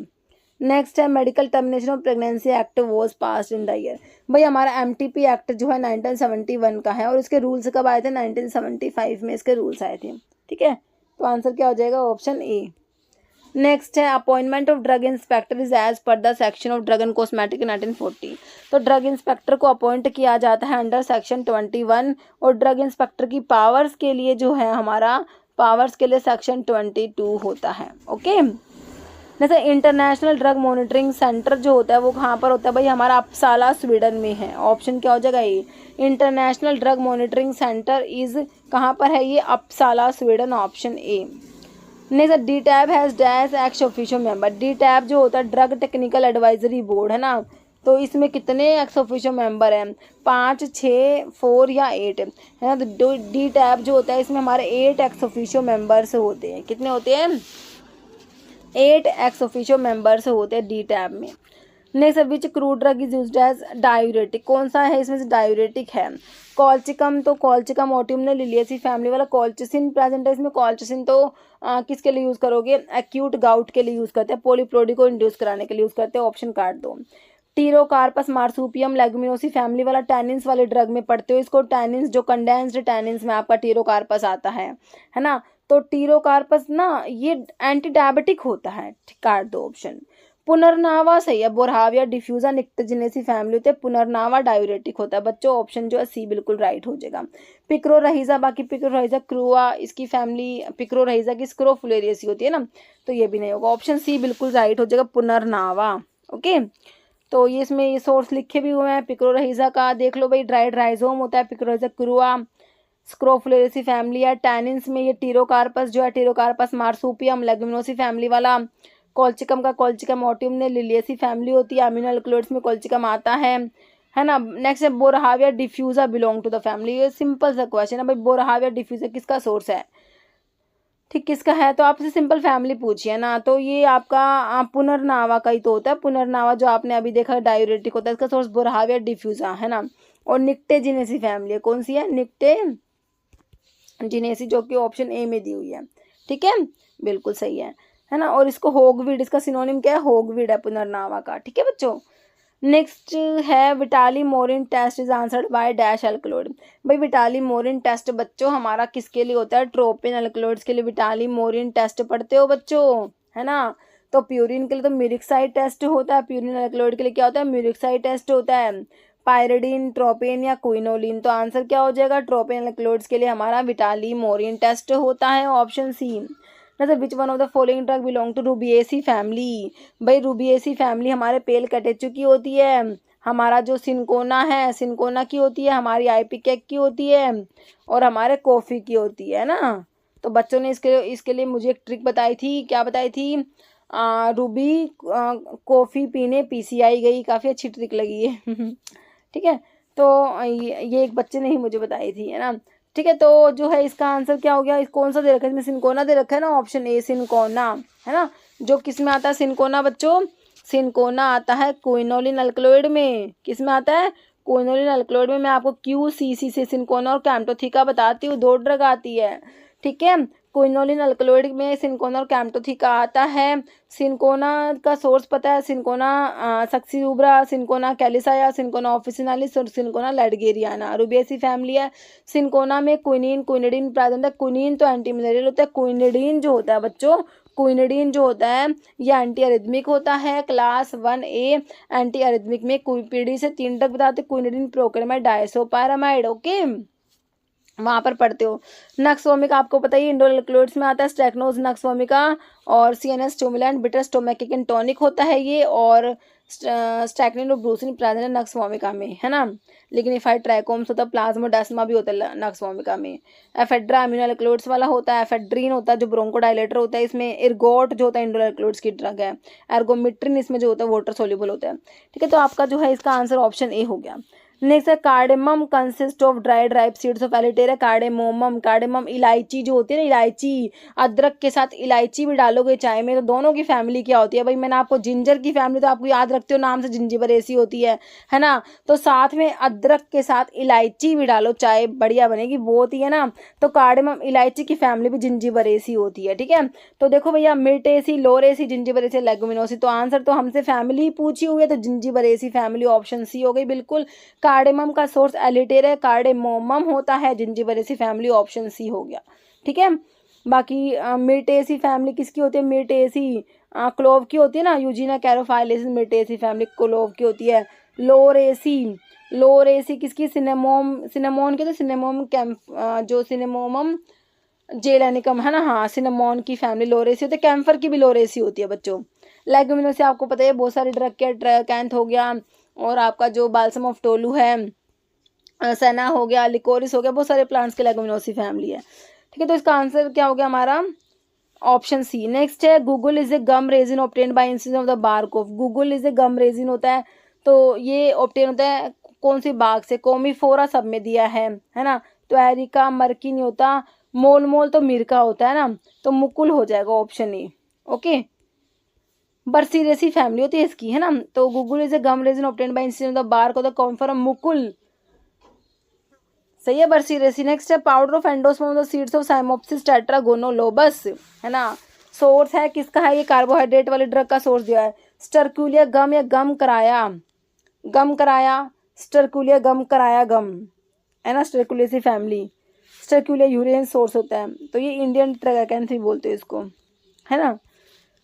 नेक्स्ट है, medical termination of pregnancy act was passed in the year. भाई हमारा MTP एक्ट जो है 1971 का है, और इसके रूल्स कब आए थे, 1975 में इसके रूल्स आए थे। ठीक है, तो आंसर क्या हो जाएगा, ऑप्शन ए। नेक्स्ट है, appointment of drug inspector is as per the section of drug and cosmetic 1940। तो ड्रग इंस्पेक्टर को अपॉइंट किया जाता है अंडर सेक्शन 21, और ड्रग इंस्पेक्टर की पावर्स के लिए जो है हमारा पावर्स के लिए सेक्शन 22 होता है। ओके, जैसे इंटरनेशनल ड्रग मॉनिटरिंग सेंटर जो होता है वो कहाँ पर होता है भाई, हमारा अपसाला स्वीडन में है। ऑप्शन क्या हो जाएगा, ये international drug monitoring centre is कहाँ पर है, ये Uppsala Sweden, option A. Next, DTAB has dash ex officio member. DTAB जो होता है ड्रग टेक्निकल एडवाइजरी बोर्ड, है ना। तो इसमें कितने एक्स ऑफिशियो मेंबर हैं, 5, 6, 4 या 8, है ना। तो DTAB जो होता है इसमें हमारे 8 एक्स ऑफिशियो मेंबर्स होते हैं। कितने होते हैं, 8 एक्स ऑफिशियो मेंबर्स होते हैं DTAB में। Next, which crude drug is used as diuretic, कौन सा है इसमें से डायूरेटिक है, कॉल्चिकम। तो कॉल्चिकम ओटियम ने लिलियेसी फैमिली वाला। कॉल्चिसिन प्रेजेंट है इसमें। कॉल्चिसिन तो किसके लिए यूज़ करोगे, एक्यूट गाउट के लिए यूज़ करते हैं, पोलीप्लोडी को इंड्यूस कराने के लिए यूज़ करते हैं, ऑप्शन काट दो। टीरोकार्पस मार्सूपियम लेगुमिनोसी फैमिली वाला, टैनिन्स वाले ड्रग में पढ़ते हो इसको। टैनिन्स जो कंडेंस्ड टैनिन्स में आपका टीरोकार्पस आता है ना। तो टीरोकार्पस ना ये एंटी डायबिटिक होता है, काट दो ऑप्शन। पुनर्नावा सही है, बोरहाविया डिफ्यूजा निक्टोजेनेसी फैमिली होते हैं। पुनर्नावा डायूरेटिक होता है बच्चों, ऑप्शन जो है सी बिल्कुल राइट हो जाएगा। पिक्रोरहिजा, बाकी पिक्रोरहिजा क्रूआ इसकी फैमिली, पिक्रोरहिजा की स्क्रोफुलेरियसी होती है ना, तो ये भी नहीं होगा, ऑप्शन सी बिल्कुल राइट हो जाएगा, पुनर्नावा। ओके, तो ये इसमें ये सोर्स लिखे भी हुए हैं। पिक्रोरहिजा का देख लो भाई, ड्राइड राइजोम होता है, पिक्रोरहिजा क्रूआ, स्क्रोफुलेरेसी फैमिली है। टैनिन्स में ये टीरोकार्पस जो है, टीरोकार्पस मार्सूपियम लेगुमिनोसी फैमिली वाला। कॉल्चिकम का कॉल्चिकम ओटियम ने लिलियेसी फैमिली होती है। अमीनो एल्कलॉइड्स में कॉल्चिकम आता है ना। नेक्स्ट है, बोरहाविया डिफ्यूजा बिलोंग टू द फैमिली। ये सिंपल सा क्वेश्चन है भाई, बोरहाविया डिफ्यूजा किसका सोर्स है, ठीक किसका है, तो आपसे सिंपल फैमिली पूछिए ना, तो ये आपका पुनर्नावा का ही तो होता है। पुनर्नावा जो आपने अभी देखा डायूरेटिक होता है, इसका सोर्स बोरहाविया डिफ्यूजा है ना। और निक्टेजिनेसी फैमिली है, कौन सी है, निक्टेजिनेसी, जो कि ऑप्शन ए में दी हुई है। ठीक है, बिल्कुल सही है ना। और इसको होगवीड, इसका सिनोनिम क्या है, होगवीड है पुनर्नावा का। ठीक है बच्चों, नेक्स्ट है, Vitali Morin test is answered by dash alkaloid. भाई विटाली मोरिन टेस्ट बच्चों हमारा किसके लिए होता है, ट्रोपिन एल्कलॉइड्स के लिए विटाली मोरिन टेस्ट पढ़ते हो बच्चों, है ना। तो प्यूरिन के लिए तो म्यूरिक्साइड टेस्ट होता है, प्यूरिन एल्कलॉइड के लिए क्या होता है, म्यूरिक्साइड टेस्ट होता है। पायरिडीन, ट्रोपेन या क्विनोलिन, तो आंसर क्या हो जाएगा, ट्रोपेन एल्कलॉइड्स के लिए हमारा विटालिमोरिन टेस्ट होता है, ऑप्शन सी। मतलब which one of the following drug belong to Rubiaceae family, भाई रूबिएसी फैमिली हमारे पेल कैटेचू की होती है, हमारा जो सिनकोना है सिनकोना की होती है, हमारी आइपिकेक की होती है, और हमारे कॉफ़ी की होती है ना। तो बच्चों ने इसके लिए मुझे एक ट्रिक बताई थी, क्या बताई थी, रूबी कॉफ़ी पीने पीसीआई गई, काफ़ी अच्छी ट्रिक लगी है ठीक है, तो ये एक बच्चे ने ही मुझे बताई थी, है ना। ठीक है, तो जो है इसका आंसर क्या हो गया, कौन सा दे रखा है इसमें, सिनकोना दे रखा है ना, ऑप्शन ए सिनकोना, है ना। जो किस में आता है सिनकोना बच्चों, सिनकोना आता है क्विनोलिन अल्कलॉइड में, किस में आता है, क्विनोलिन अल्कलॉइड में। मैं आपको QCC से सिनकोना और कैम्टोथिका बताती हूँ, 2 ड्रग आती है, ठीक है। क्विनोलिन अल्कलॉइड में सिनकोना और कैम्टोथिका आता है। सिनकोना का सोर्स पता है, सिनकोना सक्सीब्रा, सिनकोना कैलिसा, सिनकोना ऑफिसिनालिस और सिनकोना लैडगेरियाना, रूबिएसी फैमिली है। सिनकोना में क्विनिन क्विनिडीन प्रेजेंट है, क्विनिन तो एंटी मलेरियल होता है, क्विनिडीन जो होता है बच्चों, क्विनिडीन जो होता है ये एंटी अरिथमिक होता है, क्लास 1A एंटी अरिथमिक में पीढ़ी से 3 ड्रग बताते, क्विनिडीन, प्रोकेलमाइड, डायसोपारामाइड, ओके, वहाँ पर पढ़ते हो। नक्स वोमिका आपको पता ही इंडोर एल्कलॉइड्स में आता है, स्टेक्नोज नक्स वोमिका, और CNS stimulant, bitter स्टोमैकिक and tonic होता है ये, और स्टैक्निन और ब्रूसिन प्रेजेंट है नक्स वोमिका में, है ना। लिग्निफाइड ट्राइकोम्स होता है, प्लाज्मोडेस्मा भी होता है नक्स वोमिका में। एफेड्रा अमीनो एल्कलॉइड्स वाला होता है, एफेड्रीन होता है जो ब्रोंकोडाइलेटर होता है इसमें, एर्गोट जो होता है इंडोर एल्कलॉइड्स की ड्रग है, एर्गोमिट्रिन इसमें जो होता है वाटर सोल्यूबल होता है, ठीक है। तो आपका जो है इसका आंसर ऑप्शन ए हो गया। नेक्स्ट है cardamom consist of dried ripe seeds of Elettaria, cardamomum, cardamom इलायची जो होती है ना, इलायची, अदरक के साथ इलायची भी डालोगे चाय में तो दोनों की फैमिली क्या होती है, भाई मैंने आपको जिंजर की फैमिली तो आपको याद रखते हो नाम से, जिंजिबरेसी होती है ना। तो साथ में अदरक के साथ इलायची भी डालो, चाय बढ़िया बनेगी, वो होती है ना। तो कार्डेमम इलायची की फैमिली भी जिंजिबरेसी होती है, ठीक है। तो देखो भैया, मिर्टेसी, लोरेसी, जिंजिबरेसी, लेगुमिनोसी, तो आंसर तो हमसे फैमिली पूछी हुई है, तो जिंजिबरेसी फैमिली ऑप्शन सी हो गई बिल्कुल। कार्डेमम का सोर्स एलिटेरा, कार्डेमोमम होता है, जिंजिबरेसी फैमिली ऑप्शन सी हो गया, ठीक है। बाकी मिर्टेसी फैमिली किसकी होती है, मिर्टेसी क्लोव की होती है ना, यूजीना कैरोफाइलेसिस, मिर्टेसी फैमिली क्लोव की होती है। लोरेसी किसकी, सिनेमोन की, तो सिनेमोम जो सिनेमोमम जेलेनिकम है ना, हाँ सिनेमोन की फैमिली लोरेसी होती है, कैम्फर की भी लोरेसी होती है बच्चों। लेगुमिनोसी आपको पता है बहुत सारे ड्रग के, ट्रैकेंथ हो गया, और आपका जो बाल्सम ऑफ टोलू है, सना हो गया, लिकोरिस हो गया, बहुत सारे प्लांट्स के लेगुमिनोसी फैमिली है, ठीक है। तो इसका आंसर क्या हो गया हमारा, ऑप्शन सी। नेक्स्ट है guggul is a gum resin obtain by incision of the bark of, guggul is a gum resin होता है, तो ये ऑब्टेन होता है कौन सी बाग से, कोमीफोरा सब में दिया है ना। तो एरिका, मर्की नहीं होता, मोल तो मिर्का होता है ना, तो मुकुल हो जाएगा option A, okay. Burseraceae family होती है इसकी, है ना। तो guggul is a gum resin obtain by incision of the bark of the Commiphora mukul, सही है बर्सीरेसी। नेक्स्ट है powder of endosperm of the seeds of Cyamopsis tetragonolobus, है ना। सोर्स है किसका है, ये कार्बोहाइड्रेट वाले ड्रग का सोर्स दिया है, स्टरक्यूलिया गम या गम कराया, स्टरक्यूलिया गम कराया गम, है ना, स्टरक्यूलेसी फैमिली, स्टरक्यूलिया यूरेन सोर्स होता है, तो ये इंडियन ट्रैकेंथी बोलते हैं इसको, है ना।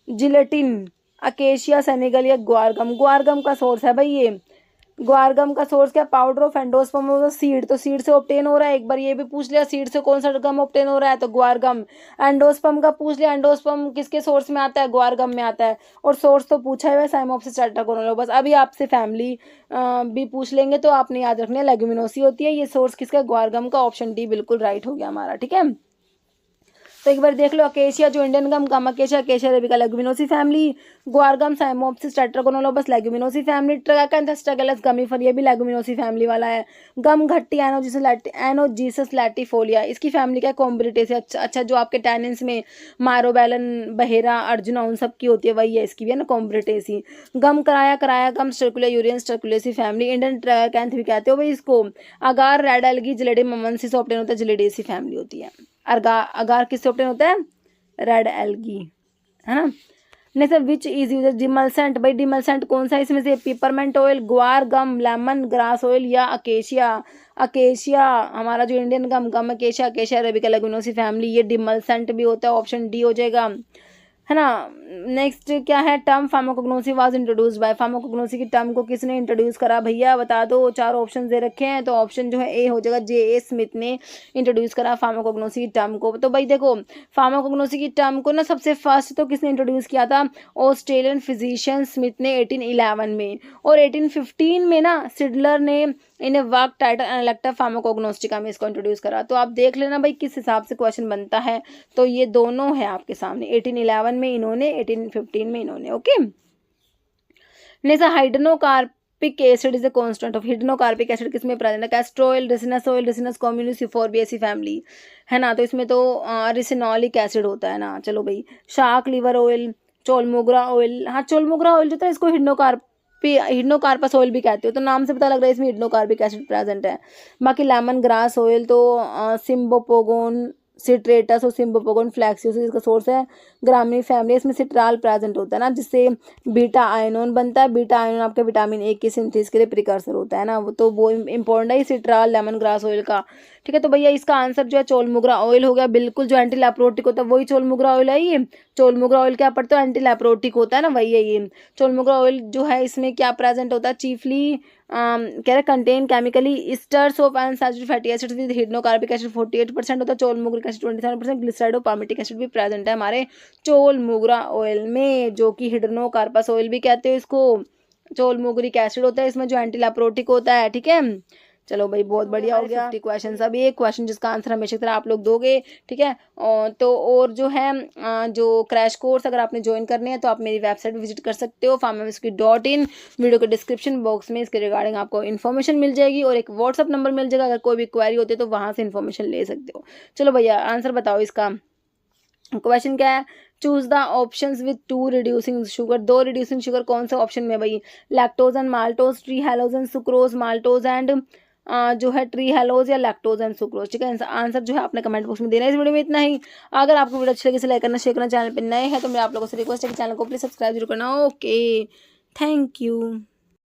जिलेटिन, अकेशिया सेनेगल या ग्वारगम का सोर्स है भाई ये, ग्वारगम का सोर्स क्या, powder of endosperm of the seed, तो सीड से ऑब्टेन हो रहा है, एक बार ये भी पूछ लिया सीड से कौन सा गम ऑब्टेन हो रहा है, तो ग्वारगम। एंडोस्पर्म का पूछ लिया, एंडोस्पर्म किसके सोर्स में आता है, ग्वारगम में आता है, और सोर्स तो पूछा है साइमोप्सिस टेट्रागोनोलोबस। अभी आपसे फैमिली भी पूछ लेंगे तो आपने याद रखना है लेगुमिनोसी होती है, ये सोर्स किसका, ग्वारगम का, ऑप्शन डी बिल्कुल राइट हो गया हमारा, ठीक है। तो एक बार देख लो, अकेशिया जो Indian gum acacia, acacia arabica leguminosae family, guar gum Cyamopsis tetragonolobus leguminosae family, tragacanth Astragalus gummifer ये भी लेगुमिनोसी फैमिली वाला है। गम घट्टी एनोजीसस लैटिफोलिया, इसकी फैमिली का कॉम्ब्रिटेसी, अच्छा जो आपके टैनिन्स में मारोबैलन, बहेरा, अर्जुना उन सब की होती है वही है, इसकी भी है ना कॉम्ब्रिटेसी। गम कराया गम, स्टरकुलिया यूरियन स्टरकुलेसी फैमिली, इंडियन ट्रैकेंथ भी कहते हो भाई इसको। अगार रेड एल्गी जिलेडी ममनसिस ऑप्टेन होता है, जिलेडेसी फैमिली होती है। अगार किससे ऑब्टेन होता है, रेड एल्गी, है ना। Next which is use demulcent, भाई डिमल्सेंट कौन सा इसमें से, पिपरमेंट ऑयल, ग्वार गम, लेमन ग्रास ऑयल या अकेशिया हमारा जो Indian gum acacia arabica leguminosae family, ये डिमल्सेंट भी होता है, ऑप्शन डी हो जाएगा। है ना। नेक्स्ट क्या है, term pharmacognosy was introduced by, pharmacognosy की टर्म को किसने इंट्रोड्यूस करा भैया बता दो। 4 ऑप्शन दे रखे हैं, तो ऑप्शन जो है ए हो जाएगा, J.A. स्मिथ ने इंट्रोड्यूस करा फार्माकोग्नोसी की टर्म को। तो भाई देखो फार्माकोग्नोसी की टर्म को ना सबसे फर्स्ट तो किसने इंट्रोड्यूस किया था, ऑस्ट्रेलियन फिजिशियन स्मिथ ने 1811 में, और 1815 में ना सिडलर ने इन्हें वर्क टाइटल एनालेक्टा फार्माकोग्नोस्टिका में इसको इंट्रोड्यूस करा। तो आप देख लेना भाई किस हिसाब से क्वेश्चन बनता है। तो ये दोनों है आपके सामने, 1811 में इन्होंने, 1815 में इन्होंने। Okay, next hydnocarpic acid is a constituent of, hydnocarpic acid किसमें प्रेजेंट है, castor oil, Ricinus oil, Ricinus communis, Euphorbiaceae family, है ना। तो इसमें तो रिसिनोलिक एसिड होता है ना। चलो भाई, शार्क लिवर ऑयल, चोलमोगरा ऑयल, हाँ चोलमोगरा ऑयल जो था इसको हिडनोकार्पस ऑयल भी कहते हो, तो नाम से पता लग रहा है इसमें हिडनोकार्बिक एसिड प्रेजेंट है। बाकी लेमन ग्रास ऑयल तो सिम्बोपोगोन सिट्रेटस और सिम्बोपोगोन फ्लैक्सियोसिस इसका सोर्स है, ग्रामीण फैमिली, इसमें सिट्राल प्रेजेंट होता है ना, जिससे बीटा आयनोन बनता है। बीटा आयनोन आपका विटामिन ए की सिंथेसिस के लिए प्रिकर्सर होता है ना, वो इंपॉर्टेंट है सिट्राल लेमन ग्रास ऑयल का। ठीक है, तो भैया इसका आंसर जो है चोलमोगरा ऑयल हो गया, बिल्कुल जो एंटी लैप्रोटिक होता है वही चोलमोगरा ऑयल है। ये चोलमोगरा ऑयल क्या पड़ता है, एंटी लैप्रोटिक होता है ना, वही है ये चोलमोगरा ऑयल जो है। इसमें क्या प्रेजेंट होता है, चीफली कह रहे contain chemically esters of unsaturated fatty acids with hydnocarpic acid 48% होता है, चोलमोगरिक एसिड 27%, ग्लिसराइड और पामिटिक एसिड भी प्रेजेंट है हमारे चोलमोगरा ऑयल में, जो कि हिडनोकार्पस ऑयल भी कहते हैं इसको। चोलमोगरिक एसिड होता है इसमें जो एंटी लैप्रोटिक होता है। ठीक है, चलो भाई बहुत बढ़िया हो गया। 50 क्वेश्चन, अब एक क्वेश्चन जिसका आंसर हमेशा की तरह आप लोग दोगे। ठीक है, और जो है जो क्रैश कोर्स अगर आपने ज्वाइन करने हैं तो आप मेरी वेबसाइट विजिट कर सकते हो pharmavesky.in। वीडियो के डिस्क्रिप्शन बॉक्स में इसके रिगार्डिंग आपको इन्फॉर्मेशन मिल जाएगी और एक व्हाट्सअप नंबर मिल जाएगा, अगर कोई भी क्वेरी होती है तो वहाँ से इन्फॉर्मेशन ले सकते हो। चलो भैया आंसर बताओ इसका। क्वेश्चन क्या है, choose the options with 2 reducing sugar, 2 reducing sugar कौन सा ऑप्शन में भाई, lactose and maltose, trehalose sucrose, maltose and जो है ट्री हेलोज, या लैक्टोज एंड सुक्रोज। ठीक है, आंसर जो है आपने कमेंट बॉक्स में देना है। इस वीडियो में इतना ही। अगर आपको वीडियो अच्छी लगी इसे लाइक करना, शेयर करना, चैनल पर नए हैं तो मैं आप लोगों से रिक्वेस्ट है कि चैनल को प्लीज सब्सक्राइब जरूर करना। Okay, thank you.